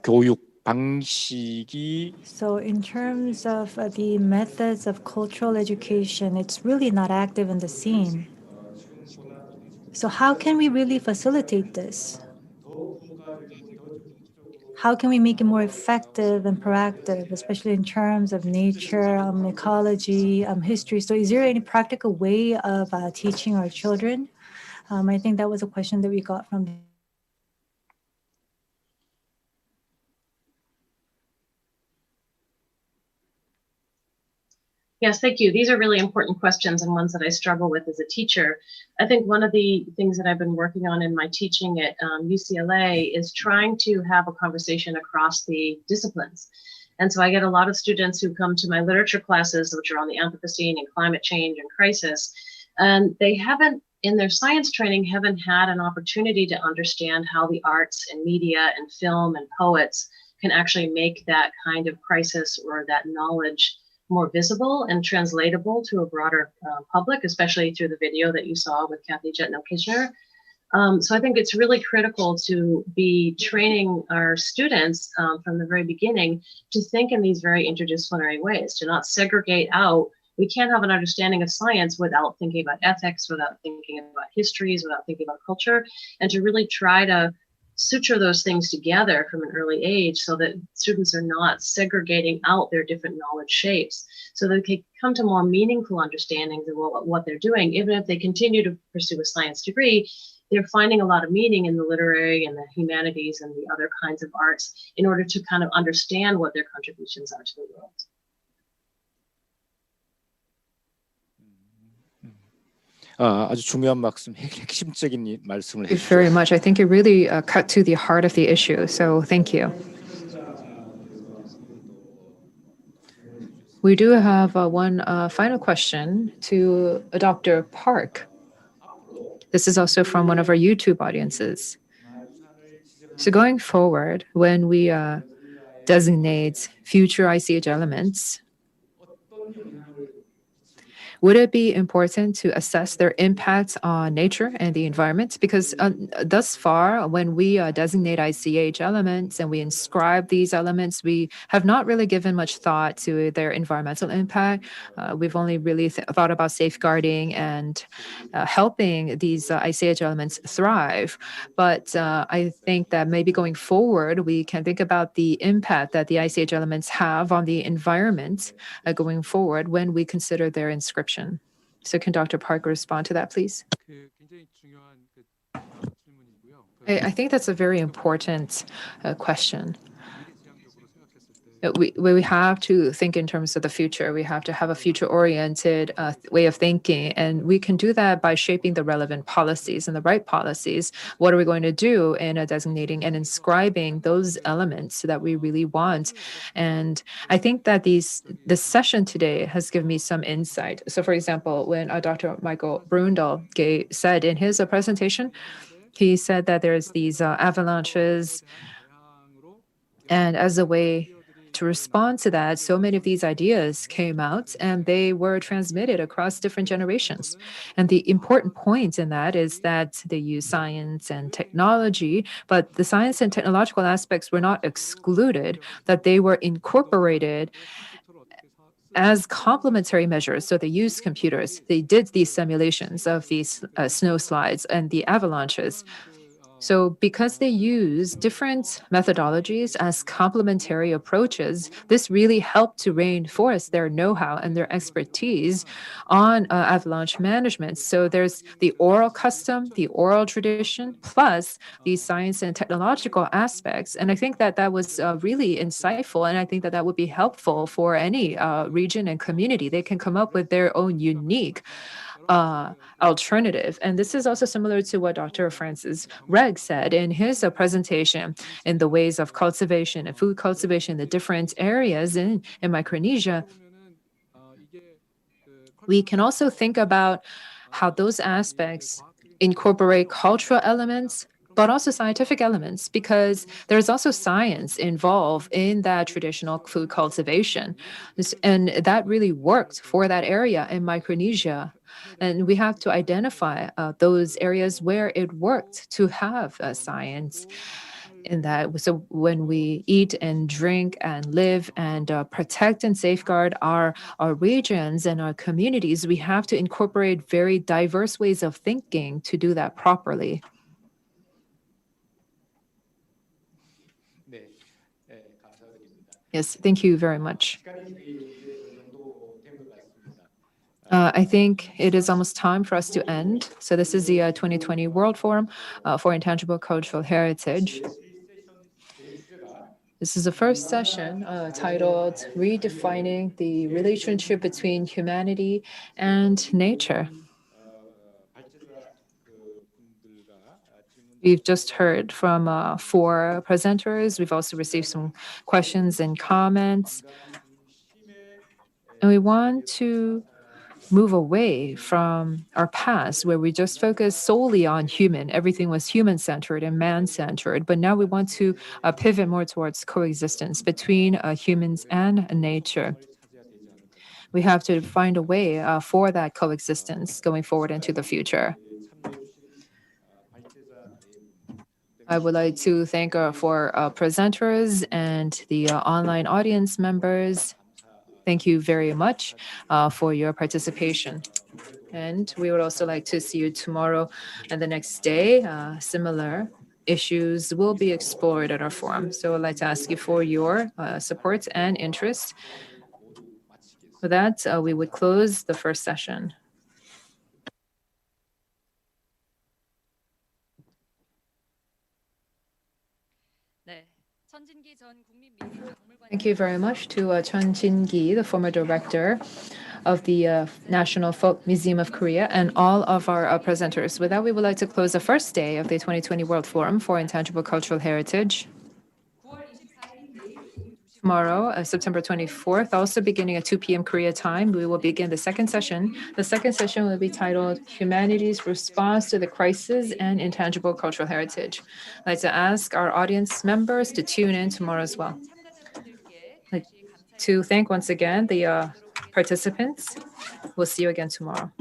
교육 방식이 So in terms of the methods of cultural education, it's really not active in the scene. So how can we really facilitate this? how can we make it more effective and proactive, especially in terms of nature, ecology, history? So is there any practical way of teaching our children? I think that was a question that we got from Yes, thank you. These are really important questions and ones that I struggle with as a teacher. I think one of the things that I've been working on in my teaching at UCLA is trying to have a conversation across the disciplines. And so I get a lot of students who come to my literature classes, which are on the Anthropocene and climate change and crisis, and they haven't, in their science training, haven't had an opportunity to understand how the arts and media and film and poets can actually make that kind of crisis or that knowledge more visible and translatable to a broader public, especially through the video that you saw with Kathy Jetno-Kishner. So I think it's really critical to be training our students from the very beginning to think in these very interdisciplinary ways, to not segregate out. We can't have an understanding of science without thinking about ethics, without thinking about histories, without thinking about culture, and to really try to suture those things together from an early age so that students are not segregating out their different knowledge shapes, so that they can come to more meaningful understandings of what they're doing. Even if they continue to pursue a science degree, they're finding a lot of meaning in the literary and the humanities and the other kinds of arts in order to kind of understand what their contributions are to the world. 아주 중요한 말씀, 핵심적인 말씀을 Thank you very much. I think it really cut to the heart of the issue. So thank you. We do have one final question to Dr. Park. This is also from one of our YouTube audiences. So going forward, when we designate future ICH elements, would it be important to assess their impact on nature and the environment? Because thus far, when we designate ICH elements and we inscribe these elements, we have not really given much thought to their environmental impact. We've only really thought about safeguarding and helping these ICH elements thrive. But I think that maybe going forward, we can think about the impact that the ICH elements have on the environment going forward when we consider their inscription. So can Dr. Park respond to that, please? I think that's a very important question. We have to think in terms of the future. We have to have a future-oriented way of thinking, and we can do that by shaping the relevant policies and the right policies. What are we going to do in designating and inscribing those elements that we really want? And I think that this session today has given me some insight. So, for example, when Dr. Michael Brundle said in his presentation, he said that there's these avalanches, and as a way to respond to that, so many of these ideas came out and they were transmitted across different generations. And the important point in that is that they use science and technology, but the science and technological aspects were not excluded, that they were incorporated as complementary measures. So they used computers. They did these simulations of these snow slides and the avalanches. So because they use different methodologies as complementary approaches, this really helped to reinforce their know-how and their expertise on avalanche management. So there's the oral custom, the oral tradition, plus the science and technological aspects. And I think that that was really insightful, and I think that that would be helpful for any region and community. They can come up with their own unique alternative. And this is also similar to what Dr. Francis Reg said in his presentation in the ways of cultivation and food cultivation in the different areas in Micronesia. We can also think about how those aspects incorporate cultural elements, but also scientific elements, because there's also science involved in that traditional food cultivation. And that really worked for that area in Micronesia. And we have to identify those areas where it worked to have science in that. So when we eat and drink and live and protect and safeguard our regions and our communities, we have to incorporate very diverse ways of thinking to do that properly. Yes, thank you very much. I think it is almost time for us to end. So this is the 2020 World Forum for Intangible Cultural Heritage. This is the first session titled Redefining the Relationship Between Humanity and Nature. We've just heard from 4 presenters. We've also received some questions and comments. And we want to move away from our past where we just focused solely on human. Everything was human-centered and man-centered. But now we want to pivot more towards coexistence between humans and nature. We have to find a way for that coexistence going forward into the future. I would like to thank our presenters and the online audience members. Thank you very much for your participation. And we would also like to see you tomorrow and the next day. Similar issues will be explored at our forum. So I'd like to ask you for your support and interest. With that, we would close the first session. Thank you very much to Chung Jin-gi, the former director of the National Folk Museum of Korea, and all of our presenters. With that, we would like to close the first day of the 2020 World Forum for Intangible Cultural Heritage. Tomorrow, September 24th, also beginning at 2 p.m. Korea time, we will begin the second session. The second session will be titled Humanity's Response to the Crisis and Intangible Cultural Heritage. I'd like to ask our audience members to tune in tomorrow as well. I'd like to thank once again the participants. We'll see you again tomorrow.